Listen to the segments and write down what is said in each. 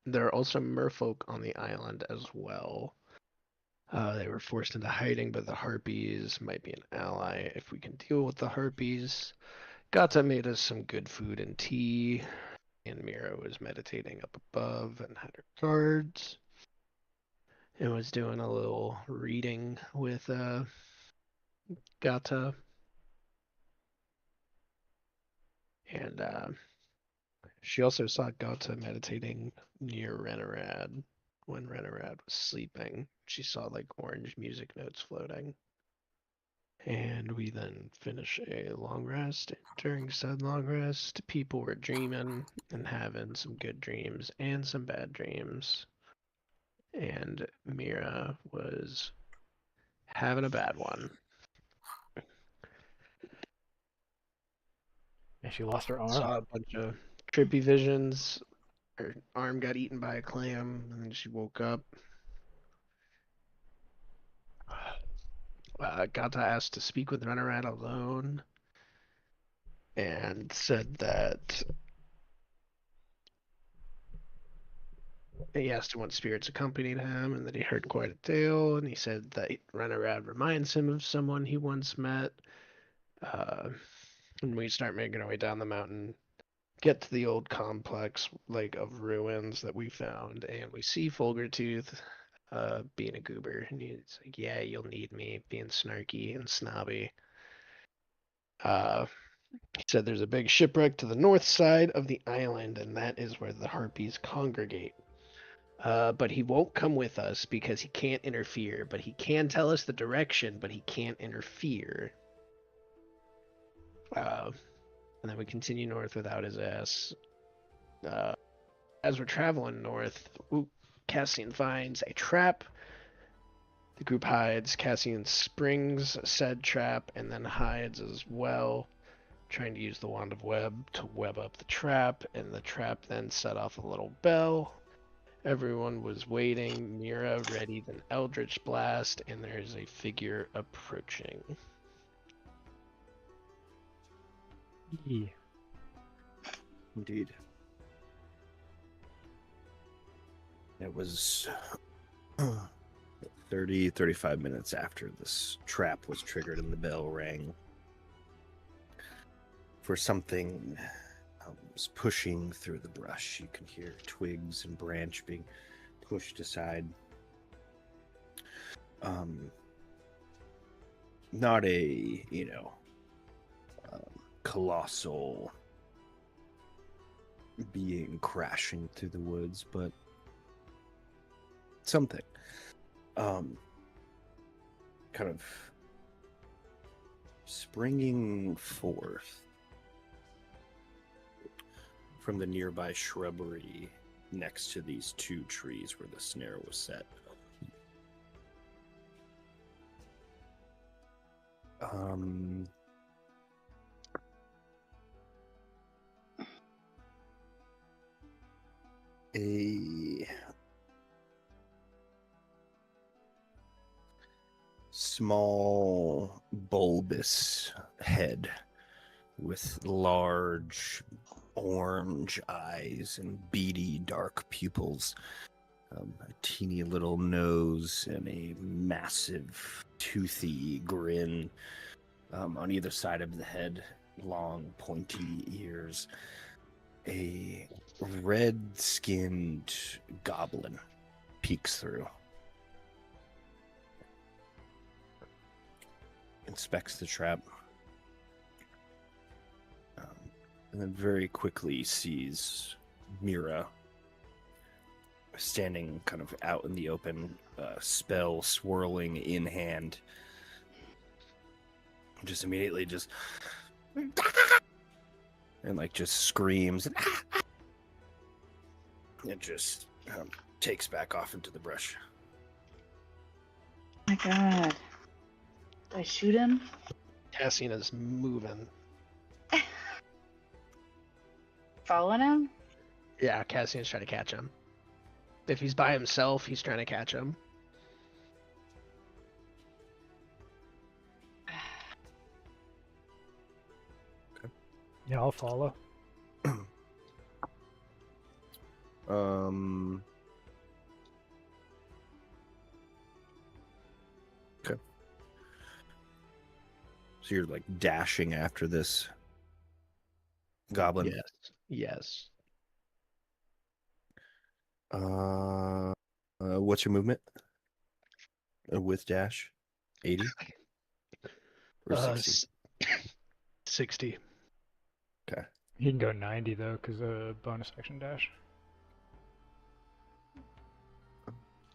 There are also merfolk on the island as well. They were forced into hiding, but the harpies might be an ally if we can deal with the harpies. Gata made us some good food and tea, and Mira was meditating up above and had her cards and was doing a little reading with Gata. And she also saw Gata meditating near Renorad when Renorad was sleeping. She saw like orange music notes floating. And we then finish a long rest. During said long rest, people were dreaming and having some good dreams and some bad dreams. And Mira was having a bad one. And she lost her arm. Saw a bunch of trippy visions. Her arm got eaten by a clam, and then she woke up. Got to ask to speak with Renarat alone, and said that he asked what spirits accompanied him, and that he heard quite a tale. And he said that Renarat reminds him of someone he once met. Uh, and we start making our way down the mountain, get to the old complex like of ruins that we found, and we see Folgertooth being a goober, and he's like, "Yeah, you'll need me," being snarky and snobby. Uh, he said there's a big shipwreck to the north side of the island, and that is where the harpies congregate. But he won't come with us because he can't interfere. But he can tell us the direction, but he can't interfere. And then we continue north without his ass. Uh, as we're traveling north, Cassian finds a trap. The group hides. Cassian springs said trap and then hides as well, trying to use the wand of web to web up the trap, and the trap then set off a little bell. Everyone was waiting. Mira readied an eldritch blast, and there is a figure approaching. Yeah. Indeed. It was 35 minutes after this trap was triggered and the bell rang for something was pushing through the brush. You can hear twigs and branch being pushed aside. Not a, colossal being crashing through the woods, but something. Kind of springing forth from the nearby shrubbery next to these two trees where the snare was set. A small, bulbous head with large orange eyes and beady dark pupils, a teeny little nose, and a massive toothy grin on either side of the head, long pointy ears. A red-skinned goblin peeks through, inspects the trap, and then very quickly sees Mira standing kind of out in the open, spell swirling in hand. Just immediately and like just screams and it just takes back off into the brush. Oh my god. Do I shoot him? Cassian is moving. Following him? Yeah, Cassian's trying to catch him. If he's by himself, he's trying to catch him. Yeah, I'll follow. Okay. So you're like dashing after this goblin. Yes. Yes. What's your movement? With dash? 80 or 60? 60. Okay. He can go 90 though, because bonus action dash.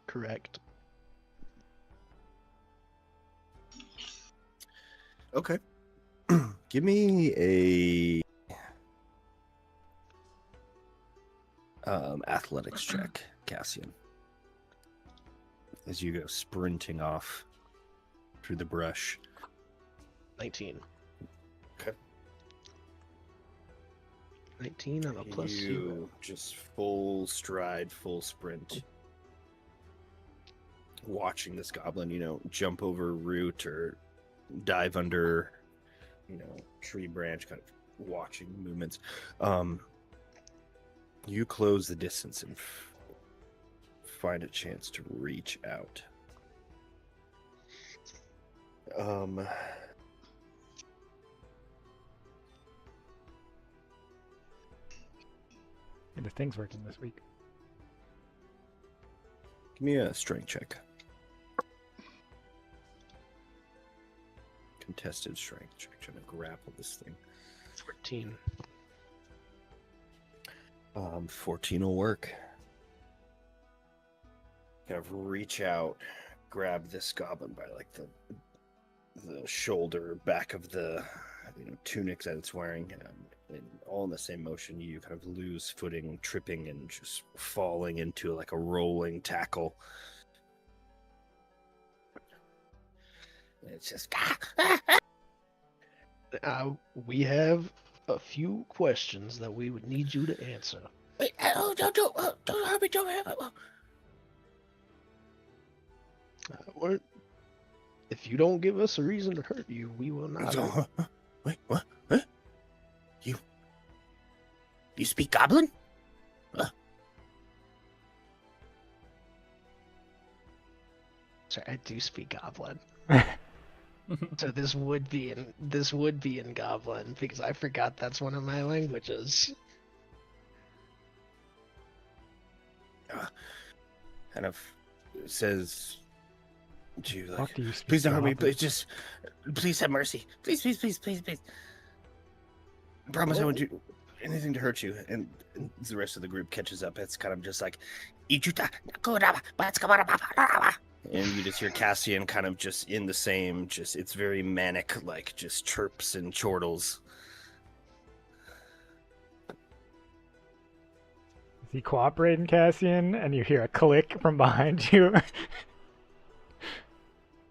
Correct. Okay. Give me a athletics check, Cassian. As you go sprinting off through the brush. 19. Okay. 19 on a plus 0. You just full stride, full sprint. Watching this goblin, jump over a root or dive under, tree branch, kind of watching movements. You close the distance and find a chance to reach out. And the thing's working this week. Give me a strength check. Contested strength check. Trying to grapple this thing. 14. 14 will work. Kind of reach out, grab this goblin by like the shoulder, back of the tunic that it's wearing, and all in the same motion. You kind of lose footing, tripping, and just falling into like a rolling tackle. And it's just. We have a few questions that we would need you to answer. Wait, don't hurt me, don't hurt me. If you don't give us a reason to hurt you, we will not. Wait, what? Huh? You speak Goblin? Sorry, I do speak Goblin. So this would be in Goblin because I forgot that's one of my languages. Kind of says to you, like, What do you speak please don't hurt me. Goblin? Please have mercy. Please. I promise I won't do anything to hurt you. And the rest of the group catches up. It's kind of just like, and you just hear Cassian kind of just in the same, it's very manic, like just chirps and chortles. Is he cooperating, Cassian? And you hear a click from behind you.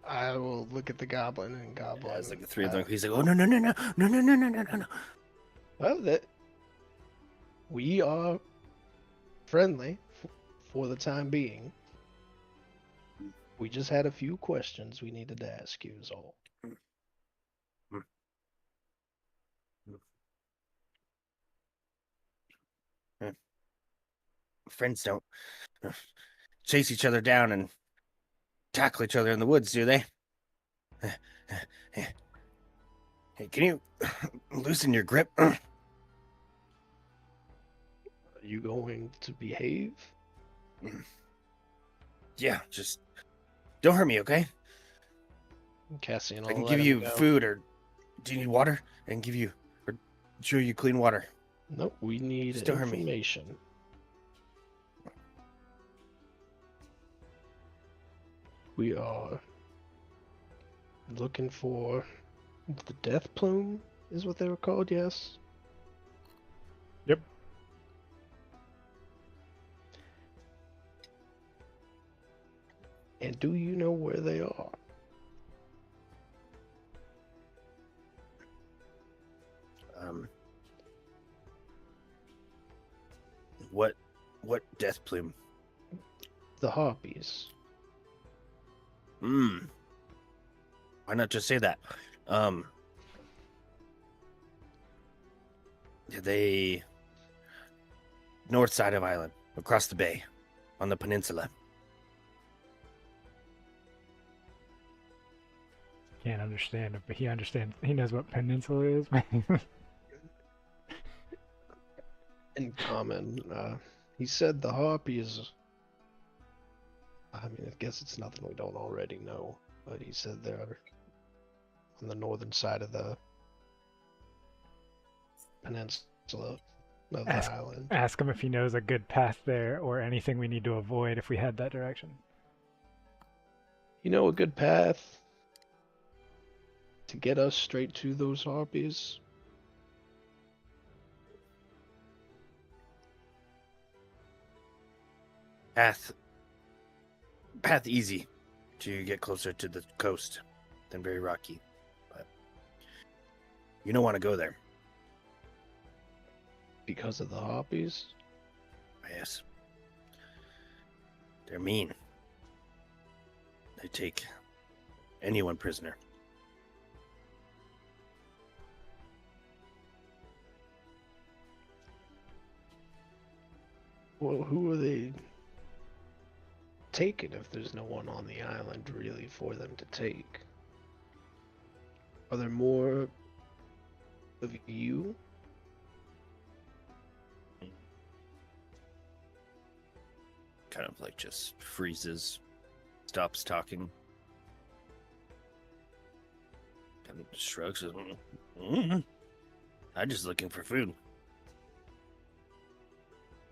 I will look at the Goblin and Goblin. Yeah, it's like the three of them. He's like, oh, no. Well, we are friendly for the time being. We just had a few questions we needed to ask you is all. Friends don't chase each other down and tackle each other in the woods, do they? Hey, can you loosen your grip? Are you going to behave? Yeah, just don't hurt me, okay? Cassian, I can I'll give let you him go. food, or do you need water? I can give you, or show you clean water. Nope, we need Just don't hurt me. information. We are looking for the death plume, is what they were called, yes? Yep. And do you know where they are? What death plume? The harpies. Why not just say that? They north side of island. across the bay, on the peninsula. Can't understand it, but he understands. He knows what peninsula is. In common, he said the harpies. I mean, I guess it's nothing we don't already know, but he said they're on the northern side of the peninsula of the island. Ask him if he knows a good path there or anything we need to avoid if we head that direction. You know a good path to get us straight to those harpies? Path easy to get closer to the coast than very rocky. But you don't want to go there. Because of the harpies? Yes. They're mean. They take anyone prisoner. Well, who are they taking if there's no one on the island really for them to take? Are there more of you? Kind of like just freezes, stops talking. Kind of shrugs. I'm just looking for food.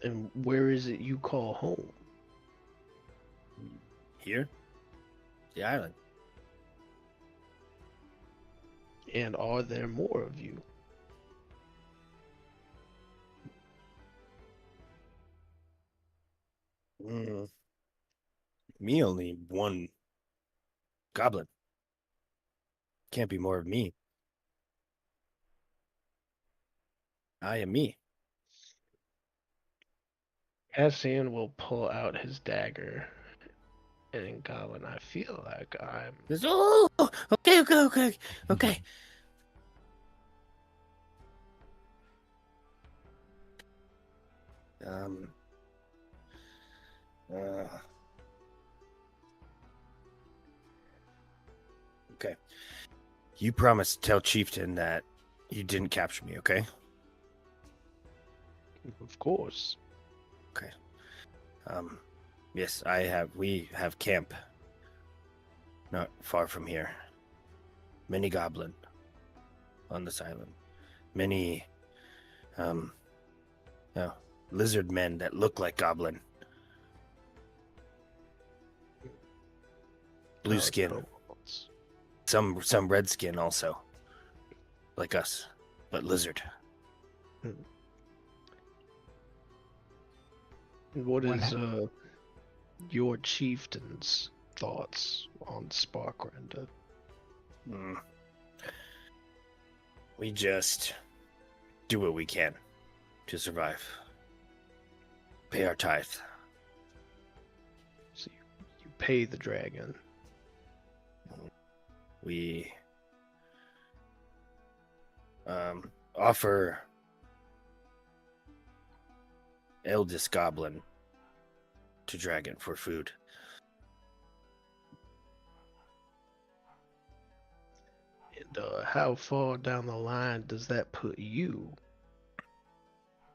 And where is it you call home? Here? The island. And are there more of you? Me, only one goblin. Can't be more of me. I am me. Cassian will pull out his dagger. And in Goblin, I feel like I'm... Oh, okay. Um... Okay. You promised to tell Chieftain that you didn't capture me, okay? Of course. Okay. Yes, we have camp not far from here. Many goblin on this island. Many, lizard men that look like goblin. Blue skin. Some red skin also. Like us, but lizard. What is your chieftain's thoughts on Sparkrender? We just do what we can to survive. Pay our tithe. So you pay the dragon. We offer eldest goblin to dragon for food. And how far down the line does that put you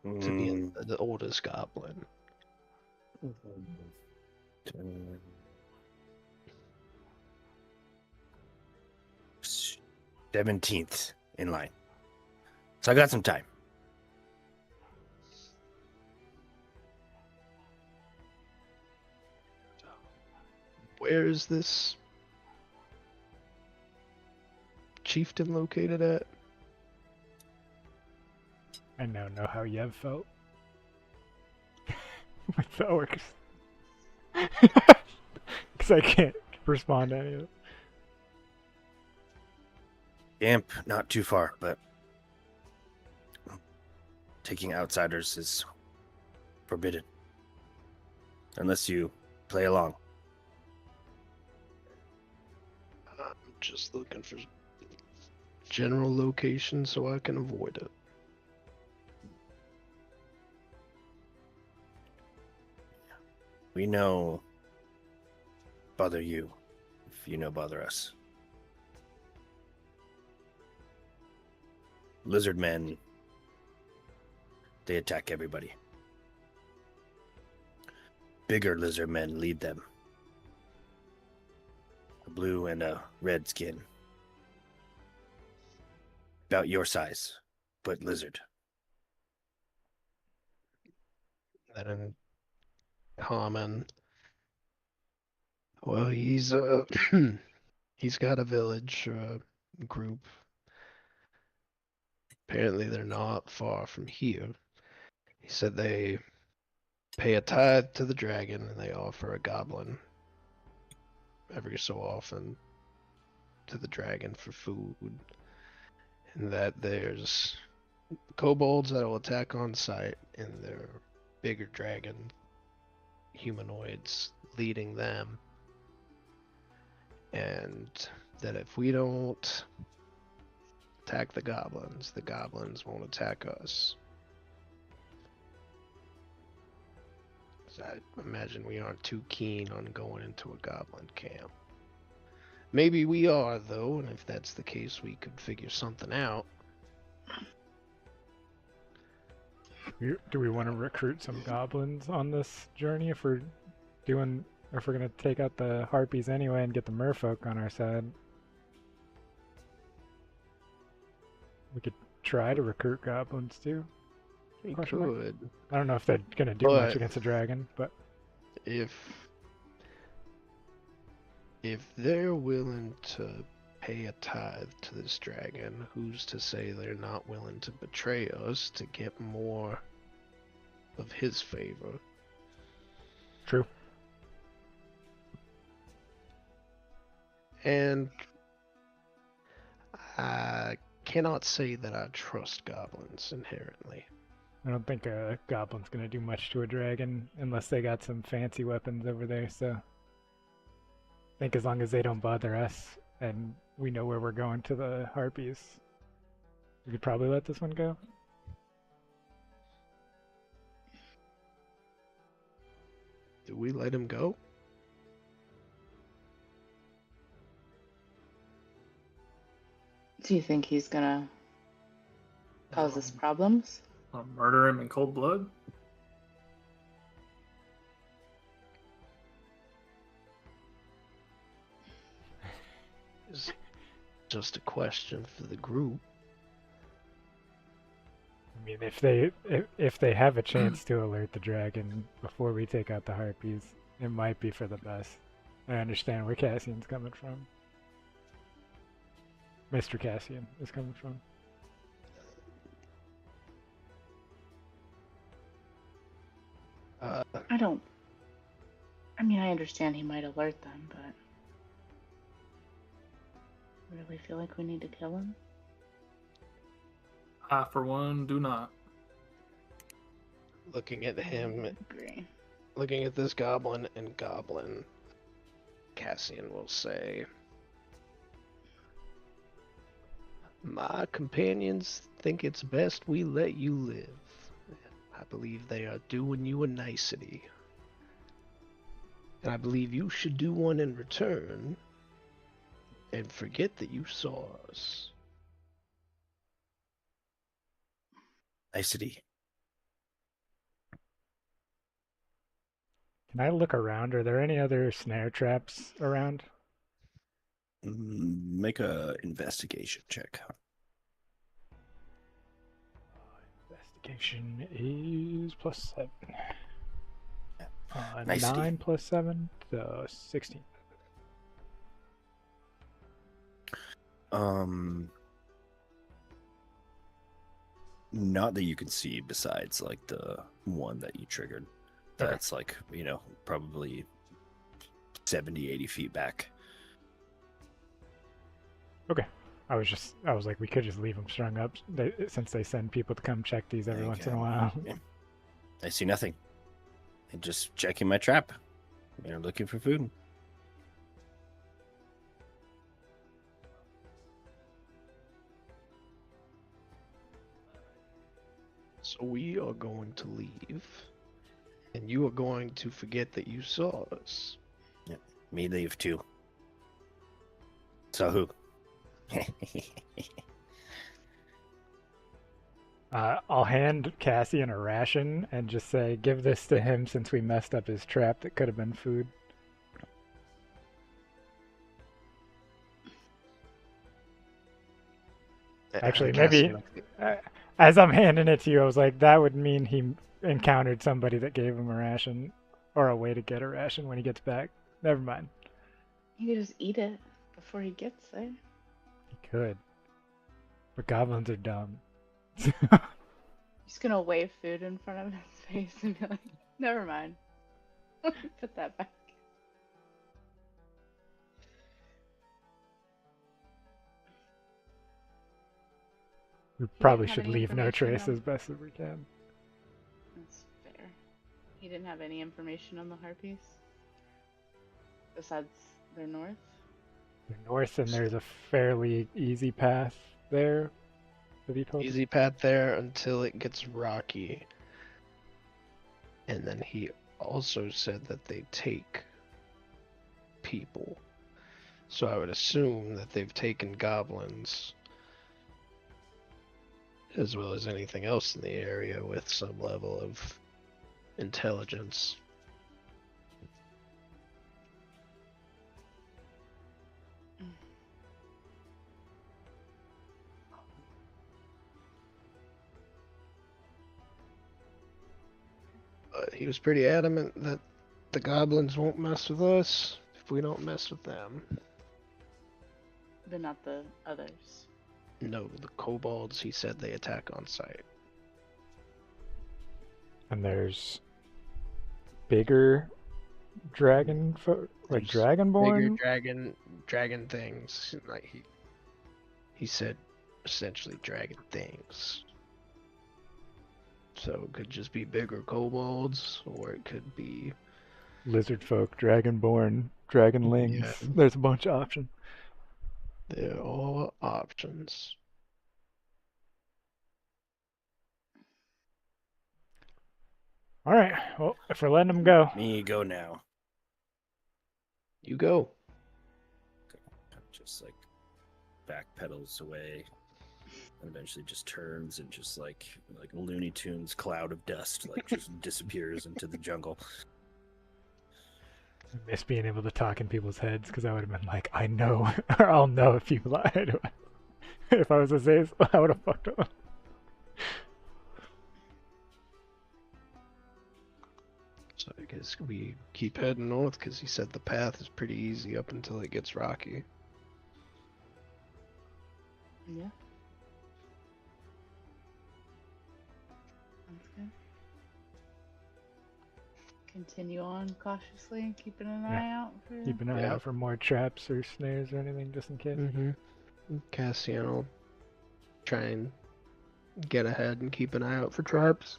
to being the oldest goblin? 17th in line. So I got some time. Where is this chieftain located at? I now know how Yev felt with the orcs. Because I can't respond to any of it. Camp, not too far, but taking outsiders is forbidden. Unless you play along. I'm just looking for general location so I can avoid it. We know bother you if you know bother us. Lizard men, they attack everybody. Bigger lizard men lead them. A blue and a red skin. About your size, but lizard. That in common. Well, he's got a village group. Apparently, they're not far from here. He said they pay a tithe to the dragon and they offer a goblin every so often to the dragon for food. And that there's kobolds that will attack on sight and they're bigger dragon humanoids leading them. And that if we don't attack the goblins won't attack us. So I imagine we aren't too keen on going into a goblin camp. Maybe we are, though, and if that's the case, we could figure something out. Do we want to recruit some goblins on this journey if we're gonna take out the harpies anyway and get the merfolk on our side? We could try to recruit goblins too. We Question mark? could, I don't know if they're gonna do much But- against a dragon, but if they're willing to pay a tithe to this dragon, who's to say they're not willing to betray us to get more of his favor? true. And I cannot say that I trust goblins inherently. I don't think a goblin's gonna do much to a dragon unless they got some fancy weapons over there, so I think as long as they don't bother us and we know where we're going to the harpies, we could probably let this one go. Do we let him go? Do you think he's gonna cause us problems? I'll murder him in cold blood. It's just a question for the group. I mean, if they have a chance to alert the dragon before we take out the harpies, it might be for the best. I understand where Cassian's coming from. Mr. Cassian is coming from. I mean, I understand he might alert them, but I really feel like we need to kill him. I, for one, do not. Looking at him, I agree. looking at this goblin and goblin, Cassian will say, "My companions think it's best we let you live. I believe they are doing you a nicety. And I believe you should do one in return and forget that you saw us." Nicety. Can I look around? Are there any other snare traps around? Make a investigation check. Investigation is +7. Nicety. 9 + 7, so 16. Not that you can see besides like the one that you triggered. Okay. That's like, probably 70, 80 feet back. I was like, we could just leave them strung up since they send people to come check these every once in a Okay. while. Yeah. I see nothing. I'm just checking my trap. Looking for food. So we are going to leave and you are going to forget that you saw us. Me leave too. So who? I'll hand Cassian a ration and just say, give this to him since we messed up his trap that could have been food. Actually, maybe as I'm handing it to you, I was like, that would mean he encountered somebody that gave him a ration or a way to get a ration when he gets back. Never mind. You could just eat it before he gets there. He could. But goblins are dumb. He's gonna wave food in front of his face and be like, never mind. Put that back. We probably have should any leave no information trace on- as best as we can. That's fair. He didn't have any information on the harpies? Besides their north? They're north, and there's a fairly easy path there that he told us. Easy path there until it gets rocky. And then he also said that they take people. So I would assume that they've taken goblins, as well as anything else in the area with some level of intelligence. But he was pretty adamant that the goblins won't mess with us if we don't mess with them. But not the others. No, the kobolds, he said they attack on sight. And there's bigger dragon, like There's dragonborn. Bigger dragon things. Like he said, essentially dragon things. So it could just be bigger kobolds, or it could be Lizard folk, dragonborn, dragonlings. Yeah. There's a bunch of options. they're all options. All right. Well, if we're letting them go, Me go now. You go. Just like backpedals away, and eventually just turns and just like Looney Tunes cloud of dust, like just disappears into the jungle. I miss being able to talk in people's heads because I would have been like, I know, or I'll know if you lied. If I was a Zaze, I would have fucked up. So I guess we keep heading north because he said the path is pretty easy up until it gets rocky. Yeah. Sounds good. Continue on cautiously, keeping an eye out for. Keep an eye Yeah. out for more traps or snares or anything, just in case. Mm-hmm. Cassian will try and get ahead and keep an eye out for traps.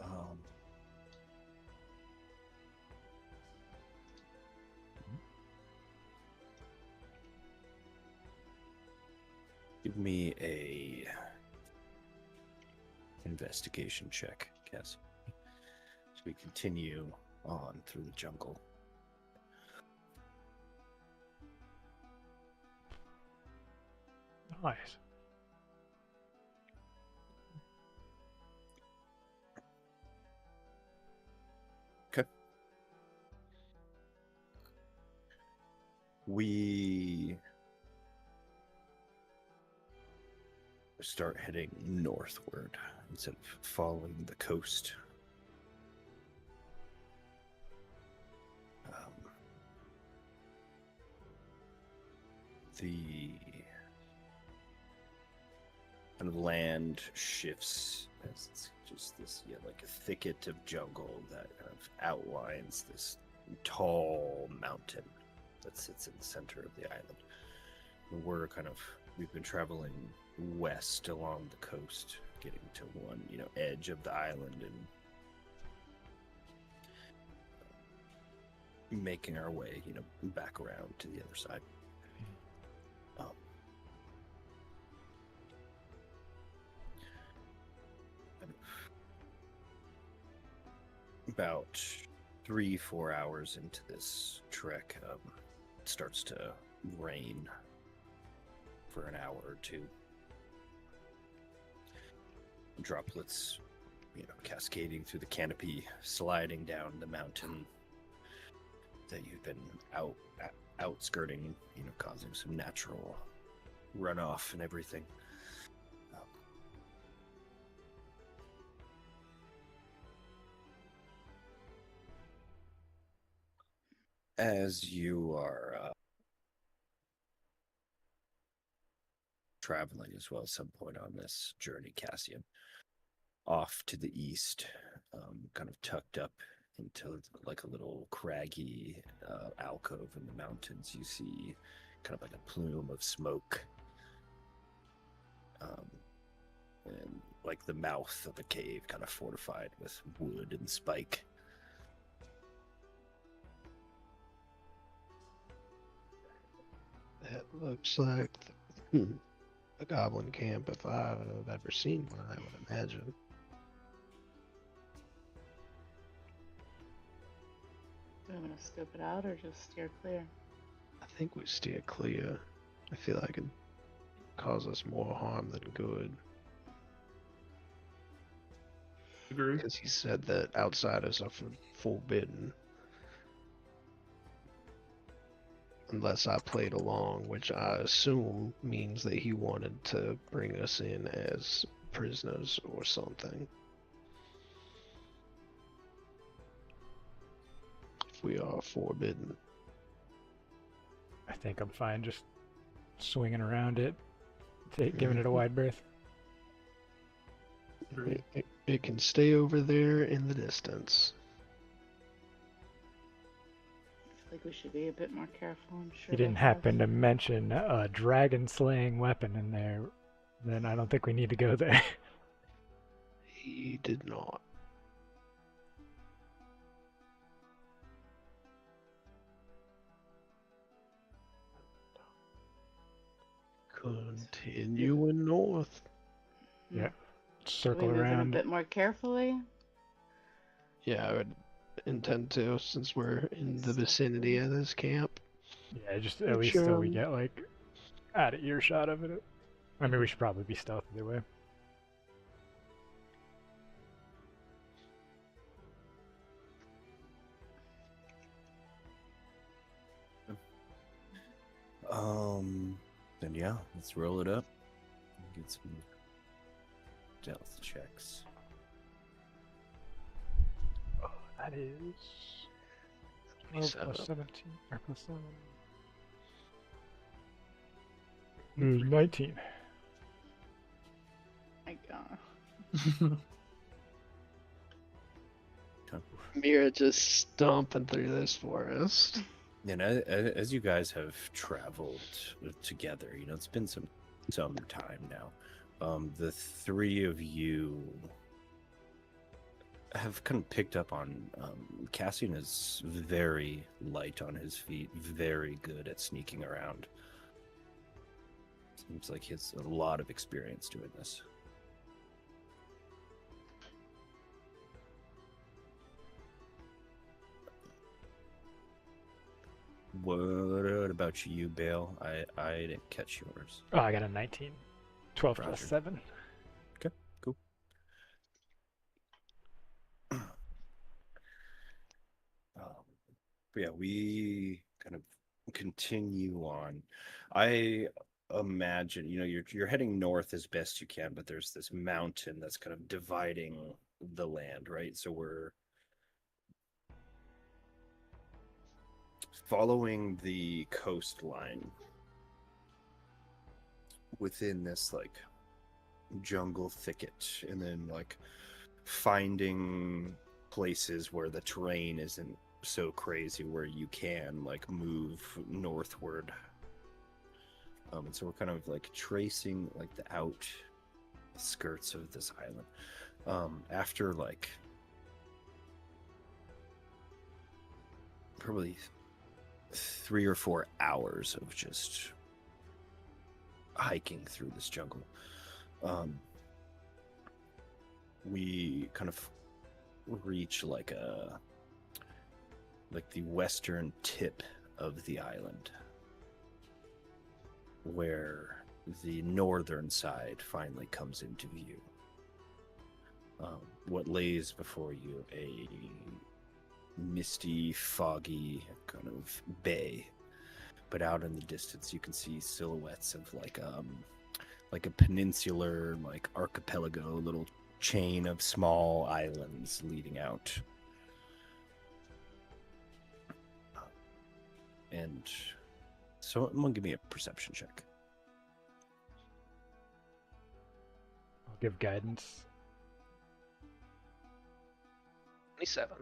Um, give me a investigation check, Cass. So we continue on through the jungle. Nice. We start heading northward instead of following the coast. The kind of land shifts as it's just this, like a thicket of jungle that kind of outlines this tall mountain that sits in the center of the island. And we've been traveling west along the coast, getting to one, edge of the island, and making our way, back around to the other side. About 3-4 hours into this trek, it starts to rain for an hour or two. Droplets, cascading through the canopy, sliding down the mountain that you've been outskirting, causing some natural runoff and everything. As you are traveling as well at some point on this journey, Cassian, off to the east, kind of tucked up into like a little craggy alcove in the mountains, you see kind of like a plume of smoke, and like the mouth of a cave kind of fortified with wood and spike. That looks like a goblin camp if I've ever seen one, I would imagine. Do we want to scope it out or just steer clear? I think we steer clear. I feel like it'd cause us more harm than good. Agree. Because he said that outsiders are forbidden. Unless I played along, which I assume means that he wanted to bring us in as prisoners or something. If we are forbidden. I think I'm fine just swinging around it, giving it a wide berth. Agree. It can stay over there in the distance. I feel like we should be a bit more careful. I'm sure. You didn't happen to mention a dragon slaying weapon in there, then I don't think we need to go there. He did not. Continuing north. Yeah. Should we Circle move in a around. bit more carefully? Yeah, I would intend to, since we're in the vicinity of this camp. Yeah, just at Which, least so we get like out of earshot of it. I mean, we should probably be stealth either way. Then yeah, let's roll it up. Get some stealth checks. Oh, that is 12 plus 17 or plus 7. 19. My God. Mira just stomping through this forest. And as you guys have traveled together, it's been some time now. The three of you have kind of picked up on Cassian is very light on his feet, very good at sneaking around. Seems like he has a lot of experience doing this. What about you, Bale? I didn't catch yours. Oh, I got a 19. 12 plus Roger. 7. Okay, cool. But yeah, we kind of continue on. I imagine, you're heading north as best you can, but there's this mountain that's kind of dividing the land, right? So we're following the coastline within this like jungle thicket, and then like finding places where the terrain isn't so crazy where you can like move northward. And so we're kind of like tracing like the outskirts of this island. After like probably 3 or 4 hours of just hiking through this jungle. We kind of reach like the western tip of the island, where the northern side finally comes into view. What lays before you, a misty, foggy kind of bay, but out in the distance you can see silhouettes of like a peninsular, like archipelago, little chain of small islands leading out. And someone give me a perception check. I'll give guidance. 27.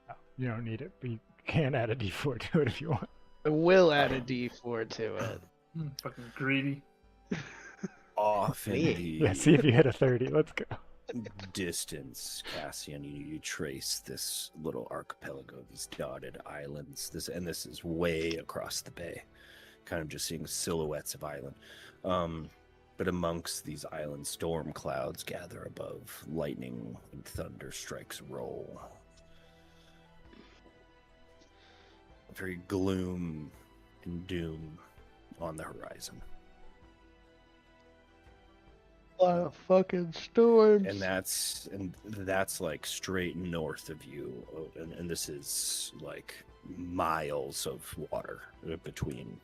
Oh, you don't need it, but you can add a d4 to it if you want. I will add a d4 to it. Fucking greedy. Off in Yeah. the Yeah, see if you hit a 30. Let's go. distance, Cassian, you trace this little archipelago, these dotted islands. This is way across the bay, kind of just seeing silhouettes of island. But amongst these islands, storm clouds gather above, lightning and thunder strikes roll. Very gloom and doom on the horizon. A lot of fucking storms. And that's like straight north of you, and this is like miles of water between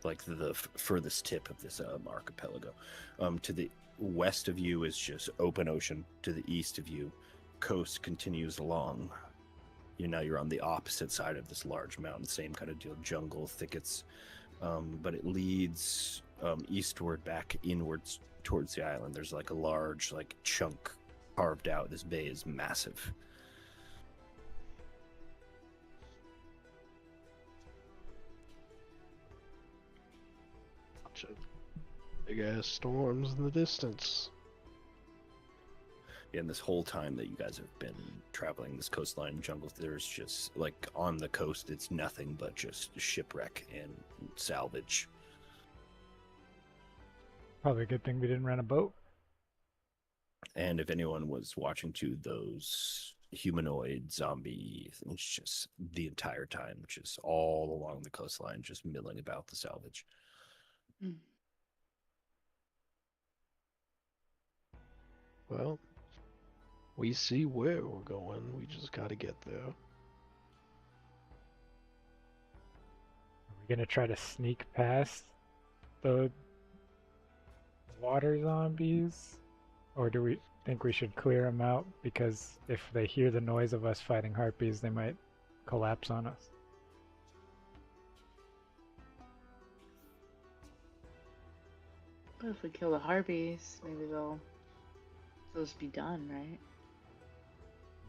like the furthest tip of this archipelago. To the west of you is just open ocean. To the east of you, coast continues along. You're on the opposite side of this large mountain, same kind of deal, jungle, thickets, but it leads eastward, back inwards towards the island. There's like a large like chunk carved out. This bay is massive. Bunch of big ass storms in the distance. And this whole time that you guys have been traveling this coastline jungle, there's just like on the coast, it's nothing but just shipwreck and salvage. Probably a good thing we didn't rent a boat. And if anyone was watching to those humanoid zombie, it's just the entire time, just all along the coastline, just milling about the salvage. Well, we see where we're going. We just gotta get there. Are we gonna try to sneak past the water zombies? Or do we think we should clear them out? Because if they hear the noise of us fighting harpies, they might collapse on us. But if we kill the harpies, maybe they'll just be done, right?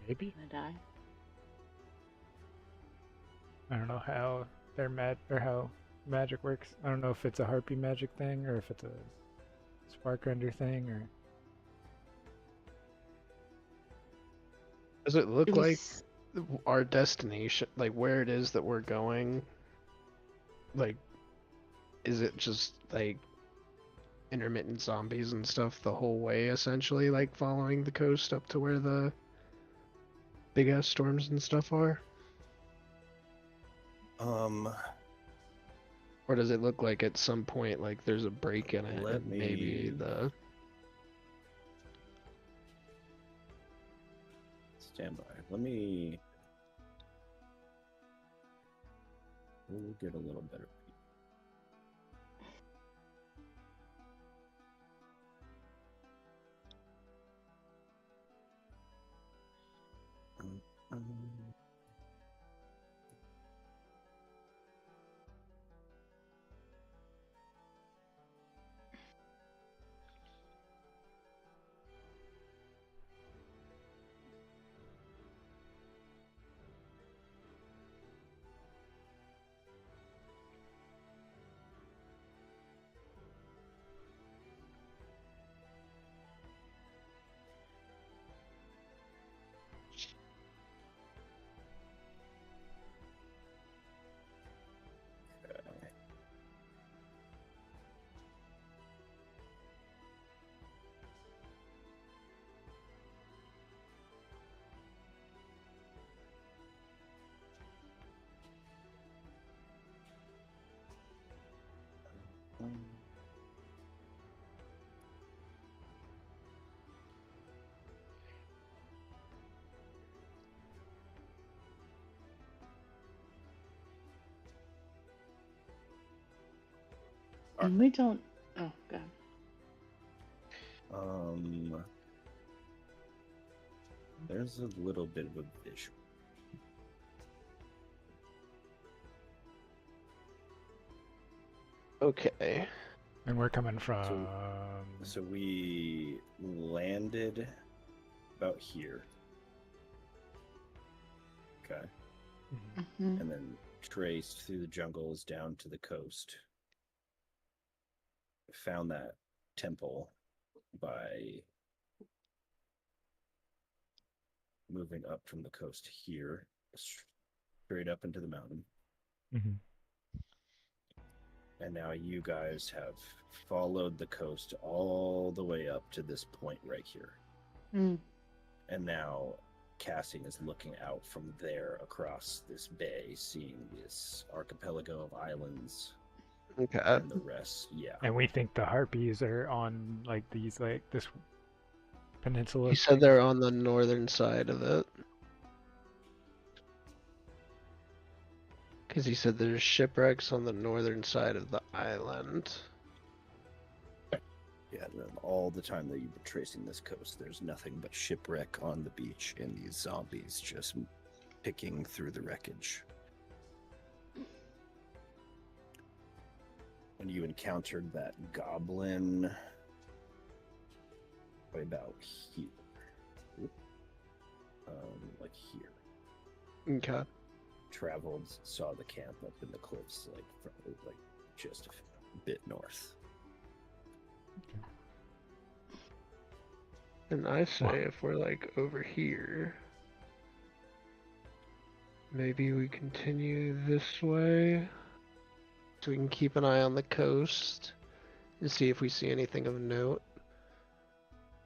Maybe? Gonna die. I don't know how their how magic works. I don't know if it's a harpy magic thing or if it's a sparkrender thing or. Does it look Do we like s- our destination, like where it is that we're going? Like, is it just like intermittent zombies and stuff the whole way, essentially, like following the coast up to where the big ass storms and stuff are? Or does it look like at some point like there's a break in it Let and maybe me- the Stand by. We'll get a little better. And we don't. Oh god. There's a little bit of a visual. Okay. And we're coming from. So we landed about here. Okay. Mhm. And then traced through the jungles down to the coast. Found that temple by moving up from the coast here, straight up into the mountain. Mhm. And now you guys have followed the coast all the way up to this point right here. Mm. And now Cassie is looking out from there across this bay, seeing this archipelago of islands Okay. and the rest. Yeah. And we think the harpies are on like these this peninsula. He said they're on the northern side of it. Because he said there's shipwrecks on the northern side of the island. Yeah, and then all the time that you've been tracing this coast, there's nothing but shipwreck on the beach and these zombies just picking through the wreckage. When you encountered that goblin way about here, like here, Okay. traveled, saw the camp up in the cliffs, like just a bit north. And I say if we're like over here, maybe we continue this way so we can keep an eye on the coast and see if we see anything of note.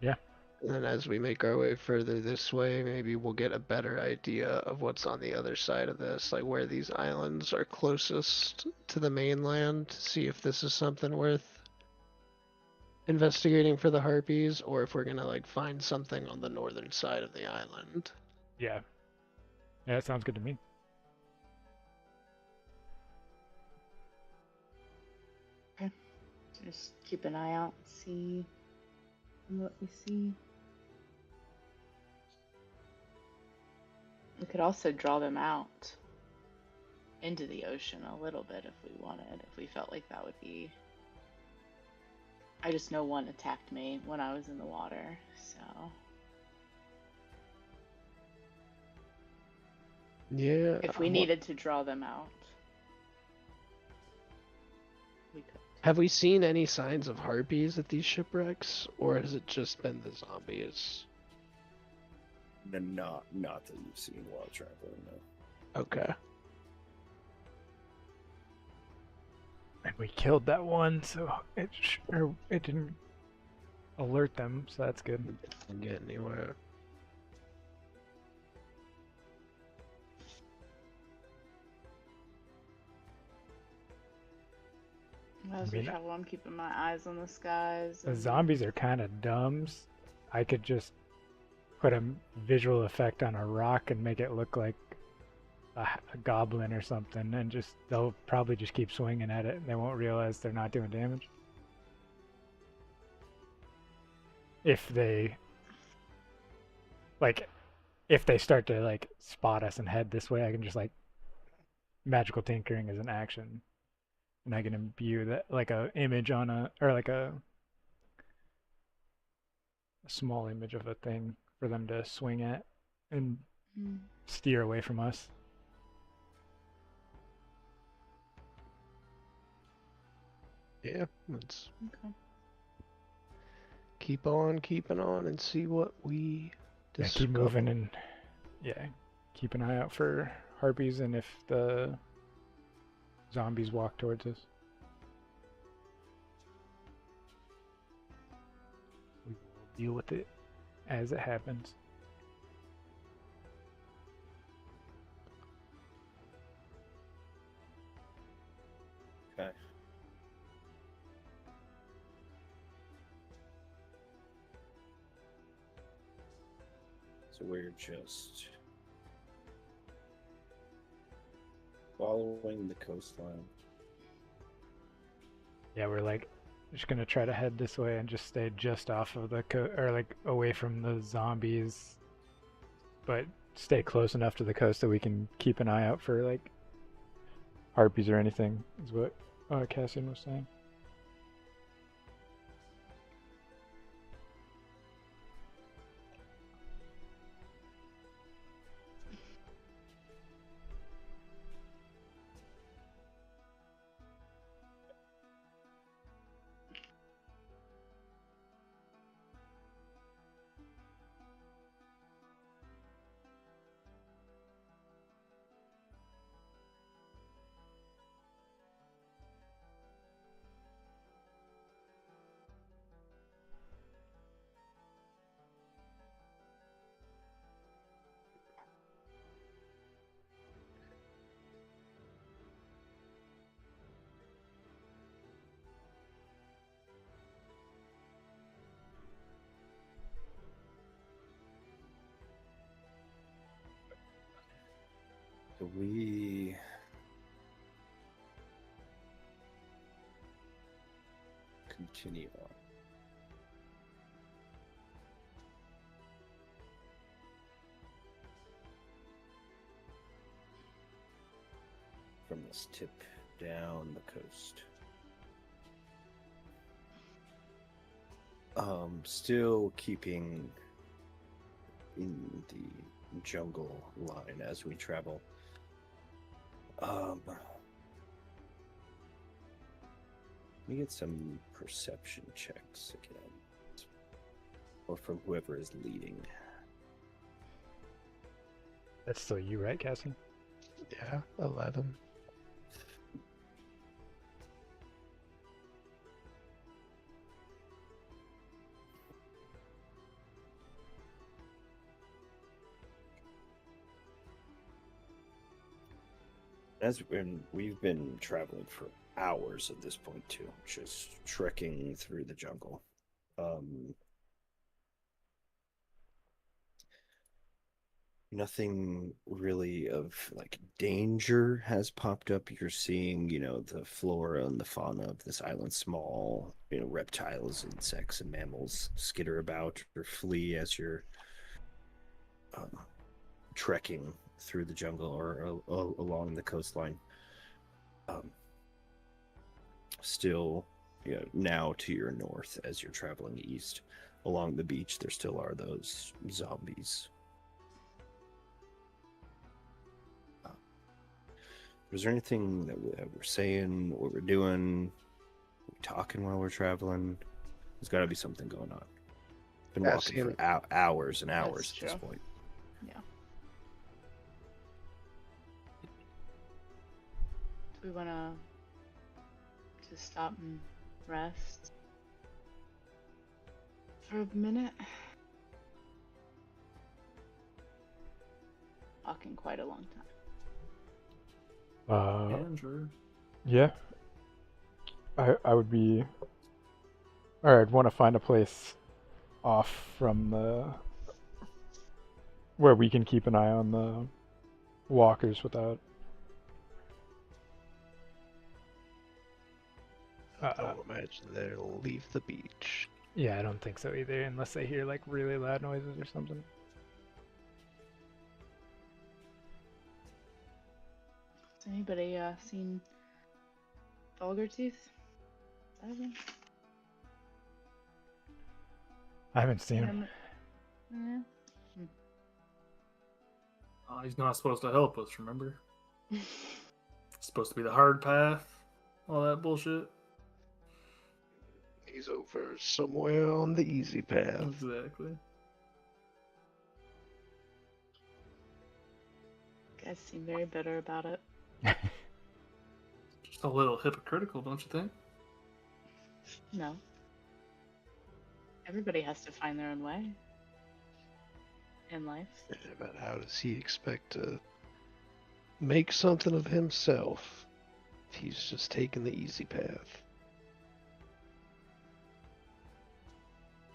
Yeah. And then as we make our way further this way, maybe we'll get a better idea of what's on the other side of this, like where these islands are closest to the mainland, to see if this is something worth investigating for the harpies, or if we're gonna like find something on the northern side of the island. Yeah. Yeah, that sounds good to me. Okay. Just keep an eye out, see what we see. We could also draw them out into the ocean a little bit if we wanted, if we felt like that would be. I just know one attacked me when I was in the water, so. Yeah. If we needed to draw them out, we could. Have we seen any signs of harpies at these shipwrecks, or has it just been the zombies? Not that you've seen while traveling, no. Okay. And we killed that one, so it didn't alert them, so that's good. Didn't get anywhere. As we mean, travel, I'm keeping my eyes on the skies. The and- zombies are kind of dumb. I could just put a visual effect on a rock and make it look like a goblin or something, and they'll probably just keep swinging at it, and they won't realize they're not doing damage. If they start to like spot us and head this way, I can just like magical tinkering as an action, and I can imbue that like a image on a small image of a thing for them to swing at and steer away from us. Yeah, let's Okay. keep on keeping on and see what we Yeah, discover. keep moving and keep an eye out for harpies and if the zombies walk towards us. We will deal with it as it happens. Okay. So we're just following the coastline. Yeah, we're like just gonna try to head this way and just stay just off of the or like away from the zombies, but stay close enough to the coast that we can keep an eye out for like harpies or anything. Is what Cassian was saying. So we continue on. From this tip down the coast. Still keeping in the jungle line as we travel. Let me get some perception checks again. Or from whoever is leading. That's still you, right, Cassian? Yeah, 11. We've been traveling for hours at this point too, just trekking through the jungle. Nothing really of like danger has popped up. You're seeing, the flora and the fauna of this island, small, reptiles, insects, and mammals skitter about or flee as you're trekking through the jungle or along the coastline. Still, now to your north as you're traveling east along the beach, there still are those zombies. Was there anything that we're saying, what we're doing, we talking while we're traveling? There's got to be something going on. Been walking for hours and hours at this point. Yeah. Do we want to just stop and rest for a minute? Walking quite a long time. Sure. Yeah. I would be. Or I'd want to find a place off from the. Where we can keep an eye on the walkers without. I don't imagine they'll leave the beach. Yeah, I don't think so either, unless they hear like really loud noises or something. Has anybody seen Doggertooth? I haven't seen him. Yeah. He's not supposed to help us, remember? It's supposed to be the hard path, all that bullshit. He's over somewhere on the easy path. Exactly. You guys seem very bitter about it. Just a little hypocritical, don't you think? No. Everybody has to find their own way in life. Yeah, but how does he expect to make something of himself if he's just taking the easy path?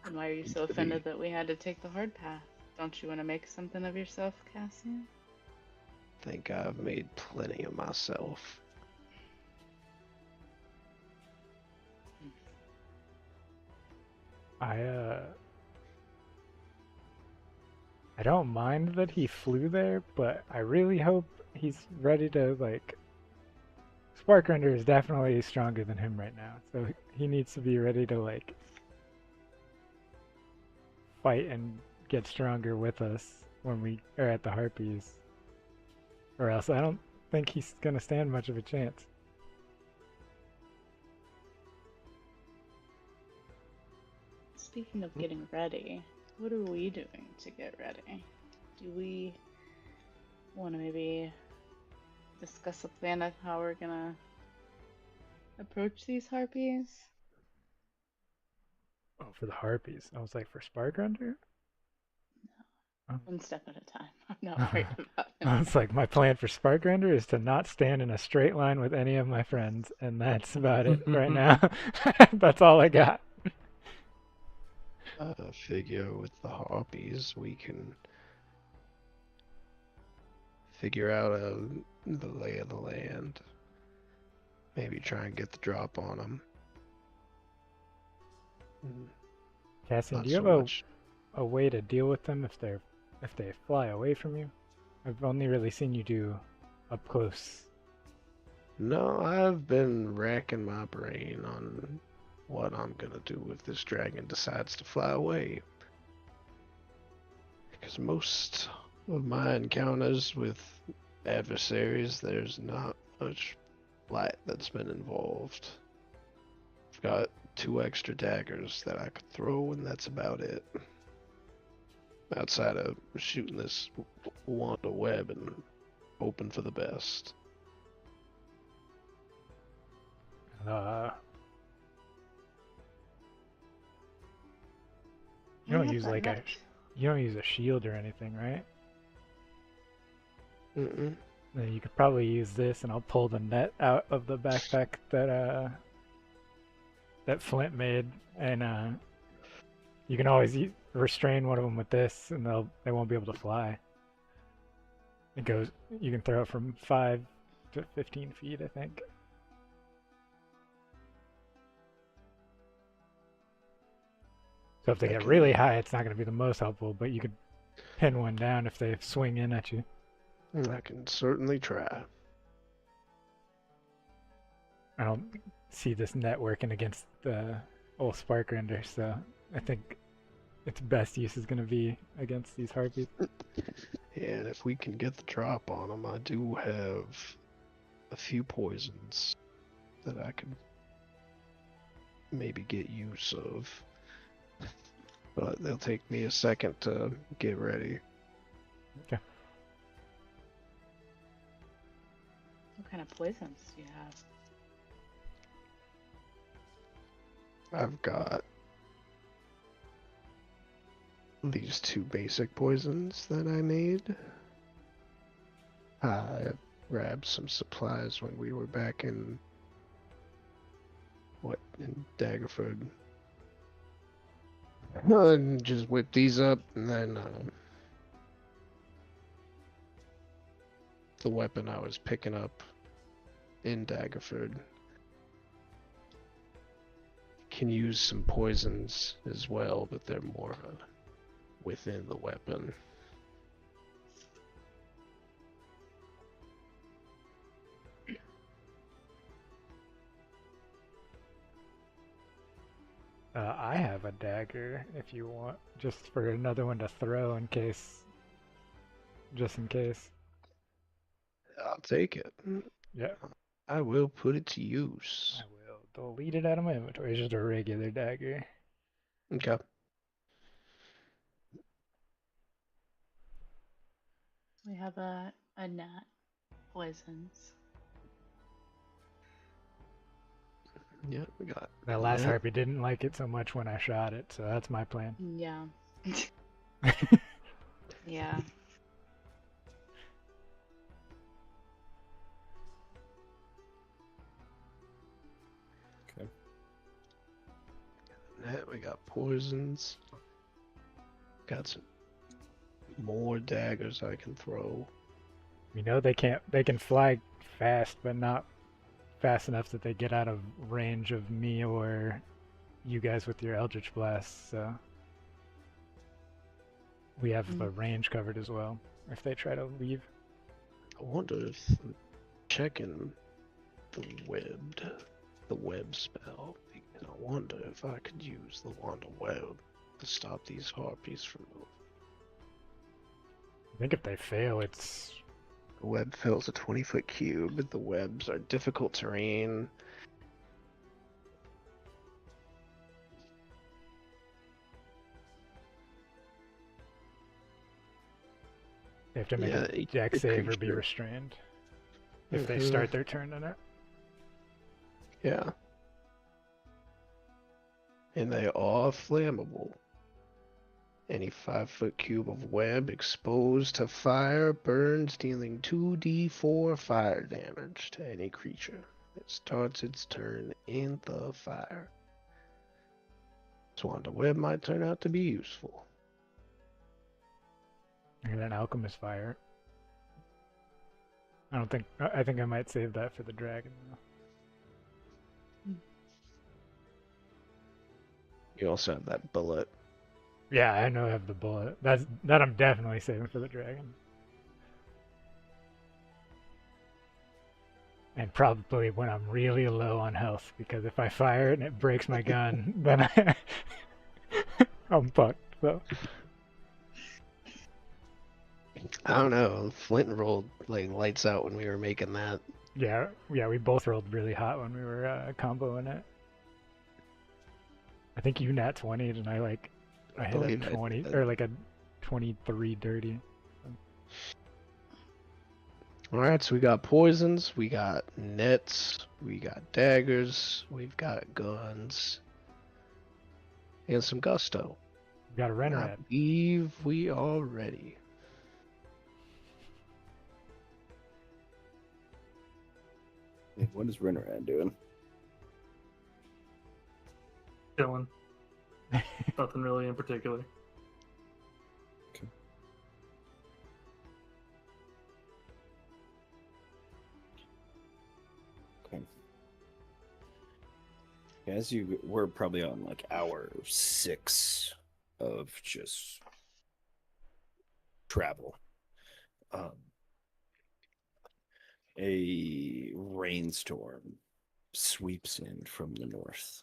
And why are you so offended that we had to take the hard path? Don't you want to make something of yourself, Cassian? Think I've made plenty of myself. I don't mind that he flew there, but I really hope he's ready to, like... Sparkrender is definitely stronger than him right now, so he needs to be ready to, like, fight and get stronger with us when we are at the Harpies. Or else I don't think he's gonna stand much of a chance. Speaking of getting ready, what are we doing to get ready? Do we want to maybe discuss a plan of how we're gonna approach these harpies? Oh, for the Harpies. I was like, for Sparkrender? One step at a time. I'm not worried about him. I was like, my plan for Sparkrender is to not stand in a straight line with any of my friends, and that's about it right now. That's all I got. I figure with the harpies we can figure out the lay of the land. Maybe try and get the drop on them. Cassian, Not do you so have much. a way to deal with them if they fly away from you? I've only really seen you do up close. No, I've been racking my brain on what I'm gonna do if this dragon decides to fly away. Because most of my encounters with adversaries, there's not much light that's been involved. I've got 2 extra daggers that I could throw, and that's about it. Outside of shooting this wanda web and hoping for the best. You don't Yeah, use that like net. you don't use a shield or anything, right? Mm-mm. Then you could probably use this, and I'll pull the net out of the backpack that Flint made, and you can always restrain one of them with this, and they won't be able to fly. It goes. You can throw it from 5 to 15 feet, I think. So if they I get can- really high, it's not going to be the most helpful, but you could pin one down if they swing in at you. I can certainly try. I don't see this net working against the old Sparkrender, so I think its best use is going to be against these harpies. And if we can get the drop on them, I do have a few poisons that I could maybe get use of. But they'll take me a second to get ready. Okay. What kind of poisons do you have? I've got these 2 basic poisons that I made. I grabbed some supplies when we were back in Daggerford. And just whip these up, and then the weapon I was picking up in Daggerford can use some poisons as well, but they're more within the weapon. I have a dagger if you want, just for another one to throw in case. Just in case. I'll take it. Yeah. I will put it to use. I will delete it out of my inventory. It's just a regular dagger. Okay. We have a net. Poisons. Yeah, we got That last that. harpy didn't like it so much when I shot it, so that's my plan. Yeah. Yeah. Okay. That we got poisons. Got some more daggers I can throw. We know they can't. They can fly fast, but not fast enough that they get out of range of me or you guys with your Eldritch Blasts. So we have the range covered as well. If they try to leave. I wonder if I'm checking the web spell. And I wonder if I could use the wand of web to stop these harpies from moving. I think if they fail, it's The web fills a 20-foot cube. The webs are difficult terrain. they have to make Yeah, a deck it save or be creature. restrained if they Mhm. start their turn in it. Yeah. And they are flammable. Any 5-foot cube of web exposed to fire burns, dealing 2d4 fire damage to any creature that starts its turn in the fire. So wand of web might turn out to be useful. And an alchemist fire. I don't think. I think I might save that for the dragon. You also have that bullet. Yeah, I know I have the bullet. That I'm definitely saving for the dragon. And probably when I'm really low on health, because if I fire it and it breaks my gun, then I'm fucked. So I don't know. Flint rolled like lights out when we were making that. yeah, we both rolled really hot when we were comboing it. I think you nat 20 and I hit a believe I 20 did. or like a 23 dirty. Alright, so we got poisons, we got nets, we got daggers, we've got guns, and some gusto. We got a I Renrat. believe we are ready. Hey, what is Renaran doing? Chilling. Nothing really in particular. As we're probably on like hour 6 of just travel. A rainstorm sweeps in from the north.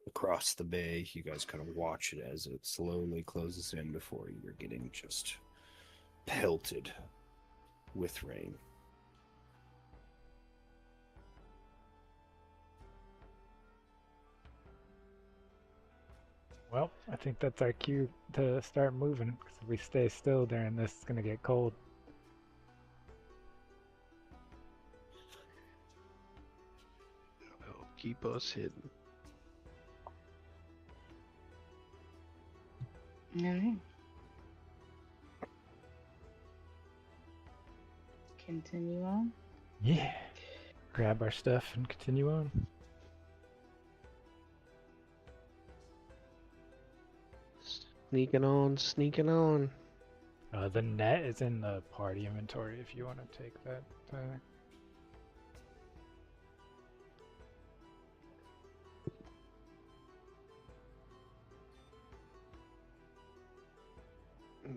Across the bay, you guys kind of watch it as it slowly closes in before you're getting just pelted with rain. Well, I think that's our cue to start moving. Because if we stay still during this, it's gonna get cold. It'll keep us hidden. Alright. Continue on. Yeah. Grab our stuff and continue on. Sneaking on, sneaking on. The net is in the party inventory if you want to take that, Tyler.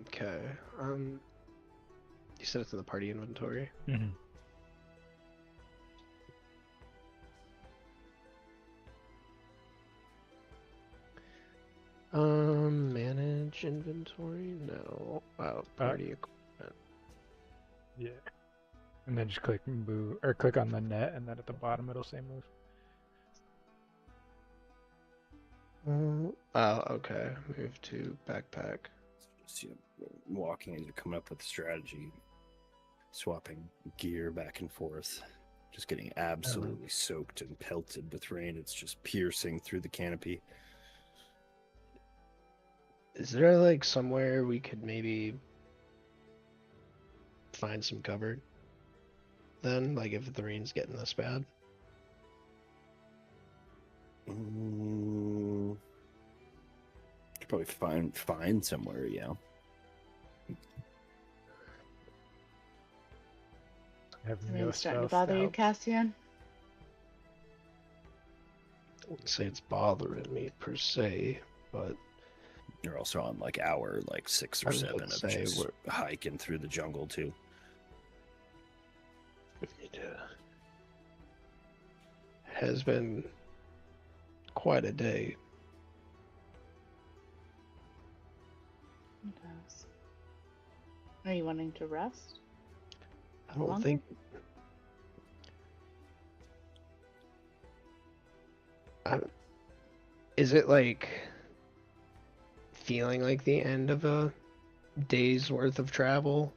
Okay. You said it's in the party inventory. Mm-hmm. Manage inventory? No. Wow, party equipment. Yeah. And then just click move, or click on the net, and then at the bottom it'll say move. Oh, okay. Move to backpack. Just, walking as you're coming up with a strategy, swapping gear back and forth, just getting absolutely soaked and pelted with rain. It's just piercing through the canopy. Is there like somewhere we could maybe find some cover? Then, like if the rain's getting this bad? Could probably find somewhere, yeah. have no Something starting to spell bother you, stop. Cassian? I wouldn't say it's bothering me per se, but You're also on like hour like 6 I or was about 7 to of say just we're hiking through the jungle too. it has been quite a day. It does. Are you wanting to rest? I don't Longer? think is it like feeling like the end of a day's worth of travel?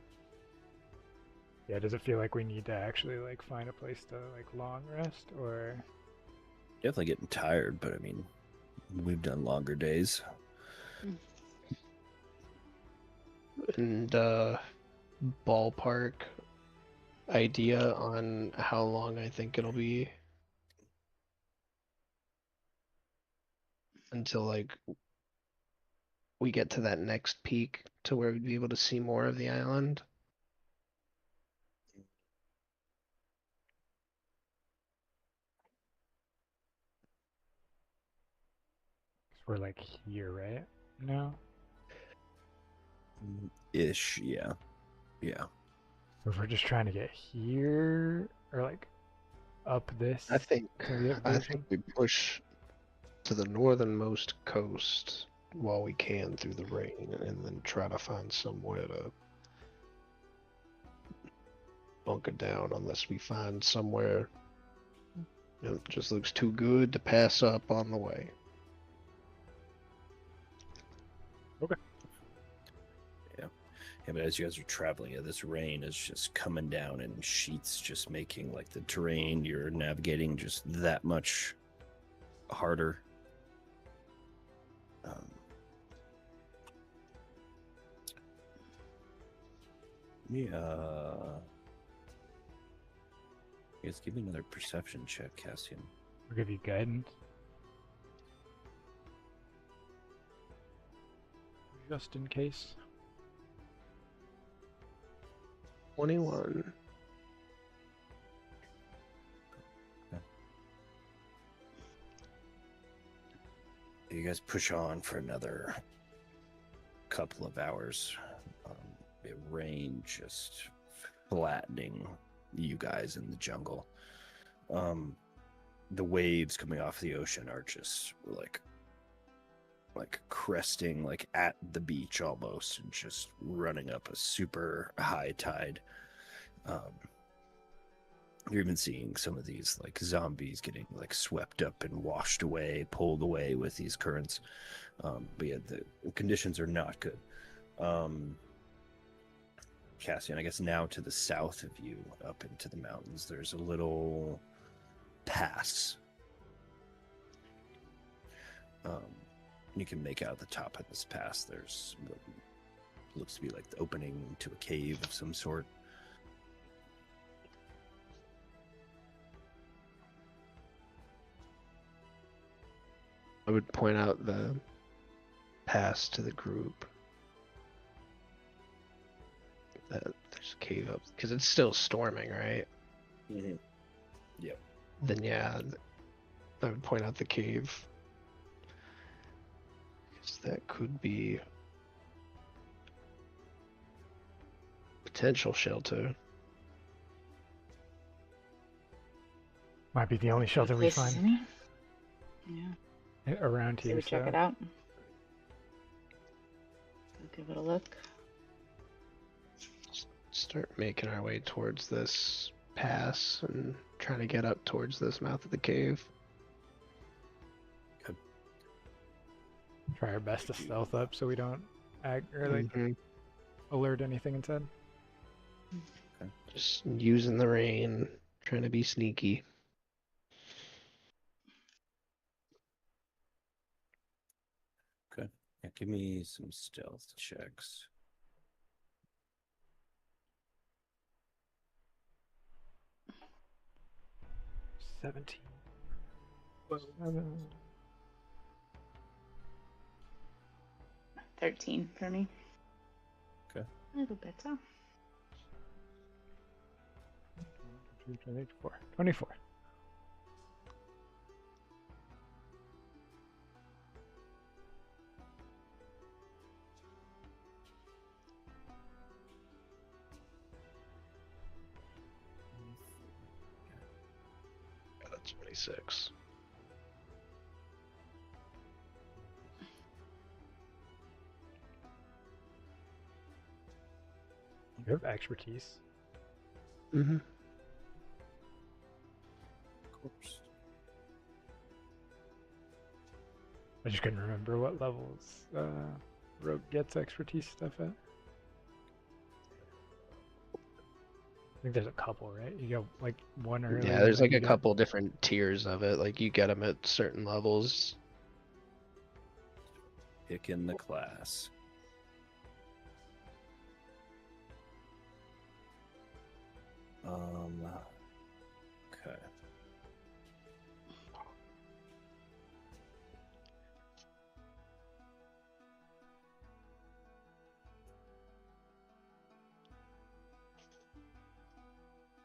Yeah, does it feel like we need to actually like find a place to like long rest, or Definitely getting tired, but I mean, we've done longer days. And ballpark idea on how long I think it'll be until like we get to that next peak to where we'd be able to see more of the island? we're like here, right? No. Ish, yeah. Yeah. So if we're just trying to get here, or like up this I think to the I think version. we push to the northernmost coast while we can through the rain and then try to find somewhere to bunker down unless we find somewhere it just looks too good to pass up on the way. Yeah, but as you guys are traveling, yeah, this rain is just coming down in sheets, just making like the terrain you're navigating just that much harder. Um, guys, give me another perception check, Cassian. I'll give you guidance. Just in case. 21. You guys push on for another couple of hours. The rain just flattening you guys in the jungle. The waves coming off the ocean are just like cresting like at the beach almost and just running up a super high tide. You're even seeing some of these like zombies getting like swept up and washed away, pulled away with these currents. But yeah, the conditions are not good. Cassian, I guess now to the south of you, up into the mountains, there's a little pass. You can make out the top of this pass. There's what looks to be like the opening to a cave of some sort. I would point out the pass to the group. That there's a cave up because it's still storming, right? Mm-hmm. Yep. Then yeah, I would point out the cave. Because that could be potential shelter. Might be the only shelter we Place, find isn't it? Yeah. around So here. we check it out. We'll give it a look. Start making our way towards this pass and trying to get up towards this mouth of the cave. Try our best to stealth up so we don't or like alert anything inside. Just using the rain, trying to be sneaky. Okay. Yeah, give me some stealth checks. 17. 13 for me. Okay. A little better. 24. 24. Got a 26. You have expertise. Mm-hmm. Of course. I just couldn't remember what levels Rogue gets expertise stuff at. I think there's a couple, right? You go like one early. Yeah, there's then like you a get- couple different tiers of it. Like you get them at certain levels. Pick in the class. Okay.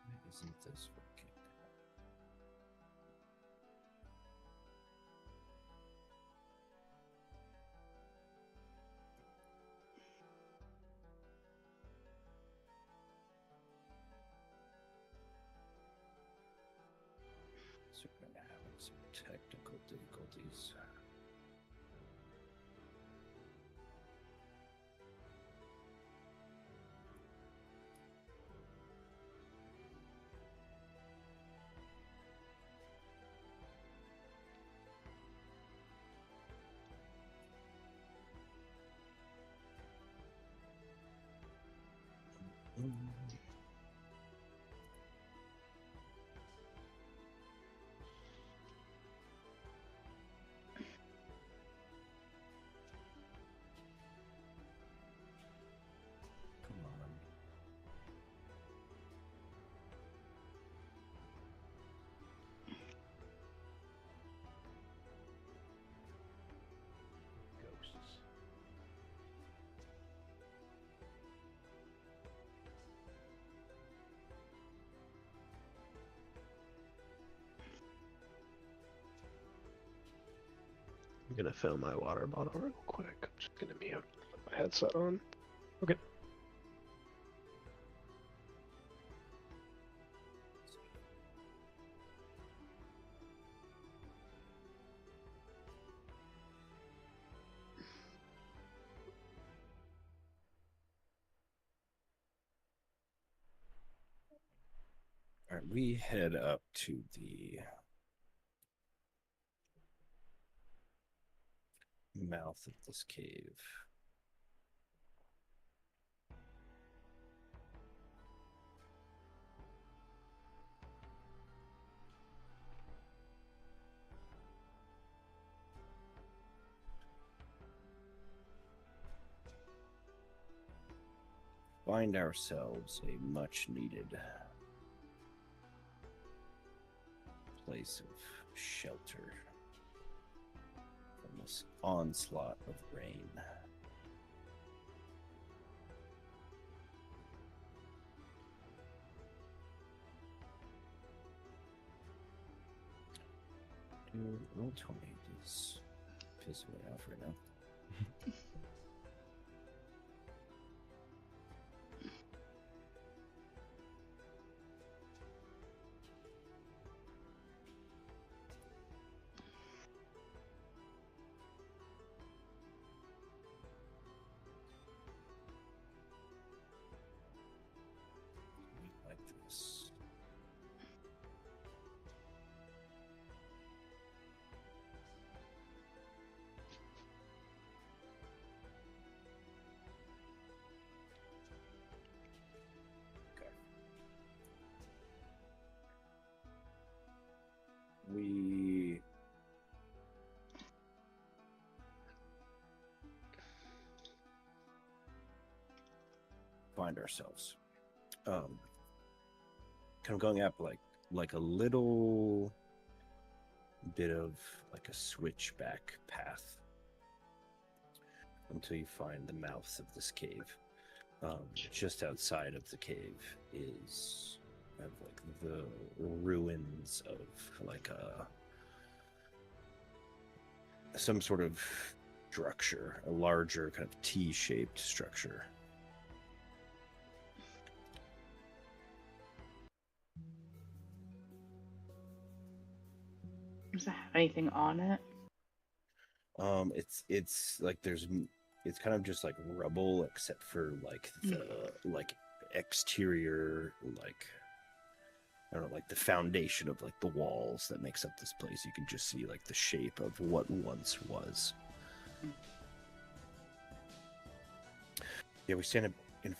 Why isn't this working? So we're gonna have some technical difficulties. Come on. Ghosts. I'm gonna fill my water bottle real quick. I'm just gonna mute. Put my headset on. Okay. All right, we head up to the mouth of this cave. Find ourselves a much needed place of shelter from this onslaught of rain. Dude, roll 20 is pissing me off right now. Like this. Okay. We find ourselves kind of going up like a little bit of like a switchback path until you find the mouth of this cave. Just outside of the cave is of like the ruins of like some sort of structure, a larger kind of T-shaped structure. Does it have anything on it? It's like it's kind of just like rubble, except for like the like exterior, like I don't know, like the foundation of like the walls that makes up this place. You can just see like the shape of what once was. Yeah, we stand in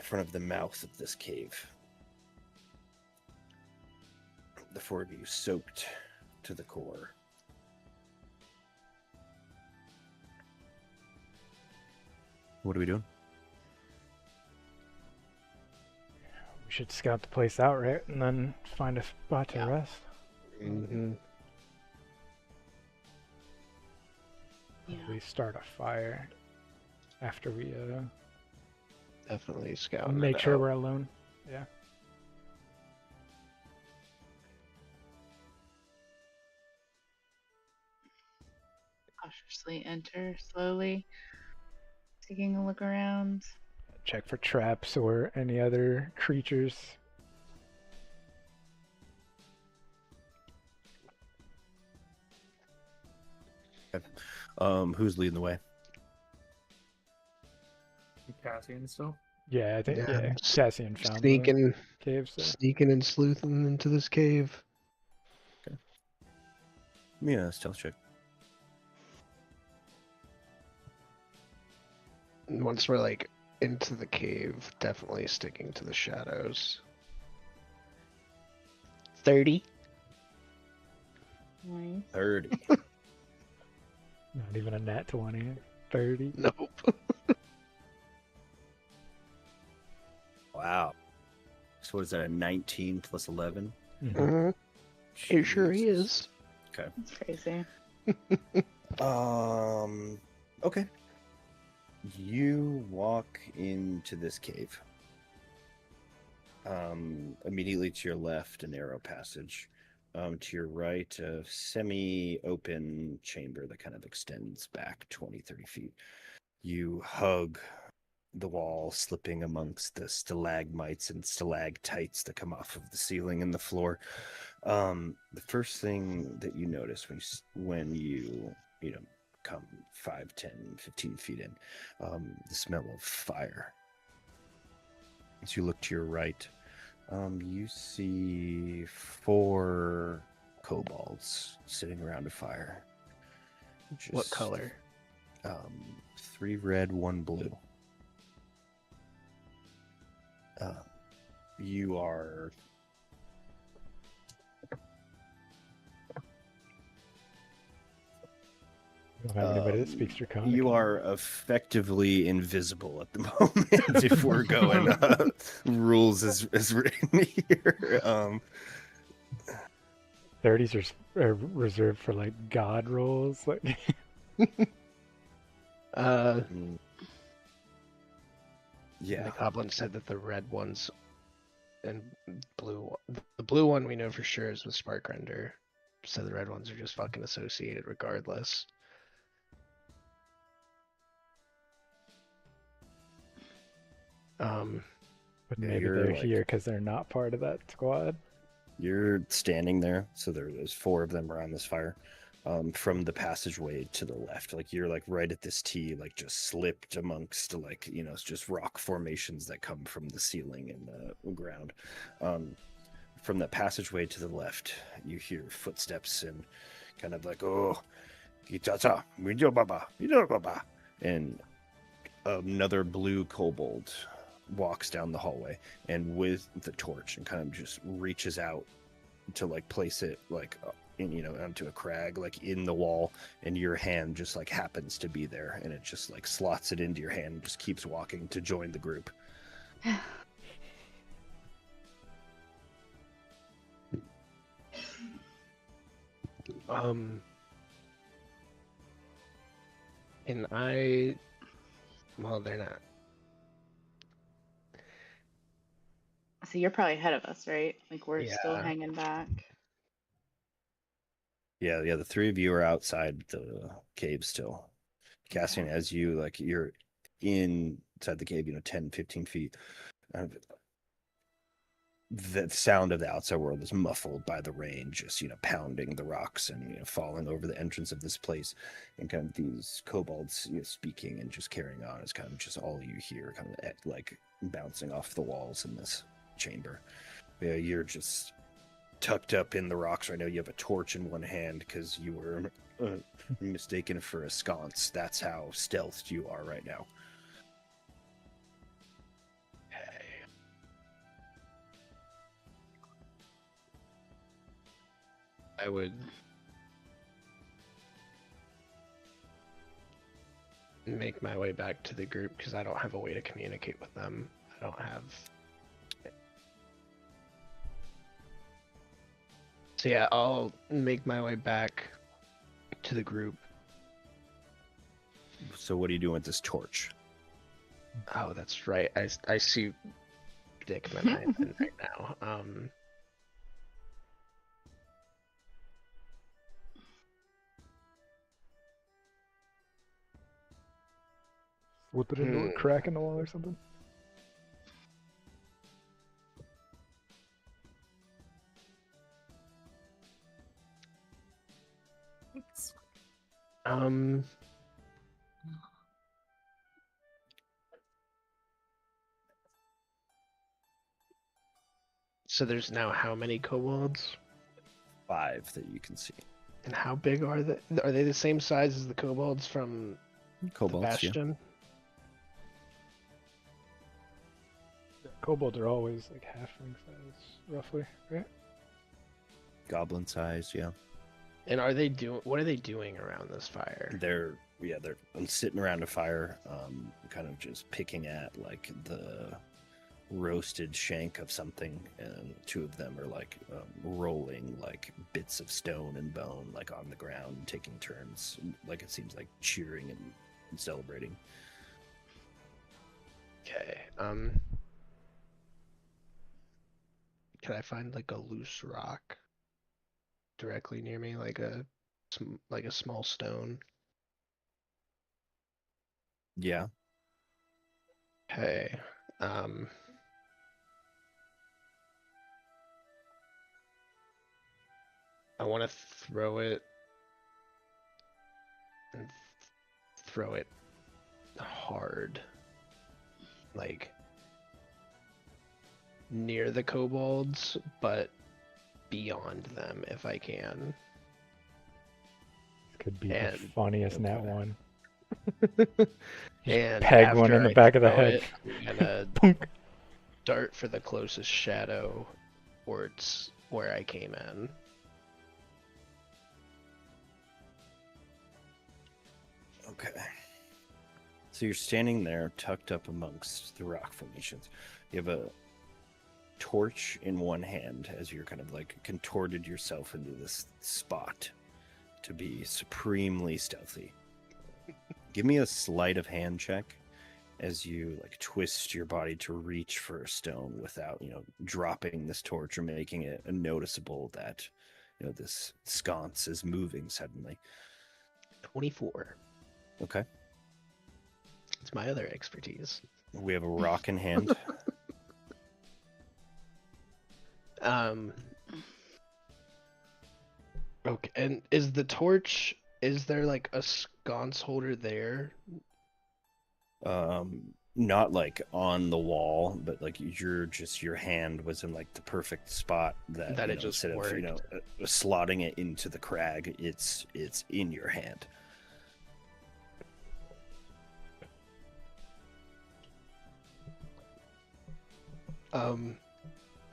front of the mouth of this cave. The four of you soaked to the core. What are we doing? We should scout the place out, right? And then find a spot to Yeah. rest. Mm-hmm. Yeah. We start a fire after we Definitely scout. make sure we're alone. Yeah. Cautiously enter slowly, taking a look around. Check for traps or any other creatures. Who's leading the way? Cassian still. Yeah, I think Yeah, Cassian found the Sneaking, cave, so sneaking and sleuthing into this cave. Yeah, stealth check. And once we're like into the cave, definitely sticking to the shadows. 30. Nice. 30. not even a nat 20. 30. Nope. Wow. So what is that, a 19 plus 11? Mhm. Mhm. It sure Jesus. is. That's crazy. Okay. You walk into this cave. Immediately to your left, a narrow passage. To your right, a semi-open chamber that kind of extends back 20, 30 feet. You hug the wall, slipping amongst the stalagmites and stalactites that come off of the ceiling and the floor. The first thing that you notice when you come 5, 10, 15 feet in, the smell of fire. As you look to your right, you see 4 kobolds sitting around a fire. What color? 3 red, 1 blue. You are We don't have anybody that speaks Draconic. you are effectively invisible at the moment if we're going rules as written here. 30s are reserved for like god rolls. Like Yeah. The goblin said that the red ones and the blue one we know for sure is with Sparkrender. So the red ones are just fucking associated regardless. but Yeah, maybe you're, they're like- here because they're not part of that squad. You're standing there, so there's 4 of them around this fire. From the passageway to the left, like you're like right at this T, like just slipped amongst like it's just rock formations that come from the ceiling and the ground. From the passageway to the left, you hear footsteps and kind of like and another blue kobold walks down the hallway and with the torch and kind of just reaches out to like place it like onto a crag like in the wall, and your hand just like happens to be there, and it just like slots it into your hand and just keeps walking to join the group. And well, they're not So you're probably ahead of us, right? Like we're still Yeah. hanging back. Yeah, the three of you are outside the cave still. Cassian, Okay. as you like, you're inside the cave, 10, 15 feet. The sound of the outside world is muffled by the rain, just pounding the rocks and falling over the entrance of this place, and kind of these kobolds speaking and just carrying on is kind of just all you hear, kind of like bouncing off the walls in this chamber. Yeah, you're just tucked up in the rocks right now. You have a torch in one hand because you were mistaken for a sconce. That's how stealthed you are right now. I would make my way back to the group because I don't have a way to communicate with them. I don't have. So yeah, I'll make my way back to the group. So what are you doing with this torch? Oh, that's right. I see predicament I'm in right now. Slip it into a crack in the wall or something. Um. So there's now how many kobolds? 5 that you can see. And how big are they? Are they the same size as the kobolds from the Kobolds, yeah. Bastion? Kobolds are always like halfling size, roughly, right? Goblin size, yeah. And are they doing? What are they doing around this fire? They're sitting around a fire, kind of just picking at like the roasted shank of something, and 2 of them are like rolling like bits of stone and bone like on the ground, taking turns, like it seems like cheering and celebrating. Okay. Can I find like a loose rock directly near me, like a small stone? Yeah. Okay. I want to throw it and throw it hard, like near the kobolds, but beyond them if I can. Could be And- the funniest okay. net one. And peg one after in the I back of the throw head. it, I'm gonna Punk. dart for the closest shadow towards where I came in. Okay. So you're standing there, tucked up amongst the rock formations. You have a torch in one hand as you're kind of like contorted yourself into this spot to be supremely stealthy. Give me a sleight of hand check as you like twist your body to reach for a stone without, dropping this torch or making it noticeable that, this sconce is moving suddenly. 24. Okay. It's my other expertise. We have a rock in hand. Okay, and is the torch, is there like a sconce holder there? Not like on the wall, but like your hand was in like the perfect spot that That it just instead worked. of slotting it into the crag, it's in your hand.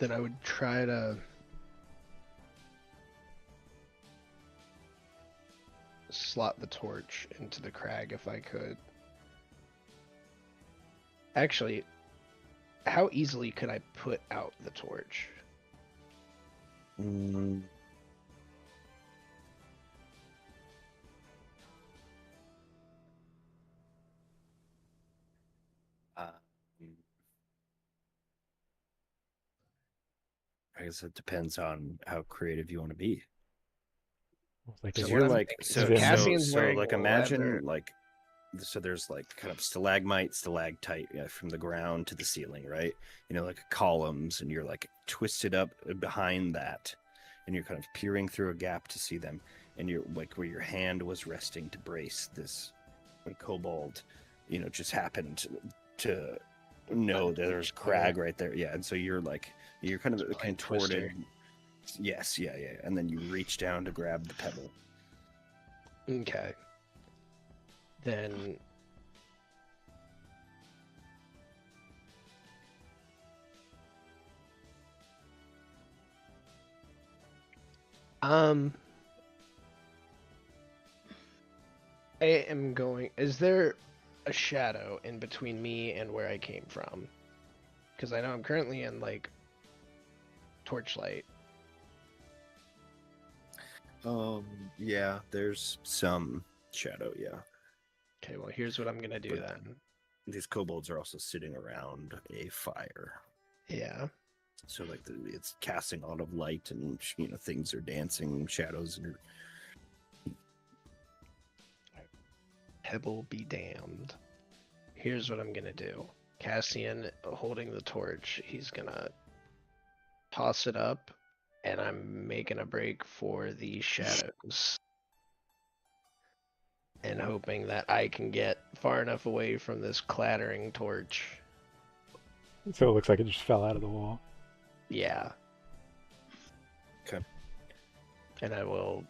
Then I would try to slot the torch into the crag if I could. Actually, how easily could I put out the torch? I guess it depends on how creative you want to be. Like, Because So you're what I'm like, thinking, so is it Cassian's so wearing like leather. imagine like, so there's like kind of stalagmite, stalactite, from the ground to the ceiling, right? Like columns, and you're like twisted up behind that, and you're kind of peering through a gap to see them, and you're like where your hand was resting to brace this kobold, just happened to know that there's crag right there, yeah, and so you're kind of contorted. Yes, yeah, and then you reach down to grab the pebble. Okay. Then I am going. Is there a shadow in between me and where I came from? Because I know I'm currently in like torchlight. Yeah, there's some shadow, yeah. Okay, well here's what I'm gonna do But then. these kobolds are also sitting around a fire. Yeah. So like it's casting a lot of light, and things are dancing, shadows, and Pebble be damned. Here's what I'm gonna do. Cassian holding the torch, he's gonna toss it up, and I'm making a break for the shadows. And hoping that I can get far enough away from this clattering torch. So it looks like it just fell out of the wall. Yeah. Okay. And I will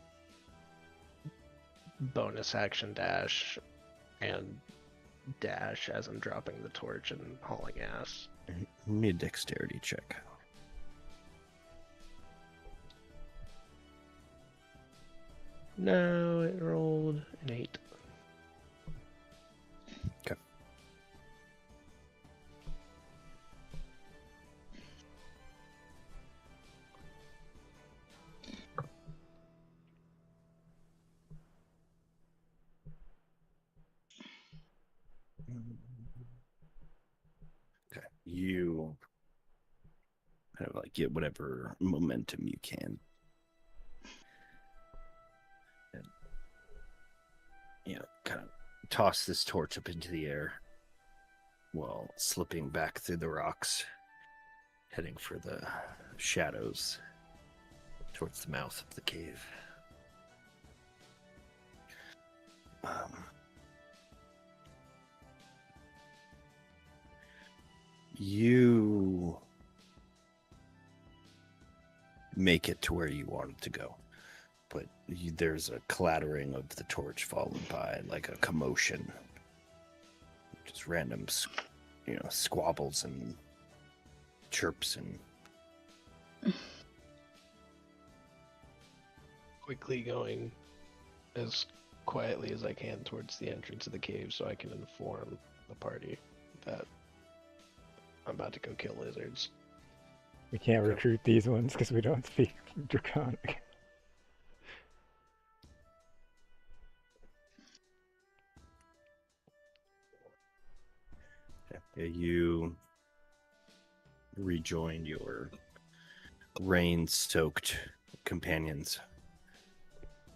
bonus action dash and dash as I'm dropping the torch and hauling ass. need a dexterity check. No, it rolled an 8. Okay. Okay. You kind of like get whatever momentum you can. And, kind of toss this torch up into the air while slipping back through the rocks, heading for the shadows towards the mouth of the cave. You make it to where you want to go, but there's a clattering of the torch followed by like a commotion, just random squabbles and chirps and Quickly going as quietly as I can towards the entrance of the cave so I can inform the party that I'm about to go kill lizards. We can't Okay. recruit these ones because we don't speak Draconic. you rejoin your rain-soaked companions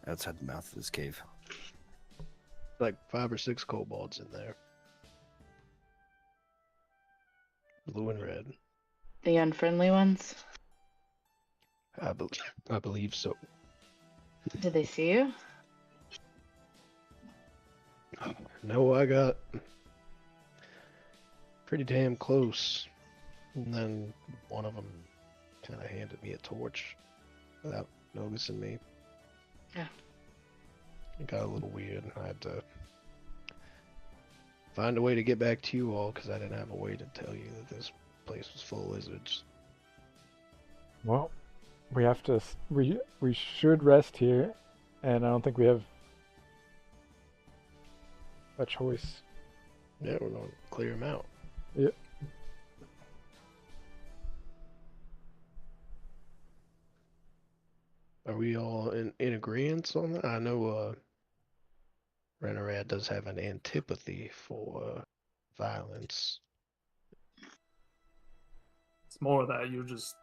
outside the mouth of this cave. Like 5 or 6 kobolds in there. Blue and red. The unfriendly ones? I believe so. Did they see you? No, I got pretty damn close. And then one of them kind of handed me a torch without noticing me. Yeah. It got a little weird. I had to find a way to get back to you all because I didn't have a way to tell you that this place was full of lizards. Well, we have to. We should rest here, and I don't think we have a choice. Yeah, we're going to clear them out. Yep. Are we all in agreement on that? I know Renarad does have an antipathy for violence. It's more that you're just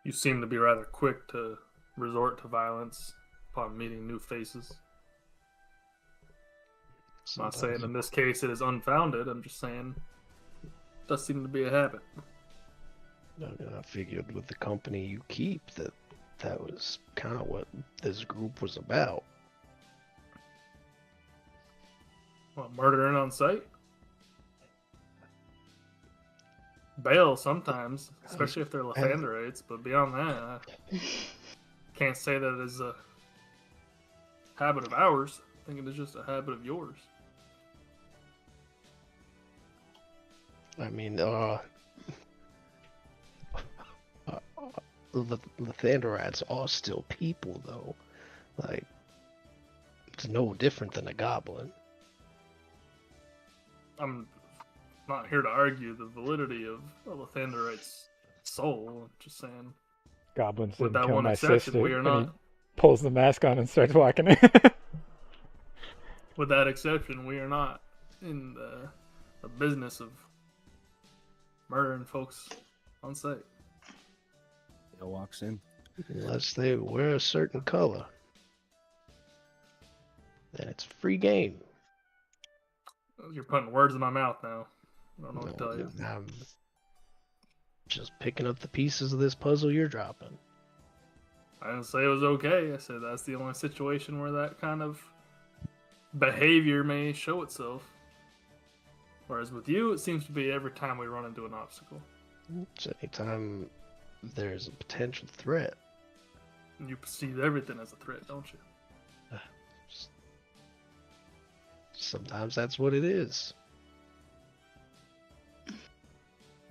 You seem to be rather quick to resort to violence upon meeting new faces. I'm not saying in this case it is unfounded. I'm just saying it does seem to be a habit. I figured with the company you keep that was kind of what this group was about. What, murdering on sight? Bail sometimes, especially if they're Lathanderites, but beyond that, I can't say that it is a habit of ours. I think it is just a habit of yours. I mean, Lathanderites are still people, though. Like, it's no different than a goblin. I'm not here to argue the validity of a Lathanderite's soul. I'm just saying, Goblins with didn't that kill one my exception, sister. we are And not. he pulls the mask on and starts walking in. With that exception, we are not in the business of murdering folks on sight. Dale walks in. Unless they wear a certain color. Then it's free game. You're putting words in my mouth now. I don't know what to tell you. I'm just picking up the pieces of this puzzle you're dropping. I didn't say it was okay. I said that's the only situation where that kind of behavior may show itself. Whereas with you, it seems to be every time we run into an obstacle. It's anytime there's a potential threat. And you perceive everything as a threat, don't you? Sometimes that's what it is.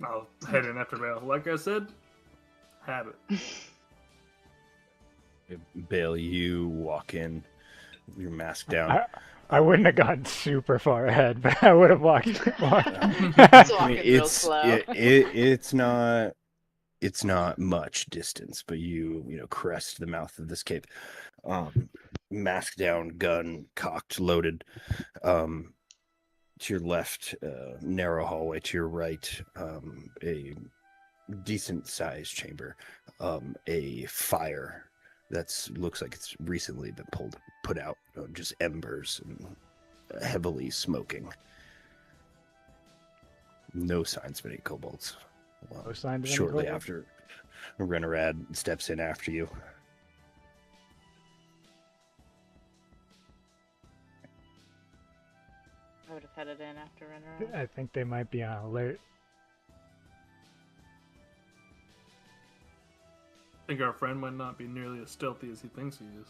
I'll head in after Bale. Like I said, habit. Bale, you walk in, your mask down. I wouldn't have gotten super far ahead, but I would have walked. Just I walking mean, real slow. it's not much distance, but you crest the mouth of this cave. Mask down, gun cocked, loaded. To your left, narrow hallway. To your right, a decent sized chamber. A fire that looks like it's recently been put out. Just embers and heavily smoking. No signs of any kobolds. No signs of any Shortly kobolds? after, Renorad steps in after you. I would have headed in after Renner. I think they might be on alert. I think our friend might not be nearly as stealthy as he thinks he is.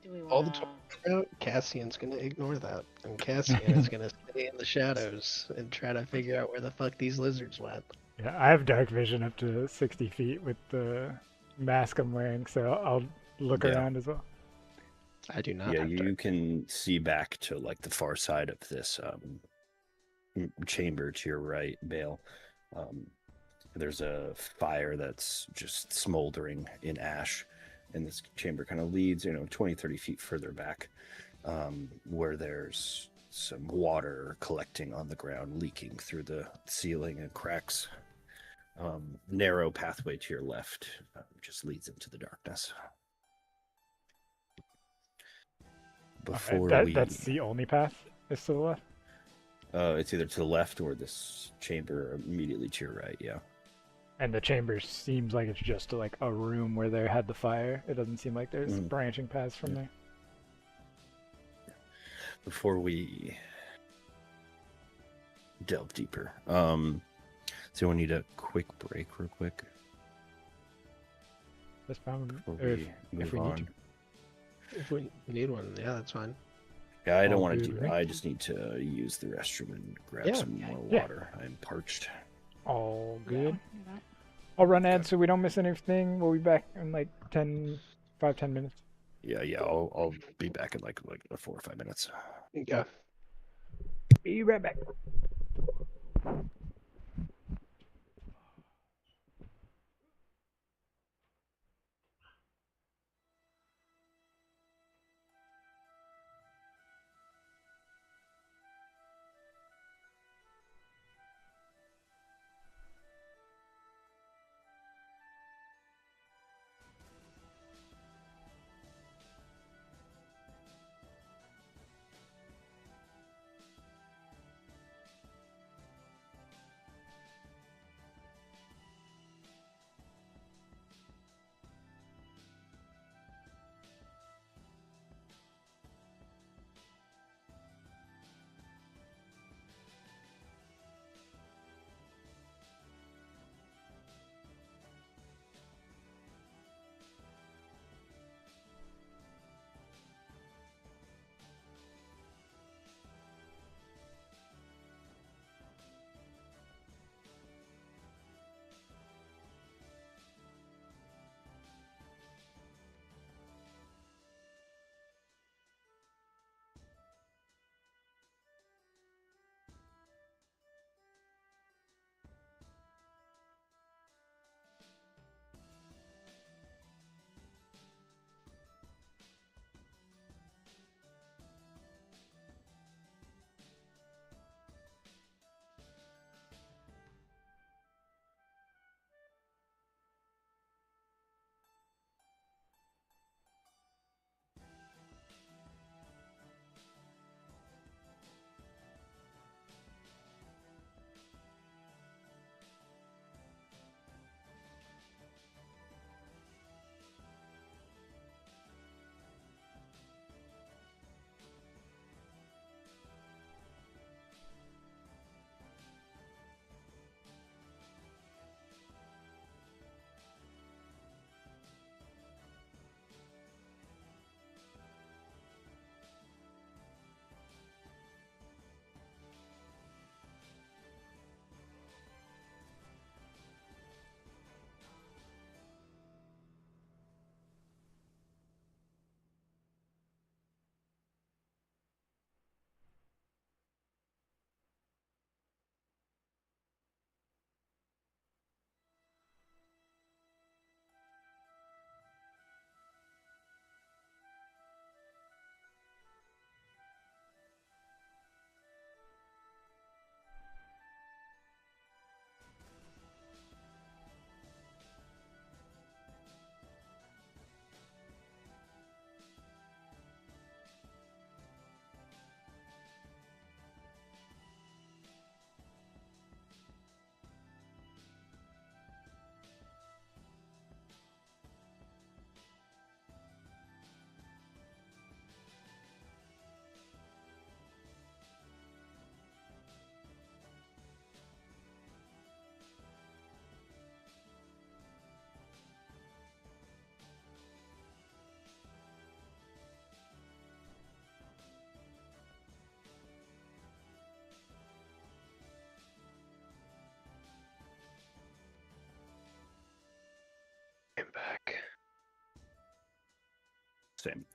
Do we All the want talk, Cassian's gonna ignore that. And Cassian is gonna stay in the shadows and try to figure out where the fuck these lizards went. Yeah, I have dark vision up to 60 feet with the mask I'm wearing, so I'll look Yeah. around as well. I do not Yeah, have you can see back to like the far side of this chamber to your right, Bale. There's a fire that's just smoldering in ash, and this chamber kind of leads 20, 30 feet further back, where there's some water collecting on the ground, leaking through the ceiling and cracks. Narrow pathway to your left just leads into the darkness. Before That's the only path is to the left? it's either to the left or this chamber immediately to your right. Yeah. And the chamber seems like it's just like a room where they had the fire. It doesn't seem like there's branching paths from there. Before we delve deeper, so we need a quick break, real quick, That's probably before or we if move we need on. to. If we need one, yeah, that's fine. Yeah, I don't All want to good, do. right? I just need to use the restroom and grab Yeah. some more Yeah. water. I'm parched. All good. Yeah. I'll run ads so we don't miss anything. We'll be back in like 10 minutes. Yeah. I'll be back in like 4 or 5 minutes. Yeah. Be right back. Same.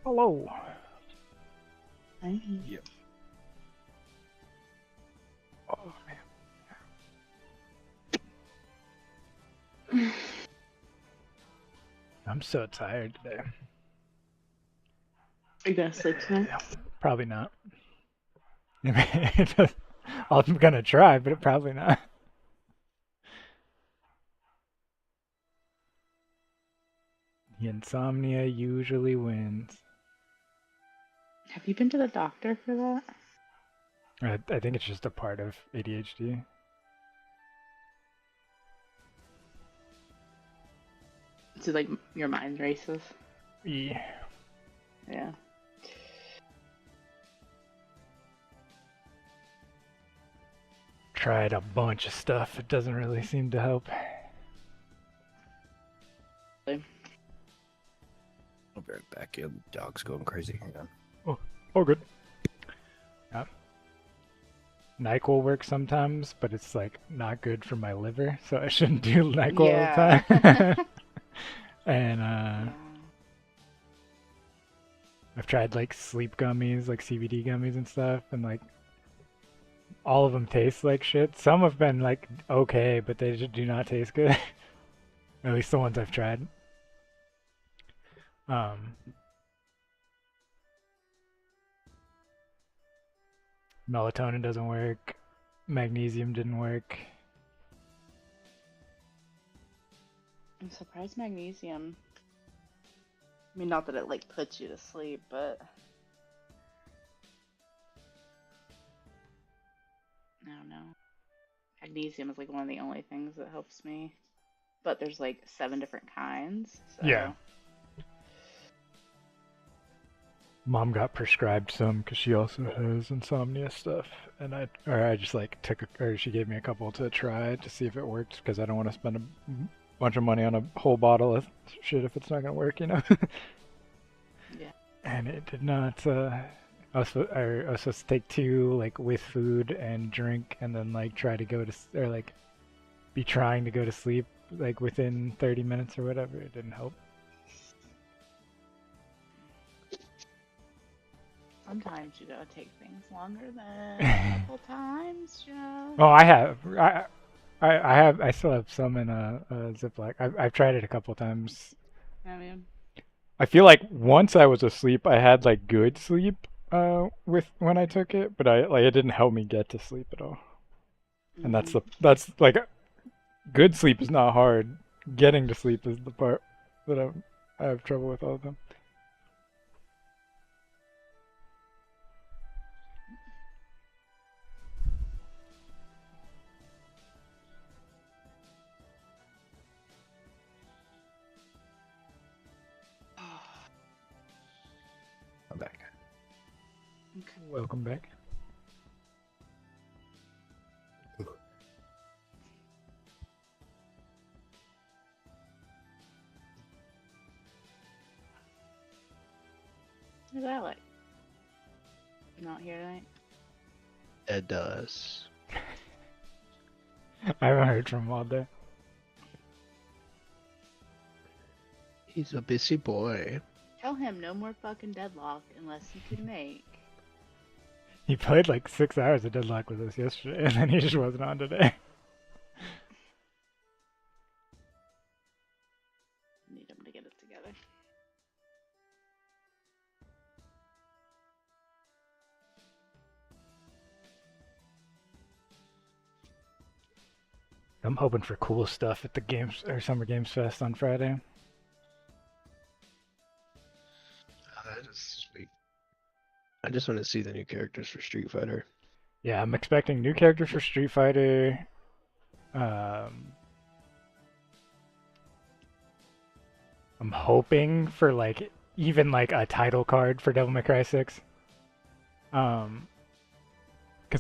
Hello. Hi. Yep. Oh man. I'm so tired today. Are you gonna sleep tonight? Probably not. I'm gonna try, but probably not. The insomnia usually wins. Have you been to the doctor for that? I think it's just a part of ADHD. So like your mind races? Yeah. Yeah. Tried a bunch of stuff. It doesn't really seem to help. I'll be right back. Yeah, the dog's going crazy. Hang on. Oh, good. Yeah. NyQuil works sometimes, but it's like not good for my liver, so I shouldn't do NyQuil all the time. And Yeah. I've tried like sleep gummies, like CBD gummies and stuff, and like all of them taste like shit. Some have been like okay, but they just do not taste good. At least the ones I've tried. Melatonin doesn't work. Magnesium didn't work. I'm surprised magnesium. I mean, not that it like puts you to sleep, but I don't know. Magnesium is like one of the only things that helps me. But there's like 7 different kinds, so Yeah. Mom got prescribed some because she also has insomnia stuff, and I just like or she gave me a couple to try to see if it worked because I don't want to spend a bunch of money on a whole bottle of shit if it's not gonna work, yeah. And it did not. I was supposed to take 2 like with food and drink, and then like try to go to or like be trying to go to sleep like within 30 minutes or whatever. It didn't help. Sometimes you gotta take things longer than a couple times, Joe. Oh, I have. I still have some in a Ziploc. I've tried it a couple times. I mean, I feel like once I was asleep, I had like good sleep with when I took it, but it didn't help me get to sleep at all. And that's like good sleep is not hard. Getting to sleep is the part that I have trouble with all the time. I'm back. Okay. Welcome back. Who's Alec? Not here tonight? It does. I haven't heard from him all day. He's a busy boy. Tell him no more fucking deadlock unless he can make. He played like 6 hours of Deadlock with us yesterday, and then he just wasn't on today. Need him to get it together. I'm hoping for cool stuff at the games or Summer Games Fest on Friday. That is sweet. I just want to see the new characters for Street Fighter. Yeah, I'm expecting new characters for Street Fighter. I'm hoping for like even like a title card for Devil May Cry 6. Cause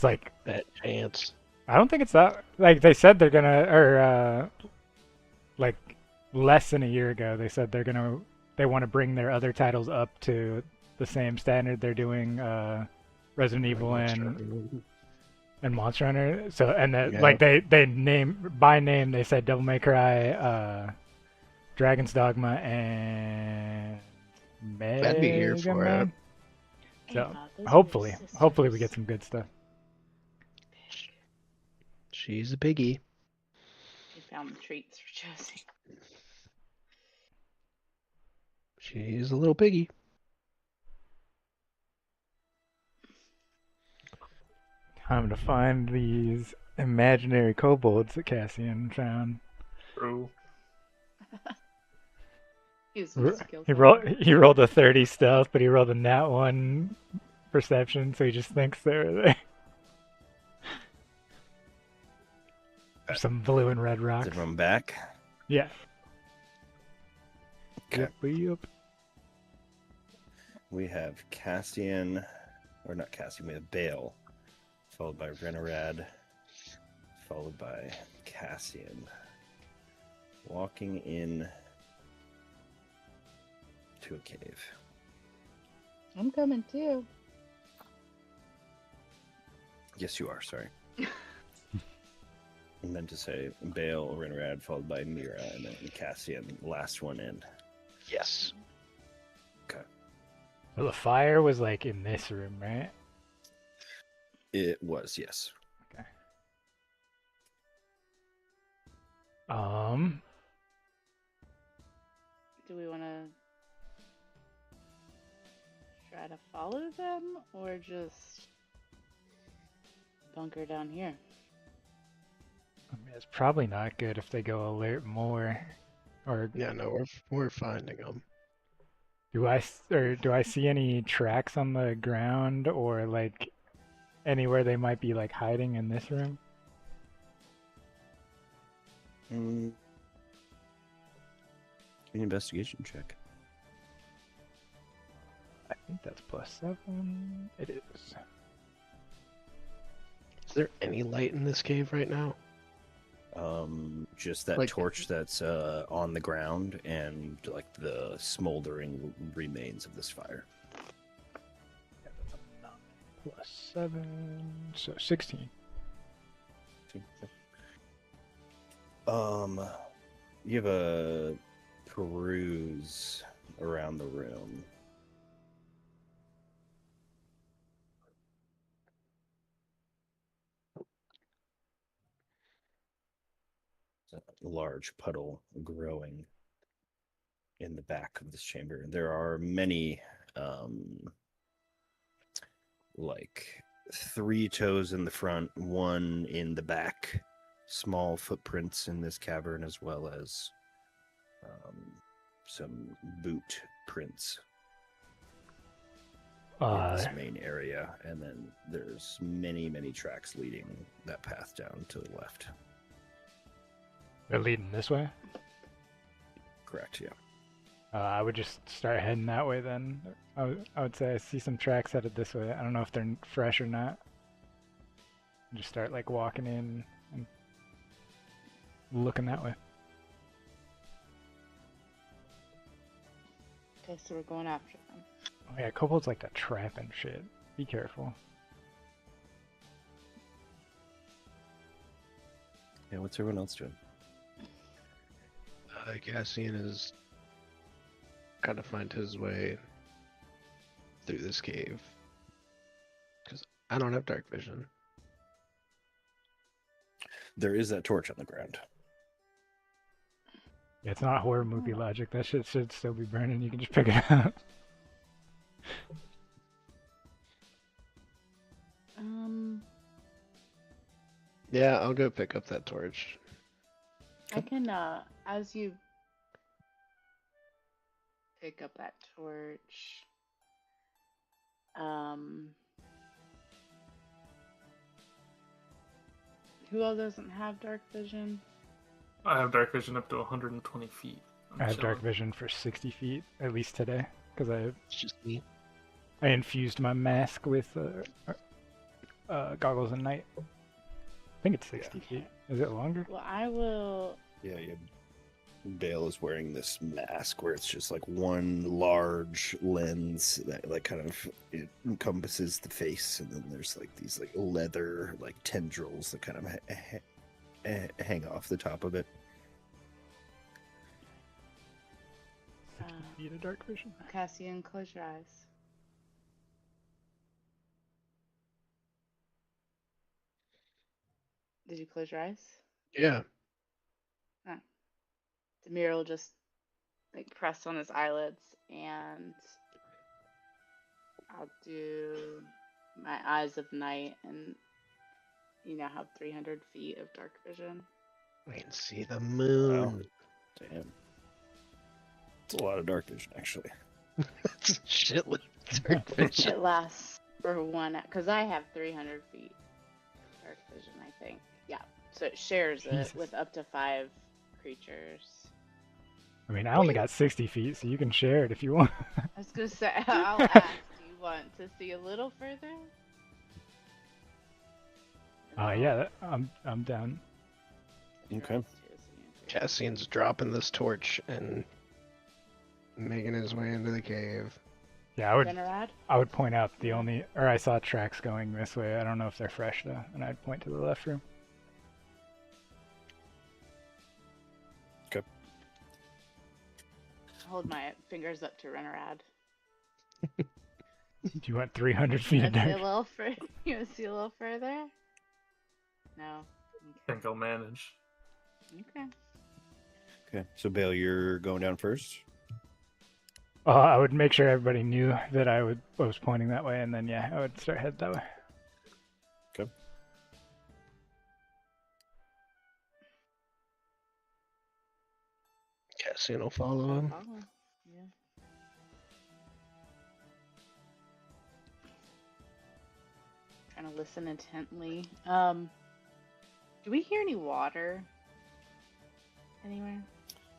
like That chance. I don't think it's that like they said they're gonna or like less than a year ago they said they want to bring their other titles up to the same standard they're doing Resident Evil and Monster Hunter. So and that Yeah. like they name by name they said Devil May Cry, Dragon's Dogma, and I'd be here Mega for Man. Hey, So God, those are hopefully your we get sisters. some good stuff. She's a piggy. We found the treats for Josie. She's a little piggy. Time to find these imaginary kobolds that Cassian found. True. Use some skills. He rolled a 30 stealth, but he rolled a nat 1 perception, so he just thinks they're there. Some blue and red Is rocks. everyone back? Yeah. Okay. Yep. We have Cassian, or not Cassian, we have Bale, followed by Renorad, followed by Cassian. Walking in to a cave. I'm coming too. Yes, you are, sorry. I meant to say Bale, Renorad, followed by Mira, and then Cassian, last one in. Yes. Okay. Well, the fire was like in this room, right? It was, yes. Okay. Do we want to try to follow them or just bunker down here? I mean, it's probably not good if they go alert more. Or Yeah, no, we're finding them. do I see any tracks on the ground or like anywhere they might be like hiding in this room? An investigation check. I think that's +7. It is. Is there any light in this cave right now? Just that Like- torch that's on the ground and like the smoldering remains of this fire. Yeah, that's a 9 +7, so 16. You have a peruse around the room. A large puddle growing in the back of this chamber. There are many, like 3 toes in the front, 1 in the back, small footprints in this cavern, as well as some boot prints in this main area. And then there's many tracks leading that path down to the left. They're leading this way. Correct, yeah. I would just start heading that way then. I would say I see some tracks headed this way. I don't know if they're fresh or not. Just start like walking in and looking that way. Okay, so we're going after them. Oh yeah, kobolds like to trap and shit. Be careful. Yeah, what's everyone else doing? Cassian is kind of find his way through this cave. Because I don't have dark vision. There is that torch on the ground. Yeah, it's not horror movie logic. That shit should still be burning. You can just pick it up. Yeah, I'll go pick up that torch. I can, as you pick up that torch, who else doesn't have dark vision? I have dark vision up to 120 feet. I have dark vision for 60 feet, at least today, because It's just me. I infused my mask with goggles and night. I think it's 60 feet. Is it longer? Well, I will. Yeah, Bale is wearing this mask where it's just like one large lens that like kind of it encompasses the face, and then there's like these like leather like tendrils that kind of hang off the top of it. 60 feet of dark vision. Cassian, close your eyes. Did you close your eyes? Yeah. Demir will just like press on his eyelids, and I'll do my eyes of night, and you now have 300 feet of dark vision. I can see the moon. Wow. Damn. It's a lot of dark vision, actually. That's a shitload of dark vision. It lasts for because I have 300 feet dark vision, I think. Yeah, so it shares Jesus. it with up to 5 creatures. I mean, I only got 60 feet, so you can share it if you want. I was gonna say, I'll ask. Do you want to see a little further? Yeah, I'm down. Okay. Cassian's dropping this torch and making his way into the cave. Yeah, Venerad? I would point out I saw tracks going this way. I don't know if they're fresh though, and I'd point to the left room. Okay. Hold my fingers up to Renerad. Do you want 300 feet of You want to see dark? a little You want to see a little further? No. I think I'll manage. Okay. Okay. So Bale, you're going down first. I would make sure everybody knew that I was pointing that way, and then yeah, I would start heading that way. Okay. Cassian will follow him. Follow. Yeah. Trying to listen intently. Do we hear any water anywhere?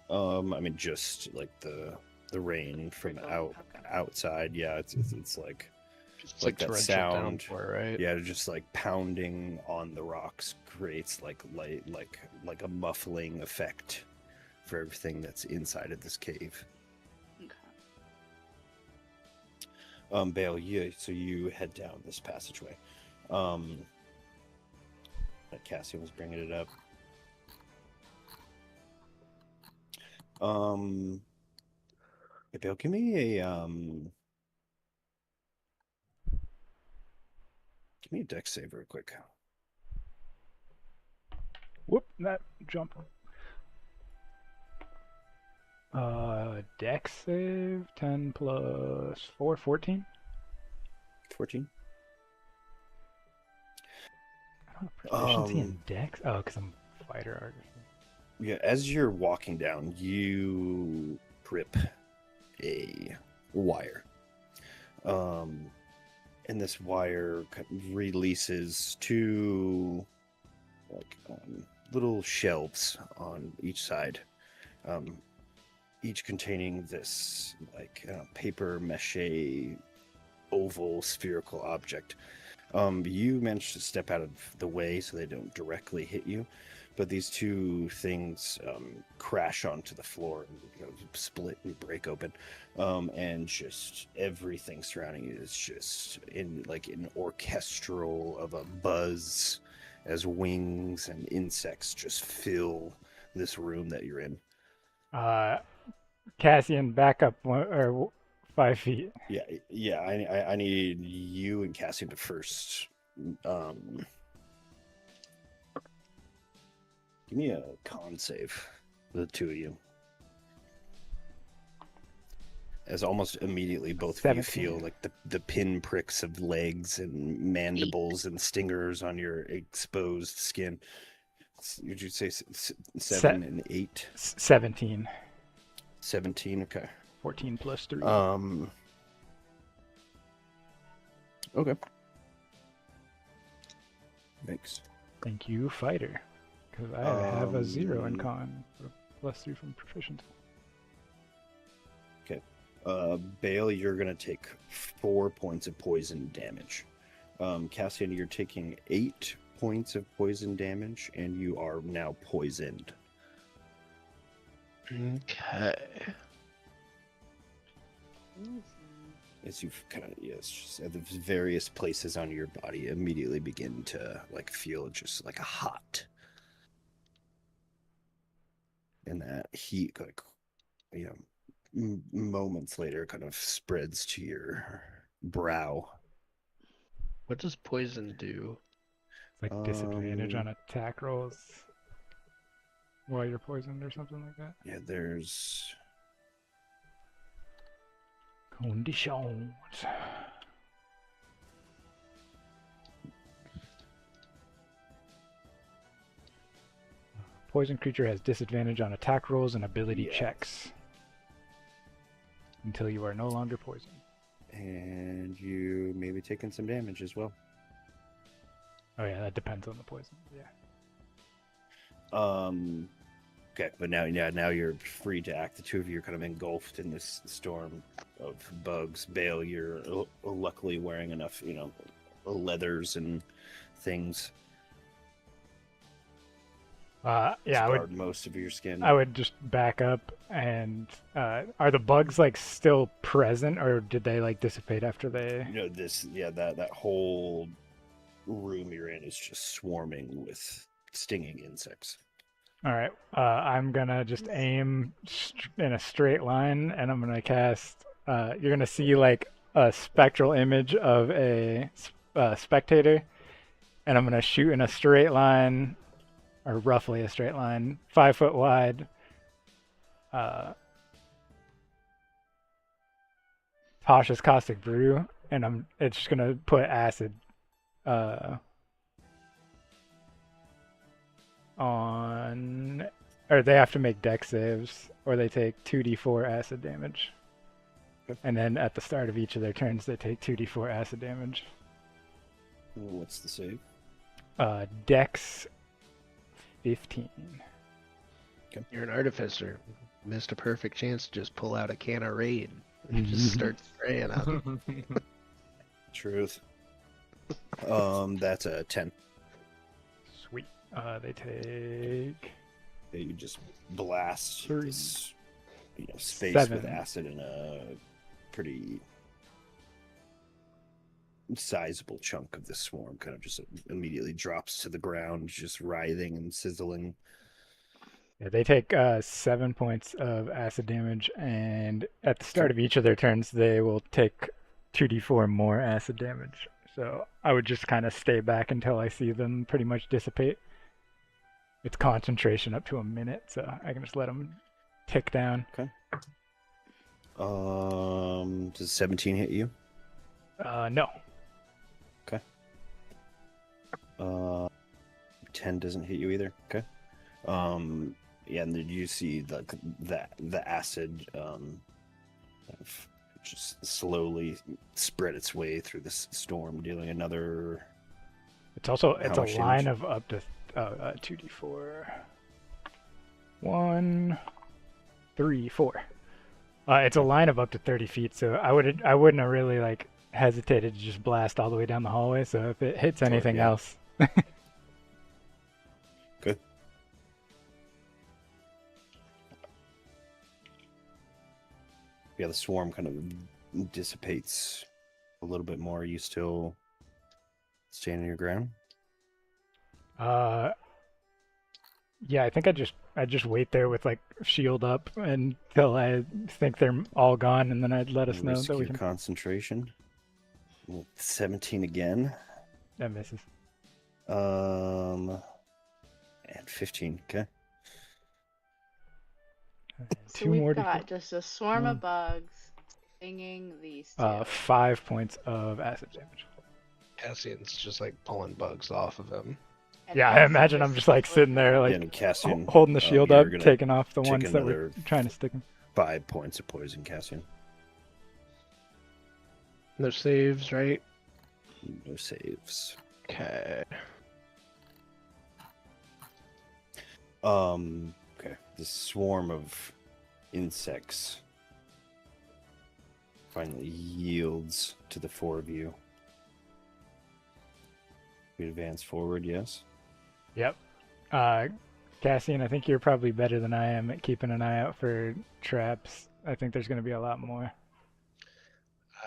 I mean, just like the rain from Trickle, okay. outside. Yeah, it's like Just like that torrential sound. downpour, right? Yeah, just like pounding on the rocks creates like a muffling effect for everything that's inside of this cave. Okay. Bale, so you head down this passageway. Cassian was bringing it up. Hey, Bale, give me a dex save real quick. Whoop, that jump. Dex save, 10 plus 4, 14. 14. I don't have proficiency in Dex? Oh, because I'm a fighter artist. Yeah, as you're walking down, you grip a wire. And this wire releases two little shelves on each side, each containing this paper mache oval spherical object. You manage to step out of the way so they don't directly hit you, but these two things crash onto the floor and split and break open, and just everything surrounding you is just in like an orchestral of a buzz as wings and insects just fill this room that you're in. Cassian, back up 5 feet. Yeah. I need you and Cassian to first. Give me a con save, the two of you. As almost immediately both of you 17. feel like the pinpricks of legs and mandibles and stingers on your exposed skin. Would you say 7 and 8? 17. 17, okay. 14 plus 3. Okay. Thanks. Thank you, fighter. Because I have a 0 in con, plus 3 from proficiency. Okay. Bale, you're going to take 4 points of poison damage. Cassian, you're taking 8 points of poison damage, and you are now poisoned. Okay. As you've just at the various places on your body immediately begin to feel just like a hot. And that heat, moments later, kind of spreads to your brow. What does poison do? It's like disadvantage on attack rolls while you're poisoned or something like that. Yeah, there's conditions. Poison creature has disadvantage on attack rolls and ability checks until you are no longer poisoned. And you may be taking some damage as well. Oh yeah, that depends on the poison. Yeah. Okay, but now you're free to act. The two of you are kind of engulfed in this storm of bugs. Bale, you're luckily wearing enough, leathers and things. Yeah, I would most of your skin. I would just back up and are the bugs still present, or did they dissipate after they? That whole room you're in is just swarming with stinging insects. All right, I'm gonna just aim in a straight line, and I'm gonna cast. You're gonna see a spectral image of a spectator, and I'm gonna shoot in a straight line. Or roughly a straight line, 5 foot wide. Tasha's Caustic Brew, and it's just gonna put acid on or they have to make dex saves, or they take 2d4 acid damage. Okay. And then at the start of each of their turns, they take 2d4 acid damage. What's the save? Dex 15. You're an artificer. Missed a perfect chance to just pull out a can of Raid and just start spraying out. Truth. That's a 10. Sweet. They take You just blast 3, this, space 7. with acid in a pretty sizable chunk of the swarm. Kind of just immediately drops to the ground, just writhing and sizzling. Yeah, they take 7 points of acid damage, and at the start of each of their turns, they will take 2d4 more acid damage. So I would just kind of stay back until I see them pretty much dissipate. It's concentration up to a minute, so I can just let them tick down. Does 17 hit you? No. Okay. 10 doesn't hit you either. Okay. Yeah, and then you see the acid just slowly spread its way through this storm, dealing another. It's also How a much line damage? of up to 2d4. 1, 3, 4. It's a line of up to 30 feet, so I wouldn't have really hesitated to just blast all the way down the hallway. So if it hits anything yeah. else, Good. Yeah, the swarm kind of dissipates a little bit more. Are you still standing your ground? yeah, I think I just wait there with shield up until I think they're all gone, and then I'd let us know Risk that we your can. concentration. 17 again. That misses. And 15. Okay. Two So we've more got d4. just a swarm Mm. of bugs stinging these two. 5 points of acid damage. Cassian's just pulling bugs off of him. And Yeah, I Cassian imagine I'm just sitting there Yeah, and Cassian, holding the shield you're up, gonna taking off the take ones that were another trying to stick him. 5 points of poison, Cassian. No saves, right? No saves. Okay. Okay. This swarm of insects finally yields to the four of you. We advance forward, yes? Yep. Cassian, I think you're probably better than I am at keeping an eye out for traps. I think there's going to be a lot more.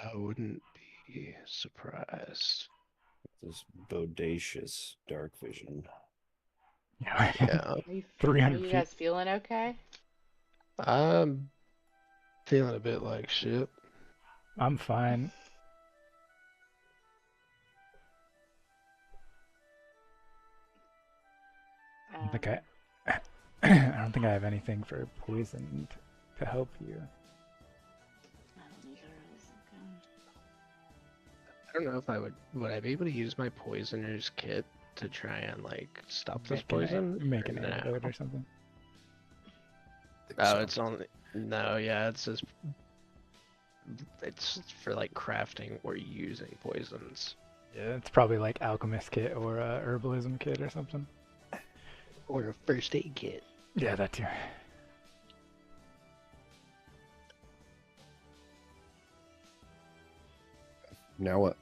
I wouldn't be surprised. This bodacious dark vision. Yeah. Yeah. Are you 300 you feet. guys feeling okay? I'm feeling a bit like shit. I'm fine. I don't think I don't think I have anything for poison to help you. I don't either. I was thinking. I don't know if would I be able to use my poisoner's kit to try and stop this poison? Make an Or no? antidote or something. Oh, So, it's only no, yeah, it's just it's for crafting or using poisons. Yeah, it's probably alchemist kit or a herbalism kit or something. Or a first aid kit. Yeah, that too. now what?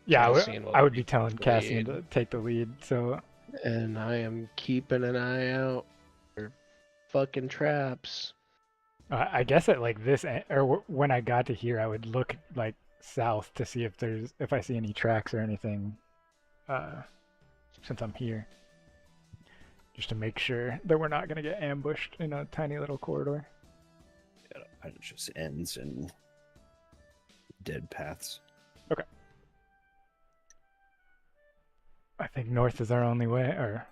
Yeah, Cassian will I would be take telling the Cassian lead. to take the lead. So And I am keeping an eye out for fucking traps. I guess at this or when I got to here, I would look south to see if I see any tracks or anything. Since I'm here, just to make sure that we're not gonna get ambushed in a tiny little corridor. Yeah, it just ends in dead paths. I think north is our only way, or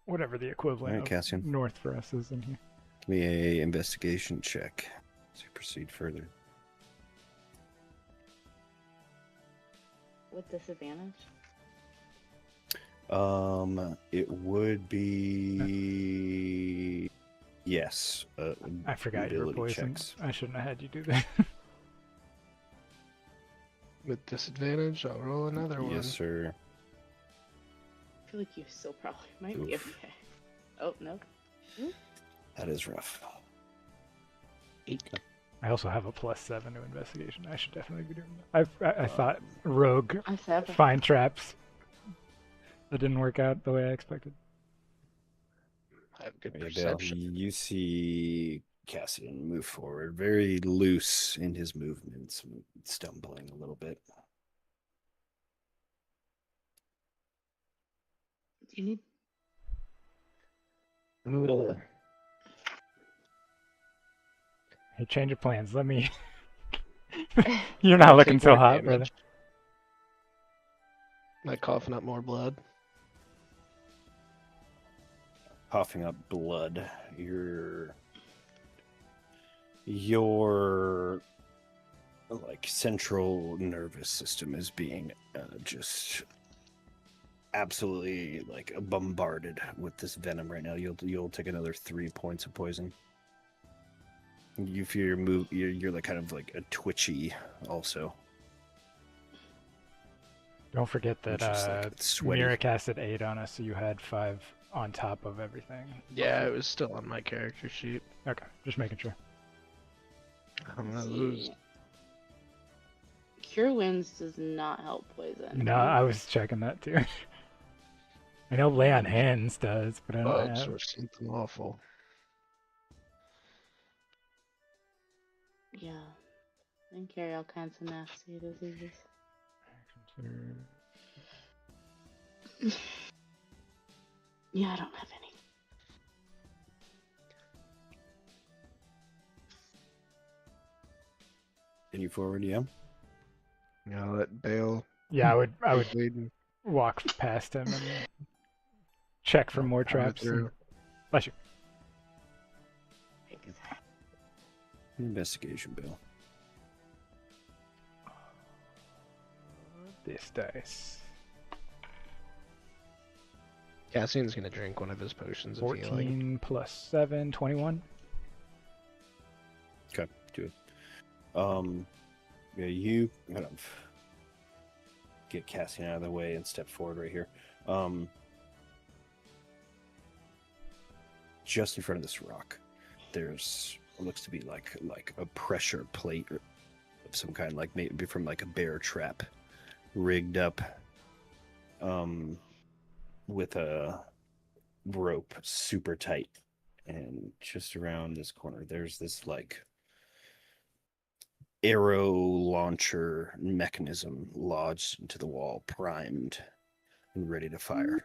whatever the equivalent Alright, of Cassian. north for us is in here. Give me a investigation check as you proceed further. With disadvantage? It would be yes. I forgot you were ability poisoned. checks. I shouldn't have had you do that. With disadvantage, I'll roll another one. Yes, sir. I feel like you still probably might be Oof. okay. Oh, no. That is rough. 8. I also have a +7 to investigation. I should definitely be doing that. I thought rogue I said, find traps. That didn't work out the way I expected. I have good Yeah, Dale, perception. you see Cassian move forward, very loose in his movements, stumbling a little bit. you need. Ugh. Hey, change of plans. Let me. You're not looking Take so more hot, damage. brother. Am I coughing up more blood? Coughing up blood. Your like central nervous system is being just absolutely like bombarded with this venom right now. You'll take another 3 points of poison. You feel your move. You're like kind of like a twitchy also. Don't forget that Just, like, sweaty. Mira casted 8 on us, so you had 5 on top of everything. Yeah, it was still on my character sheet. Okay, just making sure. I'm gonna lose. Cure Winds does not help poison. No, I was checking that too. I know Lay on Hands does, but I don't Bugs have. or something awful. Yeah. And carry all kinds of nasty diseases. Yeah, I don't have any. Continue forward, yeah. I'll let Bale. Yeah, I would bleeding walk past him and check for more power traps. through. Bless you. Investigation, Bill. This dice. Cassian's gonna drink one of his potions of healing. 14 plus 7, 21. Okay, do it. Yeah, you kind of get Cassian out of the way and step forward right here. Just in front of this rock, there's what looks to be like a pressure plate of some kind, like maybe from like a bear trap, rigged up, with a rope super tight, and just around this corner, there's this like arrow launcher mechanism lodged into the wall, primed and ready to fire.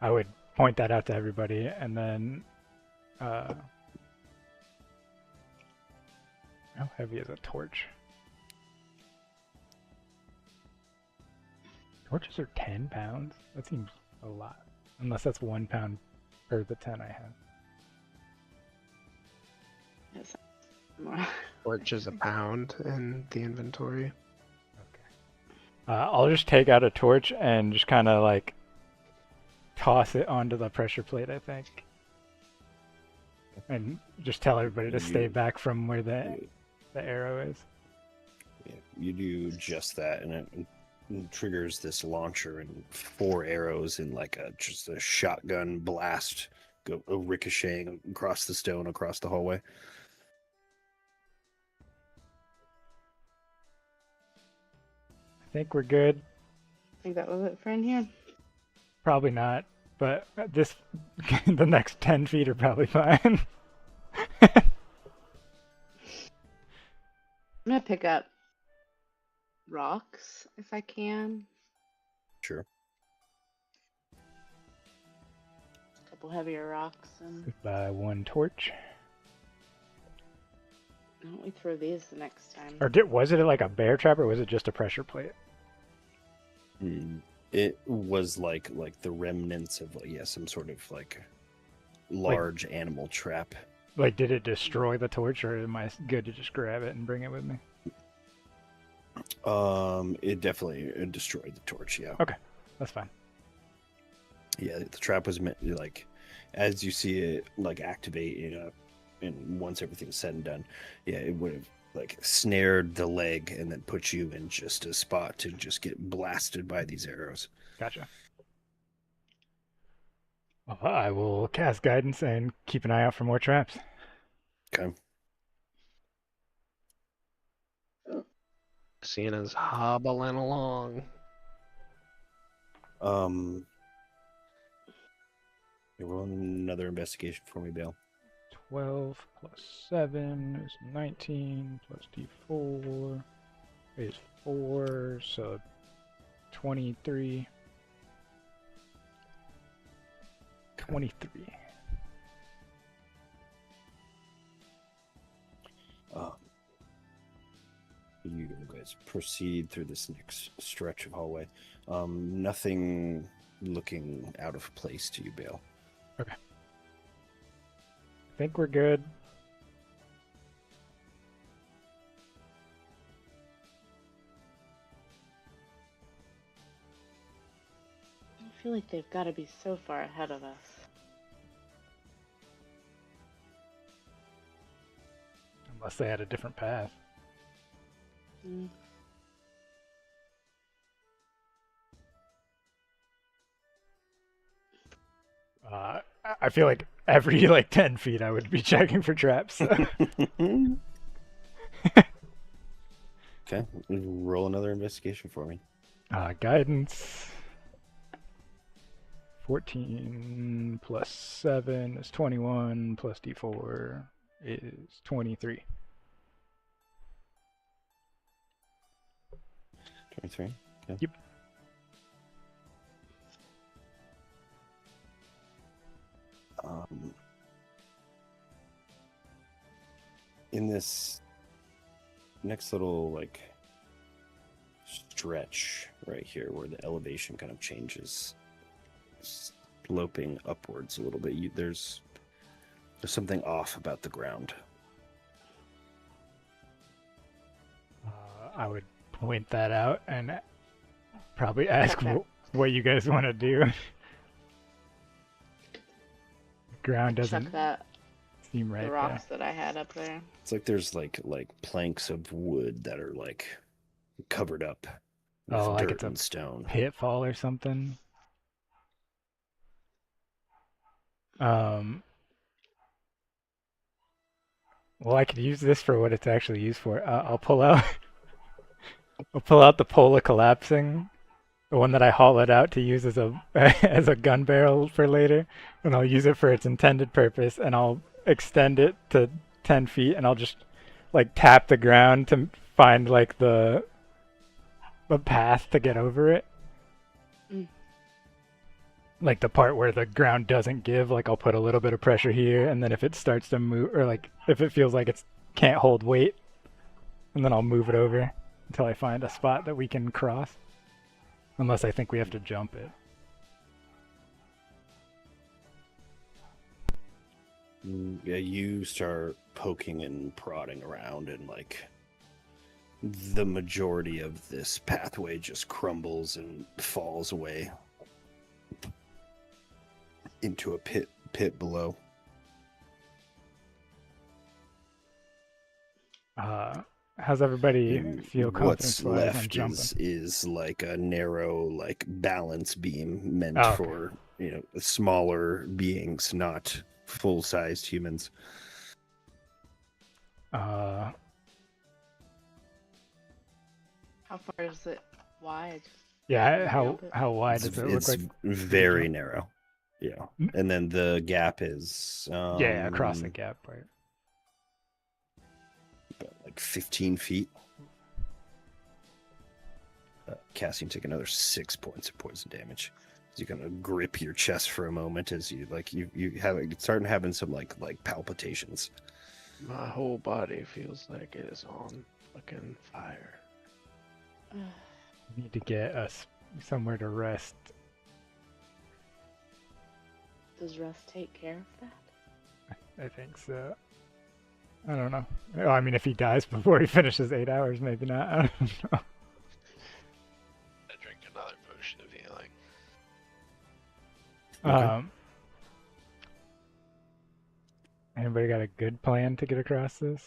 I would point that out to everybody, and then how heavy is a torch? Torches are 10 pounds? That seems a lot. Unless that's 1 pound per the 10 I have. Yes. Torch is a pound in the inventory. Okay. I'll just take out a torch and just kind of like toss it onto the pressure plate, I think. And just tell everybody to stay back from where the arrow is. Yeah, you do just that, and it triggers this launcher, and 4 arrows in like just a shotgun blast go ricocheting across the stone, across the hallway. I think we're good. I think that was it for in here. Probably not, but the next 10 feet are probably fine. I'm gonna pick up rocks if I can. Sure. A couple heavier rocks, and Buy 1 torch. why don't we throw these the next time? Or was it like a bear trap, or was it just a pressure plate? It was like the remnants of some sort of like large animal trap. Like, did it destroy the torch, or am I good to just grab it and bring it with me? It definitely destroyed the torch. Yeah. Okay, that's fine. Yeah, the trap was meant like, as you see it like activate, and once everything's said and done, yeah, it would have like snared the leg and then put you in just a spot to just get blasted by these arrows. Gotcha. Well, I will cast guidance and keep an eye out for more traps. Okay. Sienna's hobbling along. You roll another investigation for me, Bale. 12 plus 7 is 19, plus d4 is 4, so 23. 23. You guys proceed through this next stretch of hallway. Nothing looking out of place to you, Bale. Okay. I think we're good. I feel like they've got to be so far ahead of us. Unless they had a different path. Mm. I feel like every 10 feet I would be checking for traps. So. Okay, roll another investigation for me. Guidance. 14 plus 7 is 21, plus d4 is 23. 23? Okay. Yep. In this next little stretch right here where the elevation kind of changes, sloping upwards a little bit, there's something off about the ground. I would point that out and probably ask Okay. what you guys want to do. Ground doesn't Chuck that seem right the there. rocks that I had up there. It's like there's like planks of wood that are covered up with Oh, like dirt it's a and stone. pitfall or something. Well, I could use this for what it's actually used for. I'll pull out the Pola collapsing, the one that I hollowed out to use as a as a gun barrel for later, and I'll use it for its intended purpose, and I'll extend it to 10 feet, and I'll just tap the ground to find the path to get over it. Mm. Like the part where the ground doesn't give, I'll put a little bit of pressure here, and then if it starts to move, or if it feels like it can't hold weight, and then I'll move it over until I find a spot that we can cross. Unless I think we have to jump it. Yeah, you start poking and prodding around, and the majority of this pathway just crumbles and falls away into a pit below. How's everybody feel What's confidence-wise on left jumping? is a narrow balance beam meant Oh, okay. for smaller beings, not full-sized humans. How far is it wide? Yeah, Jump it. how wide does it look It's like? very narrow. Yeah, and then the gap is Yeah, across the gap part. about 15 feet. Cassie, take another 6 points of poison damage. You kind of grip your chest for a moment as you starting having some palpitations. My whole body feels like it is on fucking fire. We need to get a somewhere to rest. Does rest take care of that? I think so. I don't know. Oh, I mean, if he dies before he finishes 8 hours, maybe not. I don't know. I drink another potion of healing. Okay. Anybody got a good plan to get across this?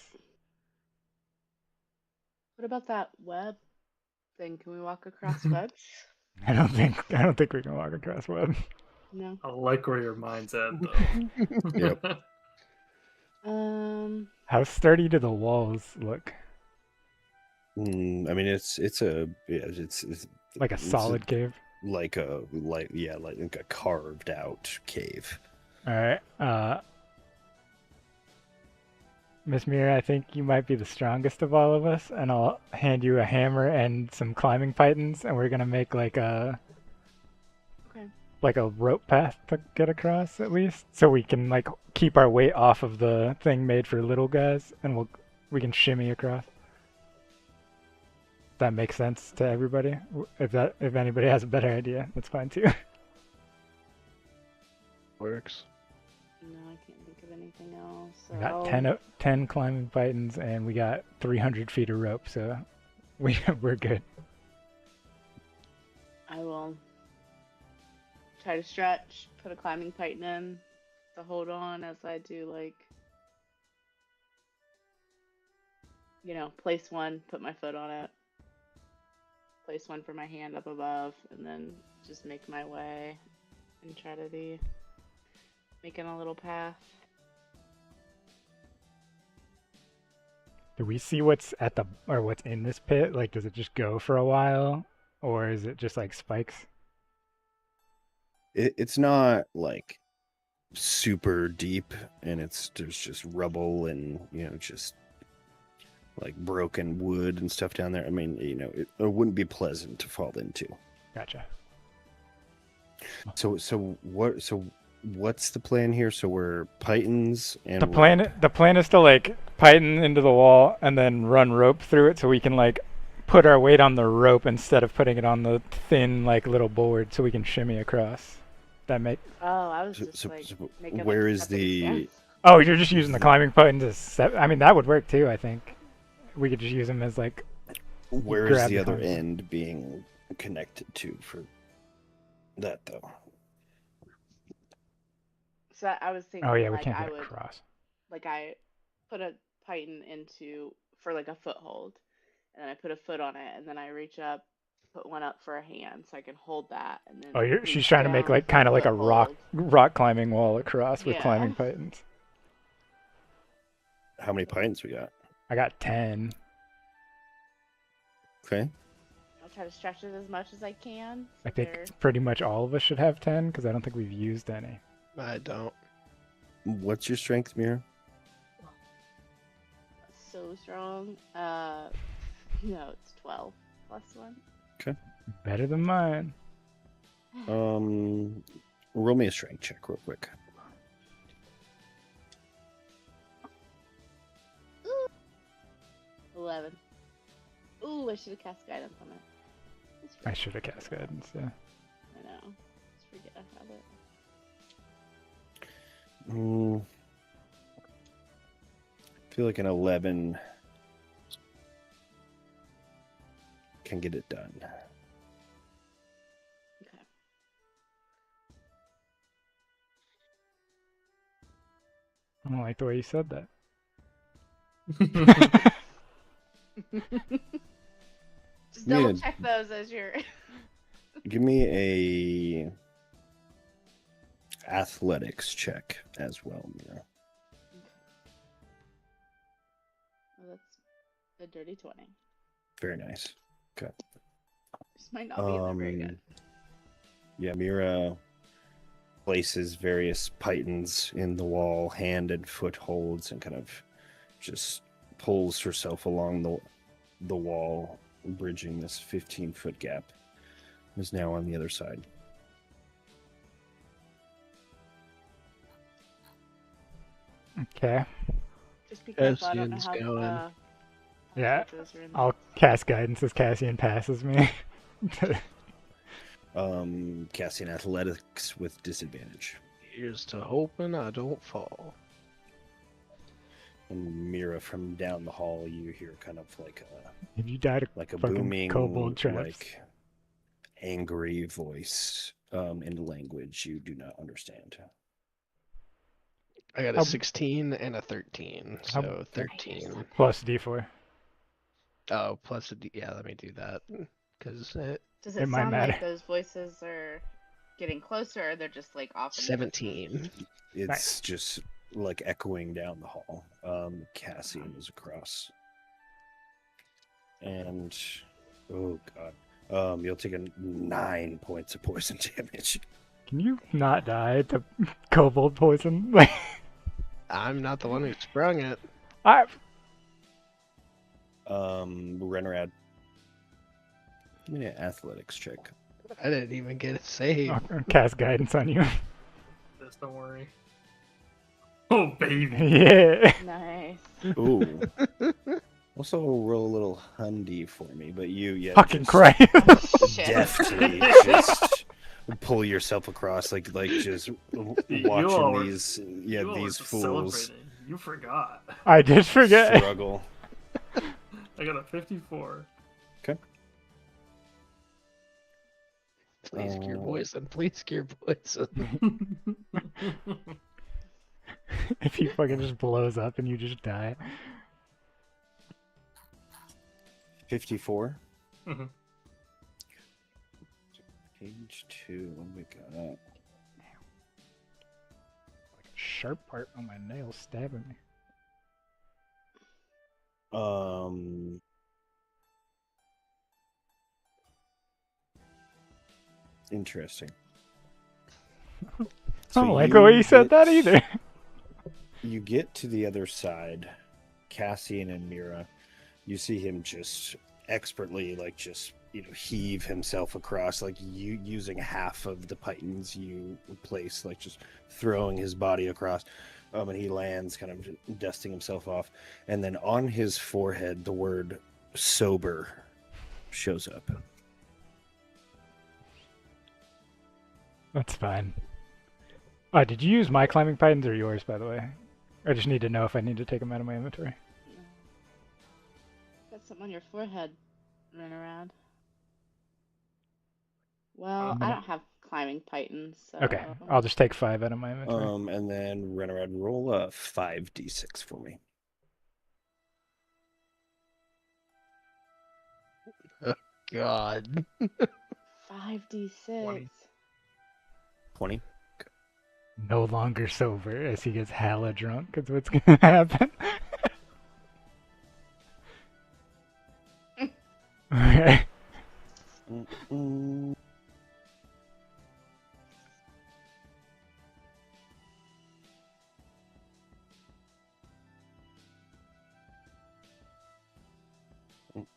What about that web thing? Can we walk across webs? I don't think we can walk across web. No. I like where your mind's at, though. Yep. How sturdy do the walls look? I mean, it's Like a solid cave. like a carved out cave. All right. Miss Mira, I think you might be the strongest of all of us, and I'll hand you a hammer and some climbing pythons, and we're gonna make like a rope path to get across at least, so we can like keep our weight off of the thing made for little guys, and we can shimmy across. That makes sense to everybody. If anybody has a better idea, that's fine too. Works. No, I can't think of anything else. So We got 10 climbing pythons, and we got 300 feet of rope, so we're good. I will try to stretch, put a climbing python in to hold on as I do, like, place one, put my foot on it, place one for my hand up above, and then just make my way and try to be making a little path. Do we see what's what's in this pit? Like, does it just go for a while, or is it just like spikes? It's not like super deep, and there's just rubble and just like broken wood and stuff down there. I mean, it wouldn't be pleasant to fall into. Gotcha. So what's the plan here? So we're pythons and The plan is to like python into the wall and then run rope through it, so we can like put our weight on the rope instead of putting it on the thin like little board, so we can shimmy across. That make Oh, I was just making where like is stepping the stones. Oh, you're just using the climbing python to set. I mean, that would work too. I think we could just use them as like. where is grab the the other climbing. end being connected to for that though? So I was thinking, Oh yeah, we like, can't I get would, across. like, I put a python for like a foothold, and then I put a foot on it, and then I reach up, put one up for a hand, so I can hold that, and then Oh, she's reach trying to make down like for kind of like a foothold. rock climbing wall across with Yeah. climbing pythons. How many pythons we got? I got 10. Okay. I'll try to stretch it as much as I can. I So think they're pretty much all of us should have 10 because I don't think we've used any. I don't. What's your strength, Mira? so strong. It's 12 plus 1. Better than mine. Roll me a strength check real quick. Ooh. 11. Ooh, I should have cast guidance on it. I should have cast guidance. Yeah. I know. Just forget I have it. I feel like an 11 can get it done. Okay. I don't like the way you said that. Just double Man. check those as you're. Give me a athletics check as well, Mira. Oh, that's a dirty 20. Very nice. This might not be in there very good. Yeah, Mira places various pythons in the wall, hand and foot holds, and kind of just pulls herself along the wall, bridging this 15-foot gap. Is now on the other side. Okay. Just because I don't know Cassian's how. going. Yeah, those are in I'll cast guidance as Cassian passes me. Casting athletics with disadvantage. Here's to hoping I don't fall. And Mira, from down the hall, you hear kind of like If you died a fucking booming, kobold traps. like angry voice in a language you do not understand. I got a How- 16 and a 13, How- so 13. Plus D4. Oh, plus a D. Yeah, let me do that. Because Does It it might sound matter. like those voices are getting closer, or they're just like off? in the 17. It's Nice. just like echoing down the hall. Cassian is across. And oh god. You'll take 9 points of poison damage. Can you not die to kobold poison? Like, I'm not the one who sprung it. I Renrad. Give me an athletics check. I didn't even get a save. I'll cast guidance on you. Just don't worry. Oh baby. Yeah. Nice. Ooh. Also roll a little hundy for me, but you Fucking just Christ. Shit. deftly just pull yourself across like just You all watching were- these You all were these just fools celebrating. You forgot. I did forget. struggle. I got a 54. Please cure Oh. poison. Please cure poison. If he fucking just blows up and you just die. 54. Mhm. Page 2. What do we got up? Sharp part on my nail stabbing me. Interesting. I So don't like the way you said that get- either. You get to the other side, Cassian and Mira. You see him just expertly, like, just heave himself across, like you using half of the pythons you place, like just throwing his body across. And he lands, kind of dusting himself off, and then on his forehead, the word "sober" shows up. That's fine. Did you use my climbing pythons or yours, by the way? I just need to know if I need to take them out of my inventory. Got something on your forehead. Run around. Well, I don't have climbing pythons, so. Okay, I'll just take 5 out of my inventory. And then Renarad, roll a 5d6 for me. God. 5d6. 20. No longer sober as he gets hella drunk, because what's gonna happen? Okay. Mm-mm.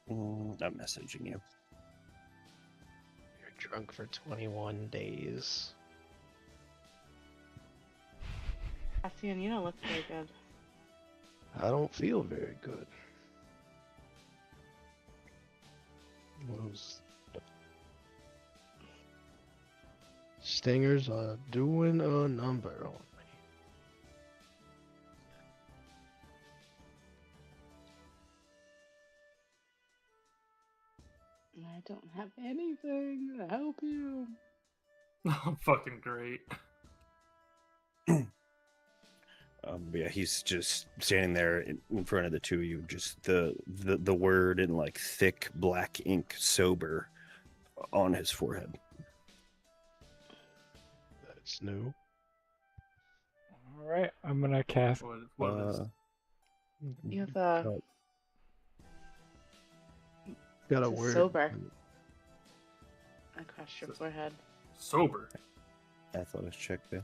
I'm messaging you. You're drunk for 21 days. Cassian, you don't look very good. I don't feel very good. Those stingers are doing a number on me. I don't have anything to help you. Fucking great. But yeah, he's just standing there in front of the two of you, just the word in like thick black ink, "sober," on his forehead. That's new. Alright, I'm gonna cast. What is You have a Got a it's word. sober across your forehead. sober? Athletics check, Bill.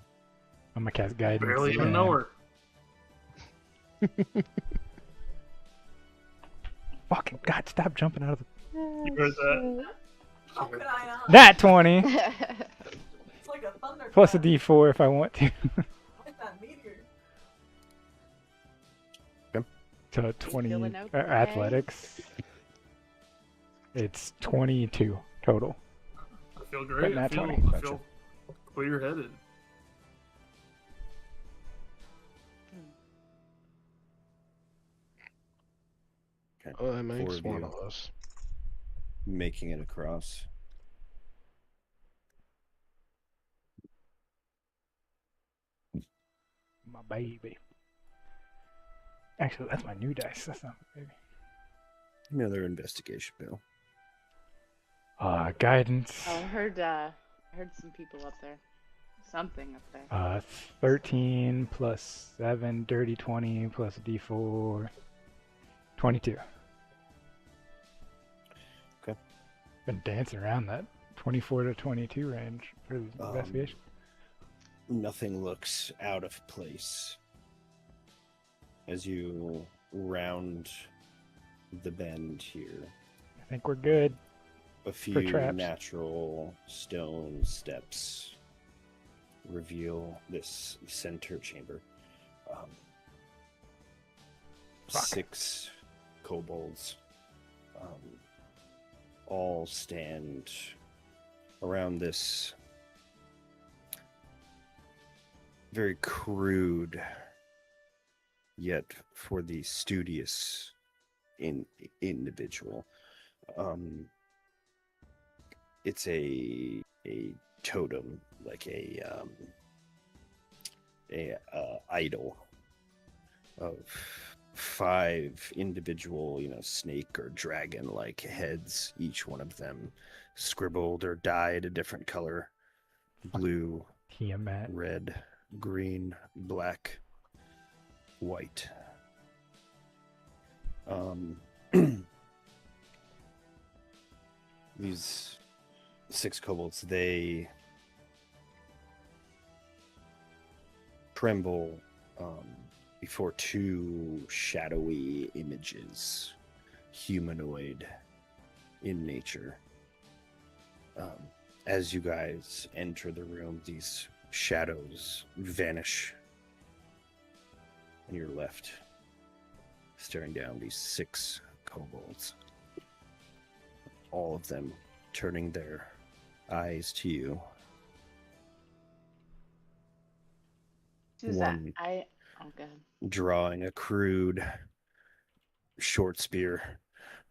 I'm gonna cast guidance. Barely even know her. Fucking God, stop jumping out of the. You heard that? How could I not? That 20! It's like a thunderclap. Plus a d4 if I want to. Like that meteor. To 20 Feeling okay? athletics. It's 22 total. feel great. nat 20, I gotcha. feel clear-headed. Okay. Oh, that Four makes of one you of us. making it across. My baby. Actually, that's my new dice. That's not my baby. Another investigation, Bill. Guidance. Oh, I heard some people up there. Something up there. 13 plus 7, dirty 20 plus d4. 22. Okay. Been dancing around that 24 to 22 range for the investigation. Nothing looks out of place as you round the bend here. I think we're good. A few traps. natural stone steps reveal this center chamber. Fuck. 6 kobolds all stand around this very crude, yet for the studious individual. It's a totem, like a idol of 5 individual, snake or dragon-like heads, each one of them scribbled or dyed a different color: blue, Tiamat. red, green, black, white. These 6 kobolds, they tremble before 2 shadowy images, humanoid in nature. As you guys enter the room, these shadows vanish, and you're left staring down these 6 kobolds, all of them turning their eyes to you. Suzanne, One good. drawing a crude short spear,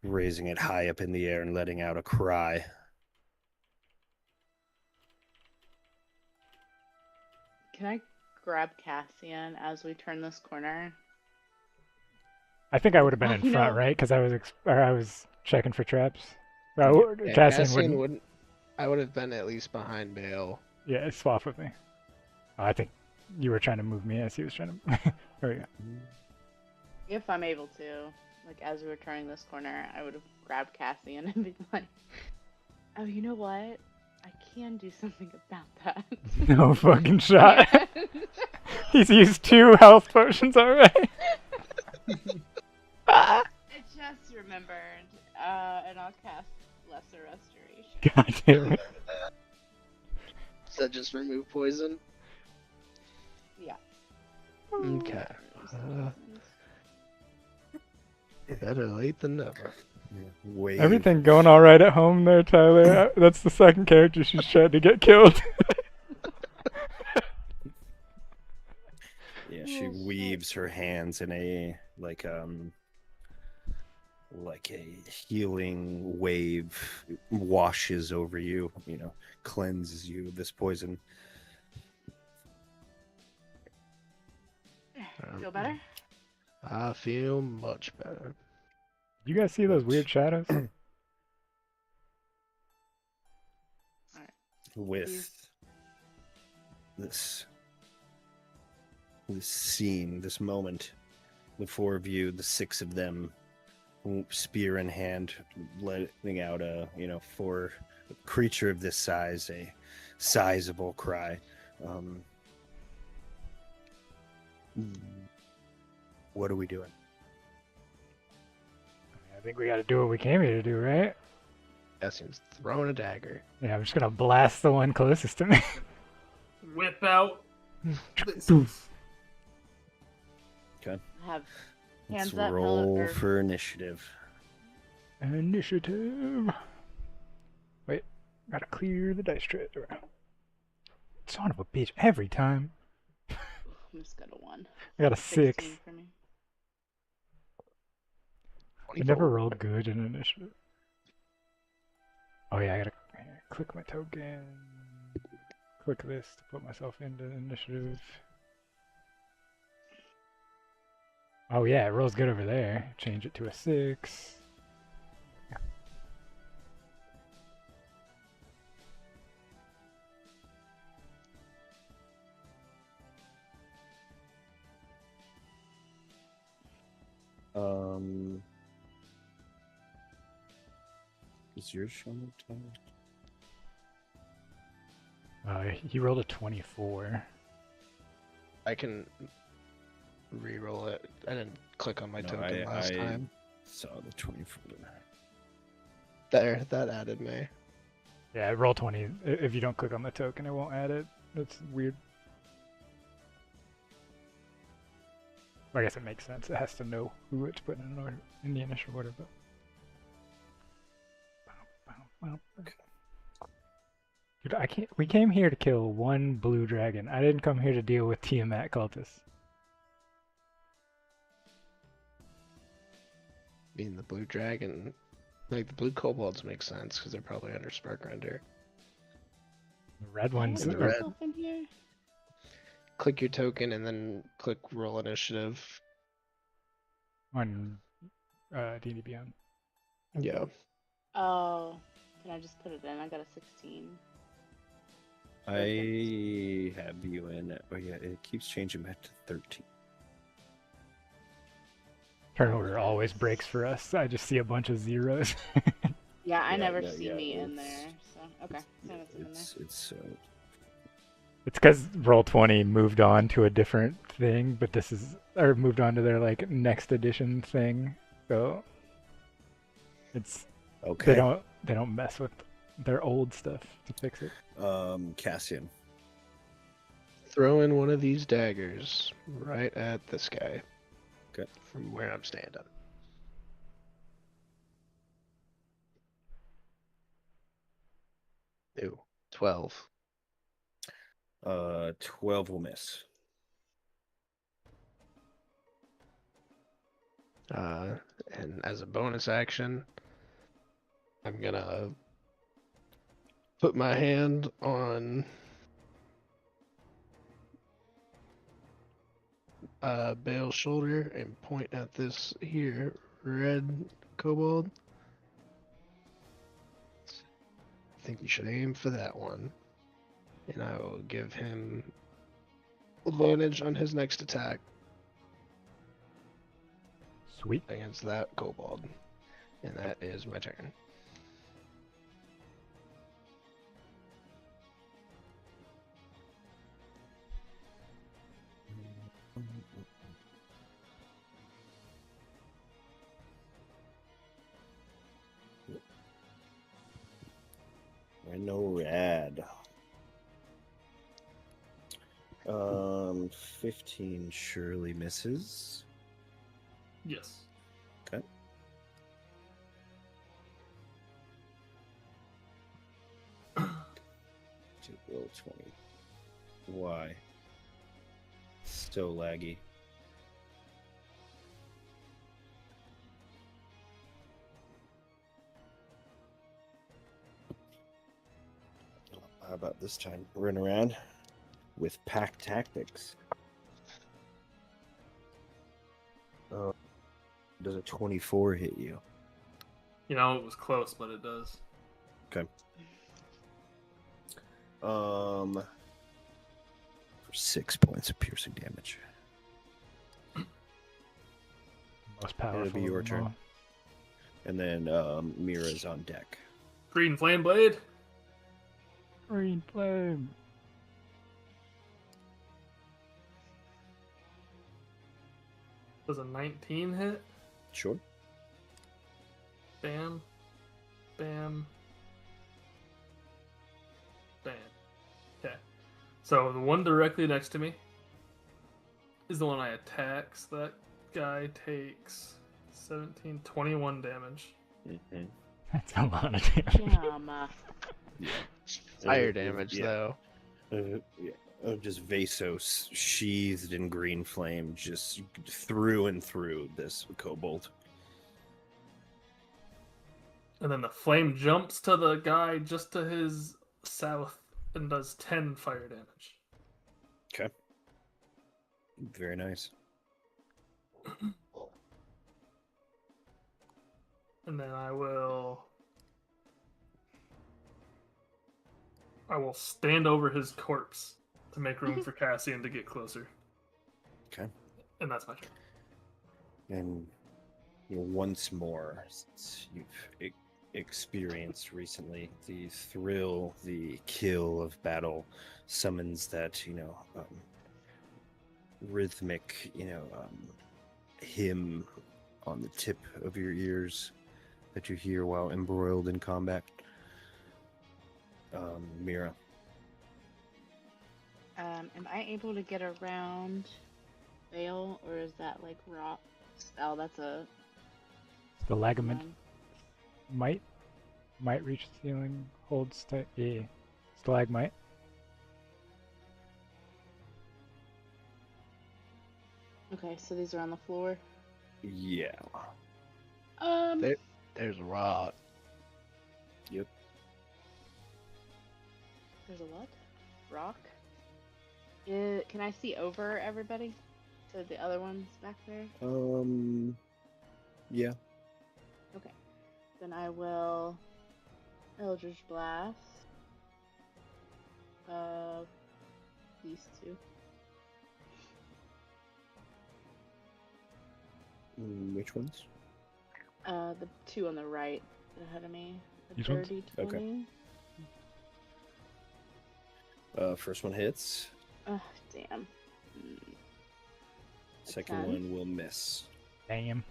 raising it high up in the air and letting out a cry. Can I grab Cassian as we turn this corner? I think I would have been in You front, know- right? Because I was checking for traps. Oh, Yeah, Cassian wouldn't. I would have been at least behind Bale. Yeah, swap with me. Oh, I think you were trying to move me as he was trying to. There we go. If I'm able to, like as we were turning this corner, I would have grabbed Cassian and been like, "Oh, you know what? I can do something about that." No fucking shot. He's used 2 health potions already. I just remembered, and I'll cast Lesser Restoration. God damn it. Does that just remove poison? Yeah. Okay. Better late than never. Wave. Everything going all right at home there, Tyler? That's the second character she's tried to get killed. Yeah, she Oh, shit. weaves her hands in a like a healing wave, washes over you, cleanses you of this poison. Feel better? I feel much better. You guys see those weird shadows? With this scene, this moment, the 4 of you, the 6 of them, spear in hand, letting out for a creature of this size, a sizable cry. What are we doing? I think we gotta do what we came here to do, right? Cassian's throwing a dagger. Yeah, I'm just gonna blast the one closest to me. Whip out. Okay. I have Let's hands up. roll or- for initiative. Initiative. Wait, Gotta clear the dice tray. Son of a bitch, every time. I just got a 1. I got a 6. 16 for me. I never 24. rolled good in initiative. Oh yeah, I gotta click my token. Click this to put myself into initiative. Oh yeah, it rolls good over there. Change it to a 6. Is yours showing up? He rolled a 24. I can re-roll it. I didn't click on my No, token last time. Saw the 24. There, that added me. Yeah, roll 20. If you don't click on the token, it won't add it. That's weird. I guess it makes sense. It has to know who it's putting in order in the initial order, but. Dude, I can't. We came here to kill one blue dragon. I didn't come here to deal with Tiamat cultists. I mean, the blue dragon, like the blue kobolds make sense because they're probably under Spark Render. The red Can I ones put red. myself in here? Click your token and then click roll initiative. on D&D Beyond. Yeah. Oh, can I just put it in? I got a 16. I have you in. Oh yeah, it keeps changing back to 13. Turn order always breaks for us. I just see a bunch of zeros. Yeah, I Yeah, never yeah, see yeah, me in it's- there. So okay, so it's in there. It's It's because Roll20 moved on to a different thing, but this is or moved on to their like next edition thing. So it's okay. they don't mess with their old stuff to fix it. Cassian. Throw in one of these daggers right at this guy. Okay. From where I'm standing. Ew. 12. 12 will miss. And as a bonus action, I'm gonna put my hand on Bale's shoulder and point at this here red kobold. I think you should aim for that one. And I will give him advantage on his next attack Sweet. against that kobold. And that is my turn. I know rad. 15 surely misses. Yes. Okay. To roll 20. Why? So laggy. How about this time? Run around with pack tactics. Does a 24 hit you? You know, it was close, but it does. Okay. For 6 points of piercing damage. Most powerful. It'll be your of them turn. all. And then Mira's on deck. Green Flame Blade. Green flame. Does a 19 hit? Sure. Bam. Bam. Bam. Okay. So the one directly next to me is the one I attack. So that guy takes 17, 21 damage. Mm-hmm. That's a lot of damage. Fire damage, yeah. though. Just Vasos sheathed in green flame, just through and through this kobold. And then the flame jumps to the guy just to his south and does 10 fire damage. Okay. Very nice. And then I will stand over his corpse to make room for Cassian to get closer. Okay. And that's my turn. And once more, since you've experienced recently, the thrill, the kill of battle summons that rhythmic hymn on the tip of your ears that you hear while embroiled in combat. Mira. Am I able to get around Veil, or is that like rock? Oh, that's a Stalagmite might reach the ceiling. Holds tight. Yeah. Stalagmite. Okay, so these are on the floor. Yeah. There's a rock. Yep. There's a what? Rock? Can I see over everybody? To the other ones back there? Yeah. Okay. Then I will Eldritch Blast. These two. Which ones? The two on the right ahead of me. A These ones? dirty Okay. 20. First one hits. Damn. Second 10. one will miss. Damn.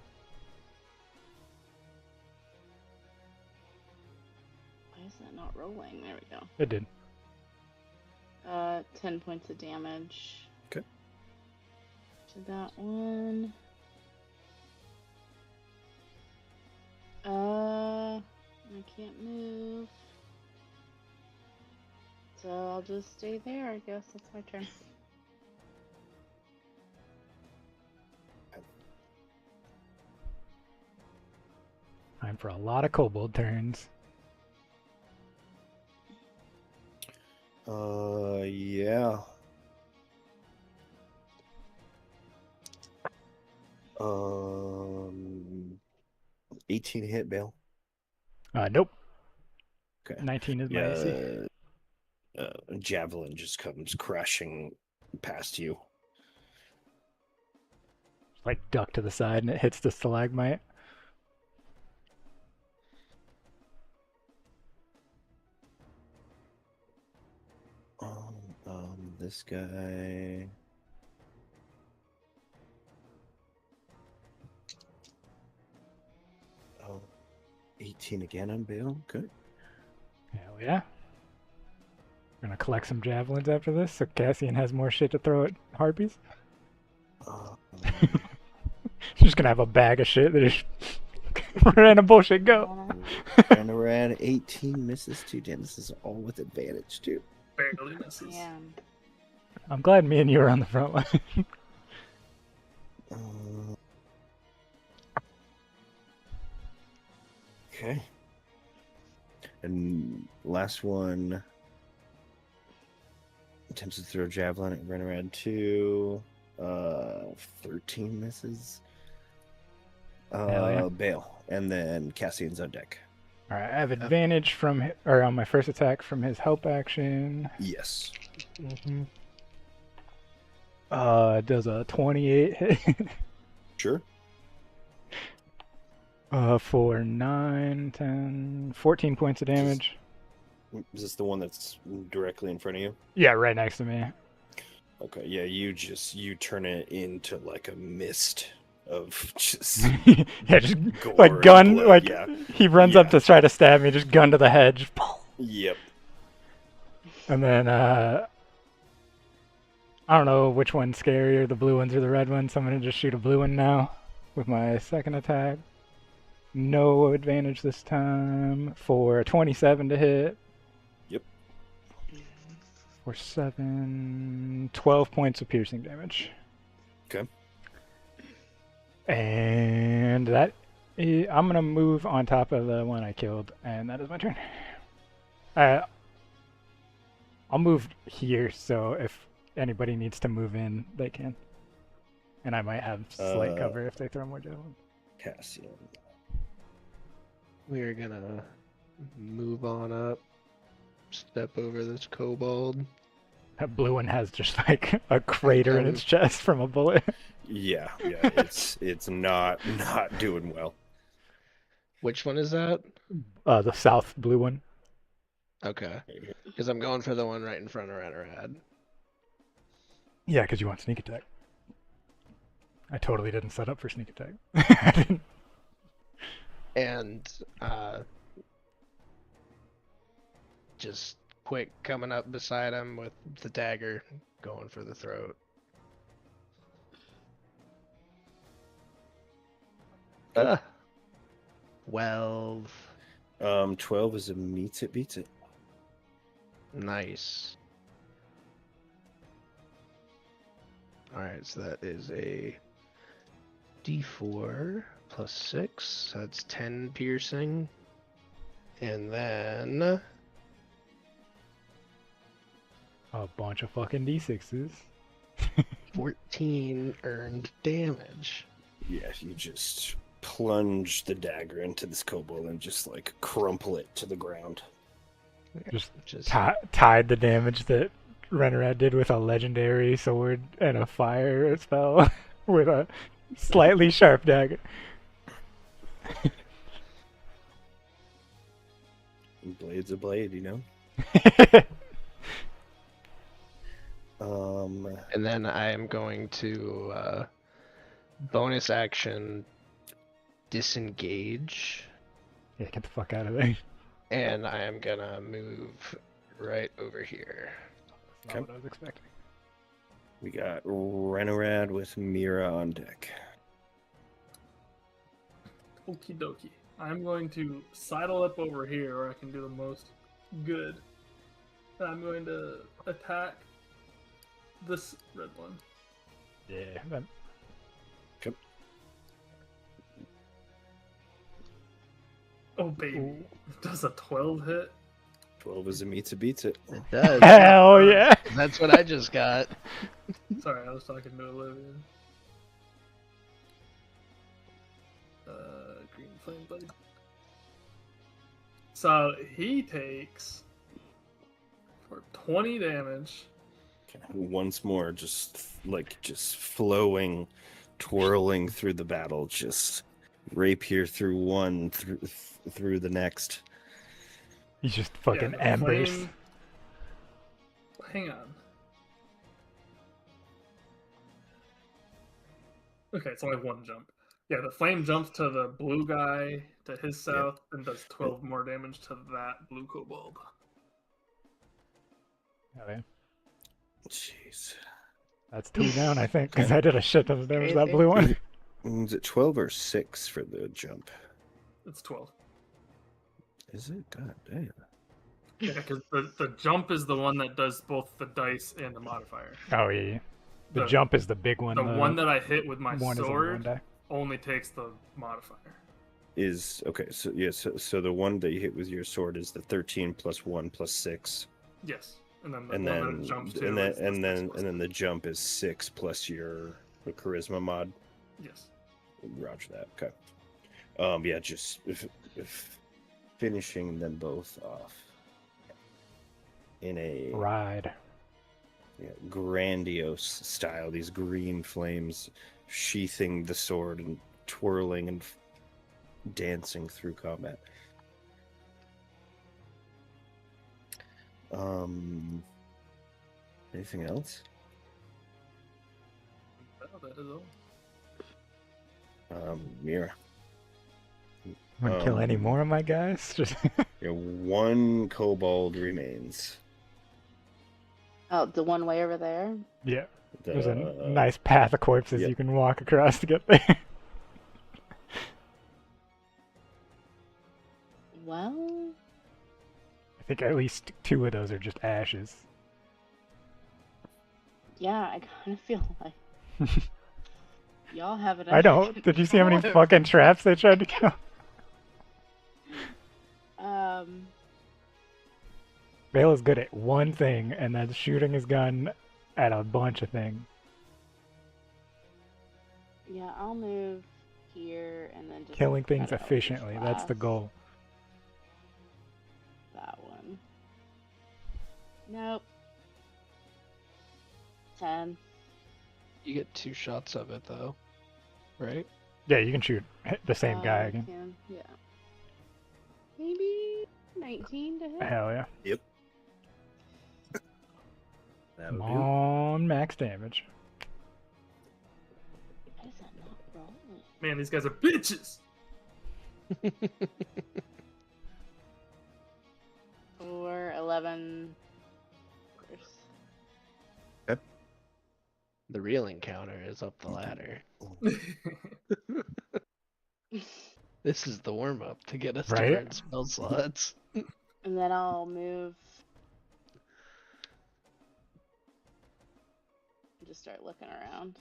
Why is that not rolling? There we go. It did. 10 points of damage. Okay. To that one. I can't move. So I'll just stay there, I guess. That's my turn. Time for a lot of kobold turns. Yeah. 18 hit, Bale. Nope. Okay. 19 is my AC. Javelin just comes crashing past you. Like duck to the side and it hits the stalagmite. This guy. 18 again on Bale. Good. Hell yeah. We're gonna collect some javelins after this, so Cassian has more shit to throw at harpies. She's just gonna have a bag of shit that is random bullshit go. And around 18 misses too. Damn, this is all with advantage too. Barely misses. Damn. I'm glad me and you are on the front line. Okay. And last one attempts to throw javelin at run around 2. 13 misses. Hell yeah. Bale. And then Cassian's on deck. Alright, I have advantage on my first attack from his help action. Yes. Mm-hmm. It does a 28 hit. Sure. For 9, 10, 14 points of damage. Is this the one that's directly in front of you? Yeah, right next to me. Okay, yeah, you turn it into like a mist of just Yeah, just gore like and gun, blood, like yeah. he runs up to try to stab me, just gun to the head. Just, Yep. and then I don't know which one's scarier, the blue ones or the red ones. So I'm gonna just shoot a blue one now with my second attack. No advantage this time for a 27 to hit. 4, 7, 12 points of piercing damage. Okay. And that I'm gonna move on top of the one I killed, and that is my turn. I'll move here, so if anybody needs to move in, they can. And I might have slight cover if they throw more javelin. Cassian. We're gonna move on up, step over this kobold. That blue one has just like a crater in its chest from a bullet. Yeah, it's not doing well. Which one is that? The south blue one. Okay. Because I'm going for the one right in front of Renarad. Yeah, because you want sneak attack. I totally didn't set up for sneak attack. I didn't. And just quick coming up beside him with the dagger, going for the throat. Oh. 12. 12 is a meets it, beats it. Nice. Alright, so that is a d4 plus 6. That's 10 piercing. And then A bunch of fucking d6s. 14 earned damage. Yeah, you just plunge the dagger into this kobold and just like crumple it to the ground. Just Just tied the damage that Renarad did with a legendary sword and a fire spell with a slightly sharp dagger. Blade's a blade, you know? and then I am going to bonus action disengage, Yeah, get the fuck out of there. and I am gonna move right over here. That's not what I was expecting. We got Renarad with Mira on deck. Okie dokie. I'm going to sidle up over here where I can do the most good. And I'm going to attack this red one. Yeah. That... Oh, baby. Ooh. Does a 12 hit? 12 is a meets it, beats it. It does. Hell yeah! That's what I just got. Sorry, I was talking to Olivia. Green flame blade. So he takes for 20 damage. Once more, just flowing, twirling through the battle, just rapier through one, through the next. He's just fucking the embers. flame- Hang on. Okay, it's only one jump. Yeah, the flame jumps to the blue guy to his south and does 12 more damage to that blue kobold. Oh, yeah. Jeez. That's 2 down, I think, because I did a shit ton of damage to that blue one. Is it 12 or 6 for the jump? It's 12. Is it? God damn. Yeah, because the jump is the one that does both the dice and the modifier. Oh, yeah. The jump is the big one. The one that I hit with my one is only one sword die. only takes the modifier. Is okay, so yeah, so the one that you hit with your sword is the 13 plus 1 plus 6. Yes. And then the And one then that jumps to and is the then 6 plus and then the jump is 6 plus your charisma mod. Yes. Roger that. Okay. Yeah, just if finishing them both off in a Ride. grandiose style. These green flames sheathing the sword and twirling and dancing through combat. Anything else? Oh, that is all. Mira. Want to kill any more of my guys? Just Yeah, one kobold remains. Oh, the one way over there? yeah. The, There's a nice path of corpses yep. you can walk across to get there. Well, I think at least 2 of those are just ashes. Yeah, I kind of feel like y'all have it. I don't. Did you see how many fucking traps they tried to kill? Bale is good at one thing, and that's shooting his gun at a bunch of things. Yeah, I'll move here and then just Killing try things to Eldritch efficiently, that's the Blast goal. That one. Nope. 10. You get 2 shots of it though, right? Yeah, you can shoot the same guy I again. can, yeah. Maybe 19 to hit. Hell yeah. Yep. That'll Come do. on, max damage. Why is that not rolling? Man, these guys are bitches. Or 11. The real encounter is up the ladder. This is the warm up to get us to Right? burn spell slots. And then I'll move. Just start looking around.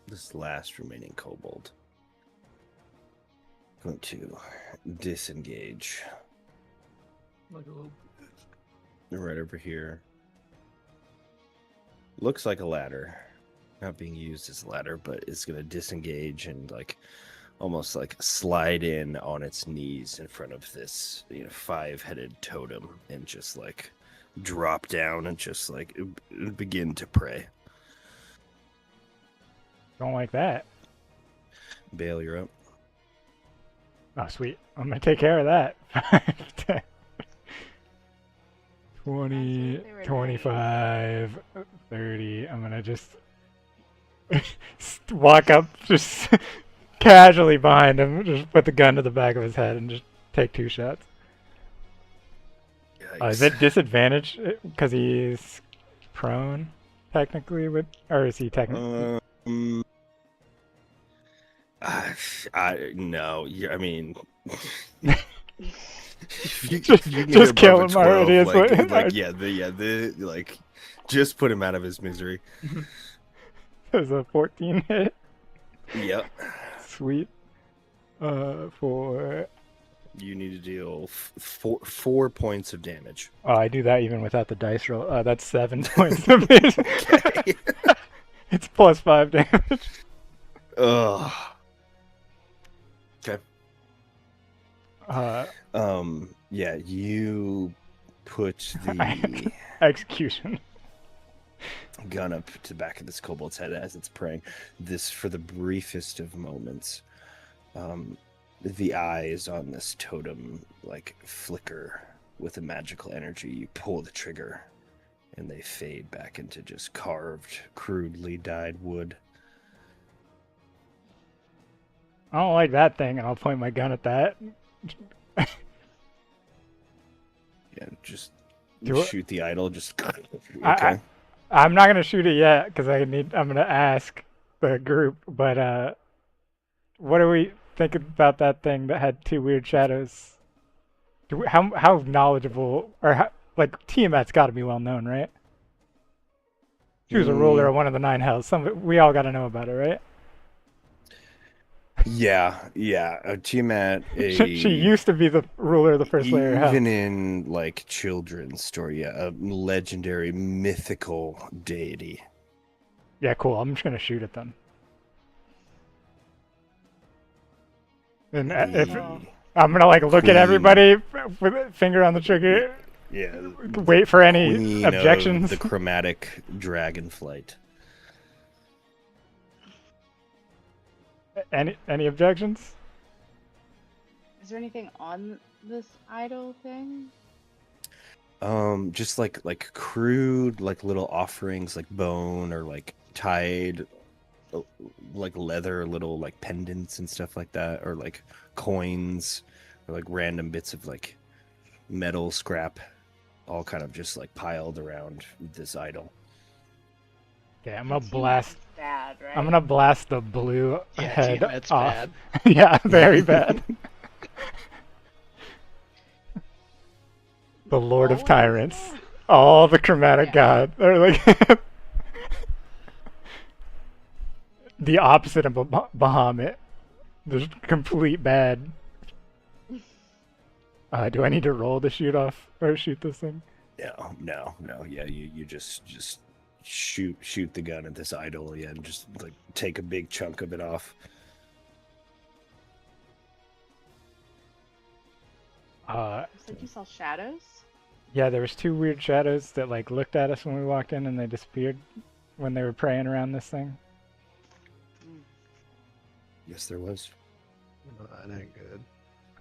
This last remaining kobold going to disengage Like a little right over here. Looks like a ladder, not being used as a ladder, but it's going to disengage and like almost like slide in on its knees in front of this 5-headed totem and just like drop down and just like begin to pray. Don't like that. Bale, you're up. Oh, sweet. I'm gonna take care of that. 20, They were 25, 30. I'm gonna just walk up, just casually behind him, just put the gun to the back of his head and just take 2 shots. Is it disadvantage because he's prone, technically, or is he technically? No. I mean, just kill him already. Is like just put him out of his misery. There's a 14 hit. Yep. Sweet. For you need to deal 4 points of damage. Oh, I do that even without the dice roll. That's 7 points of damage. Okay. It's plus 5 damage. Ugh. Okay. Yeah, you put the Execution. gun up to the back of this kobold's head as it's praying. This, for the briefest of moments, the eyes on this totem like flicker with a magical energy. You pull the trigger, and they fade back into just carved, crudely dyed wood. I don't like that thing, and I'll point my gun at that. Yeah, just Do it. shoot the idol. Just okay. I'm not gonna shoot it yet because I'm gonna ask the group. But what do we think about that thing that had 2 weird shadows? How knowledgeable like Tiamat's got to be well known, right? She was a ruler of one of the 9 hells. We all got to know about it, right? Yeah. Tiamat. She used to be the ruler of the first layer of hell. Even in like children's story, yeah, a legendary mythical deity. Yeah, cool. I'm just gonna shoot it then. And if I'm gonna like look at everybody with a finger on the trigger. Yeah. Wait for any Queen objections. of the chromatic dragon flight. Any objections? Is there anything on this idol thing? Just like crude, like little offerings, like bone or like tied, like leather, little like pendants and stuff like that, or like coins, or like random bits of like metal scrap, all kind of just like piled around this idol. Okay, I'm gonna blast bad, right? I'm gonna blast the blue Yeah, head Tiamat's off. bad. Yeah, very bad. The Lord of Always Tyrants. bad. All the chromatic Yeah. god. Or like the opposite of Bahamut. Just complete bad. Do I need to roll to shoot off or shoot this thing? No. Yeah, you just shoot the gun at this idol, yeah, and just like take a big chunk of it off. You said you saw shadows? Yeah, there was 2 weird shadows that like looked at us when we walked in, and they disappeared when they were praying around this thing. Yes, there was. No, that ain't good.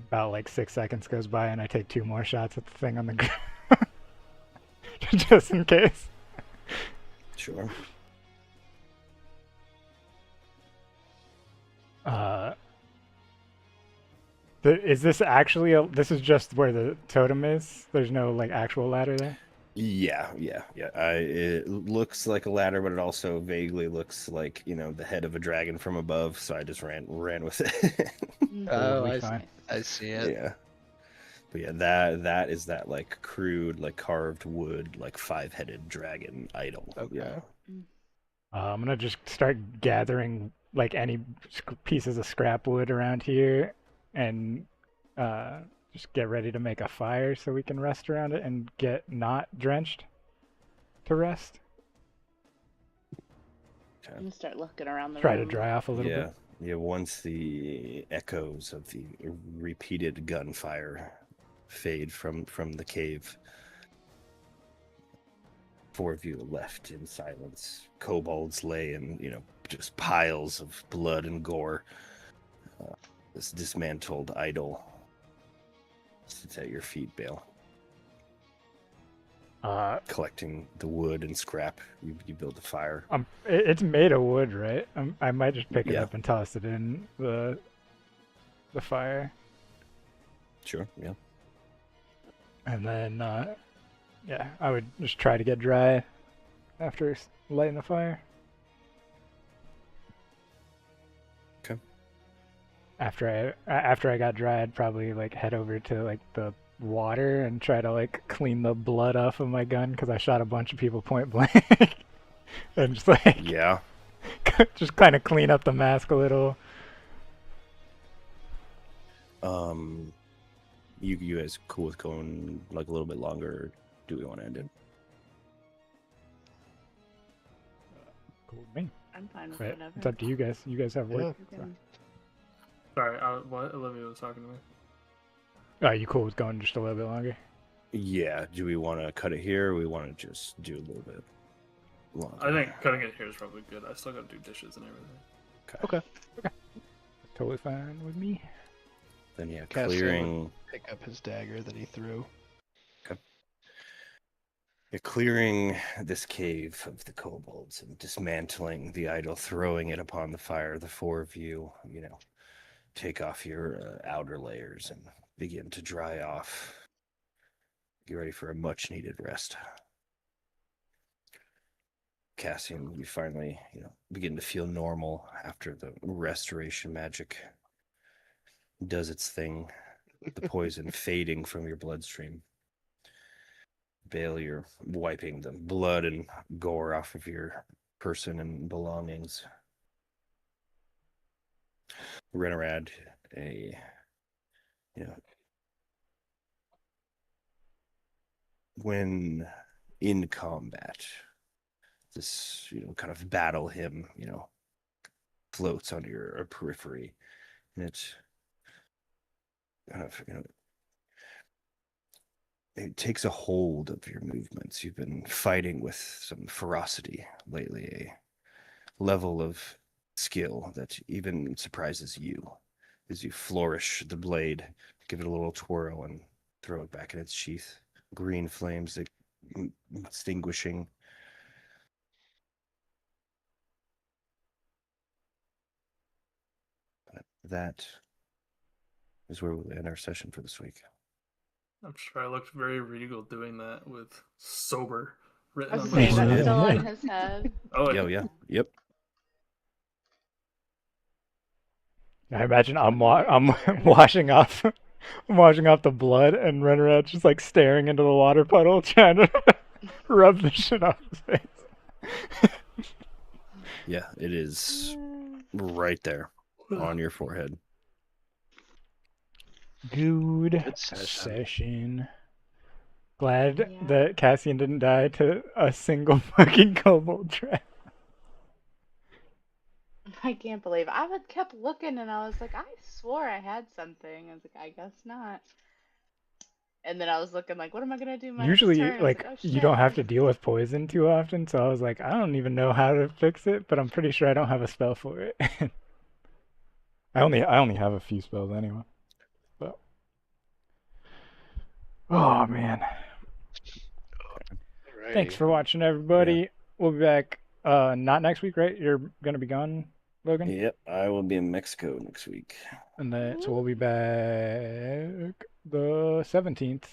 About like 6 seconds goes by, and I take 2 more shots at the thing on the ground, just in case. Sure. Is this actually a? This is just where the totem is. There's no like actual ladder there. Yeah. It looks like a ladder, but it also vaguely looks like, the head of a dragon from above. So I just ran with it. Oh, Totally I, fine. I see it. Yeah. But yeah, that is that like crude, like carved wood, like 5-headed dragon idol. Okay. Yeah. I'm gonna just start gathering like any pieces of scrap wood around here, and just get ready to make a fire so we can rest around it and get not drenched to rest. I'm gonna start looking around the Try to room. dry off a little Yeah. bit. Yeah, once the echoes of the repeated gunfire fade from the cave, 4 of you left in silence. Kobolds lay in, just piles of blood and gore. This dismantled idol sits at your feet, Bale. Collecting the wood and scrap, you build a fire. It's made of wood, right? I might just pick it Yeah. up and toss it in the fire, Sure, yeah. and then yeah, I would just try to get dry after lighting the fire. Okay. After I got dry, I'd probably like head over to like the water and try to like clean the blood off of my gun because I shot a bunch of people point blank, and just like Yeah. just kind of clean up the mask a little. You guys cool with going like a little bit longer, or do we want to end it? Cool with me. I'm fine with But whatever. it's up to you guys. You guys have work. Yeah. So. Sorry, what? Olivia was talking to me. Are you cool with going just a little bit longer? Yeah. Do we want to cut it here, or we want to just do a little bit longer? I think cutting it here is probably good. I still gotta do dishes and everything. Okay. Totally fine with me. Then yeah, Cassian clearing. Pick up his dagger that he threw. You're clearing this cave of the kobolds and dismantling the idol, throwing it upon the fire. The 4 of you, take off your outer layers and begin to dry off. Get ready for a much-needed rest. Cassian, you finally, begin to feel normal after the restoration magic does its thing. The poison fading from your bloodstream. Bale, you're wiping the blood and gore off of your person and belongings. Renorad, when in combat, this, kind of battle hymn, floats on your periphery, and it kind of, it takes a hold of your movements. You've been fighting with some ferocity lately, a level of skill that even surprises you as you flourish the blade, give it a little twirl, and throw it back in its sheath. Green flames extinguishing. That is where we'll end our session for this week. I'm sure I looked very regal doing that with sober I written was on gonna my say that's forehead. still on his head. Oh Yeah, yeah, yep. I imagine I'm washing off, I'm washing off the blood, and Renrat's just like staring into the water puddle, trying to rub the shit off his face. Yeah, it is right there on your forehead. Good session. session. Glad Yeah. that Cassian didn't die to a single fucking kobold trap. I can't believe it. I would kept looking and I was like, I swore I had something. I was like, I guess not. And then I was looking like, what am I gonna do my next Usually, turn? I was like, like, oh you shit. don't have to deal with poison too often, so I was like, I don't even know how to fix it, but I'm pretty sure I don't have a spell for it. I only have a few spells anyway. But oh man. Thanks Alrighty. for watching, everybody. We'll be back not next week, right? You're gonna be gone, Logan? Yep, I will be in Mexico next week. And then so we'll be back the 17th.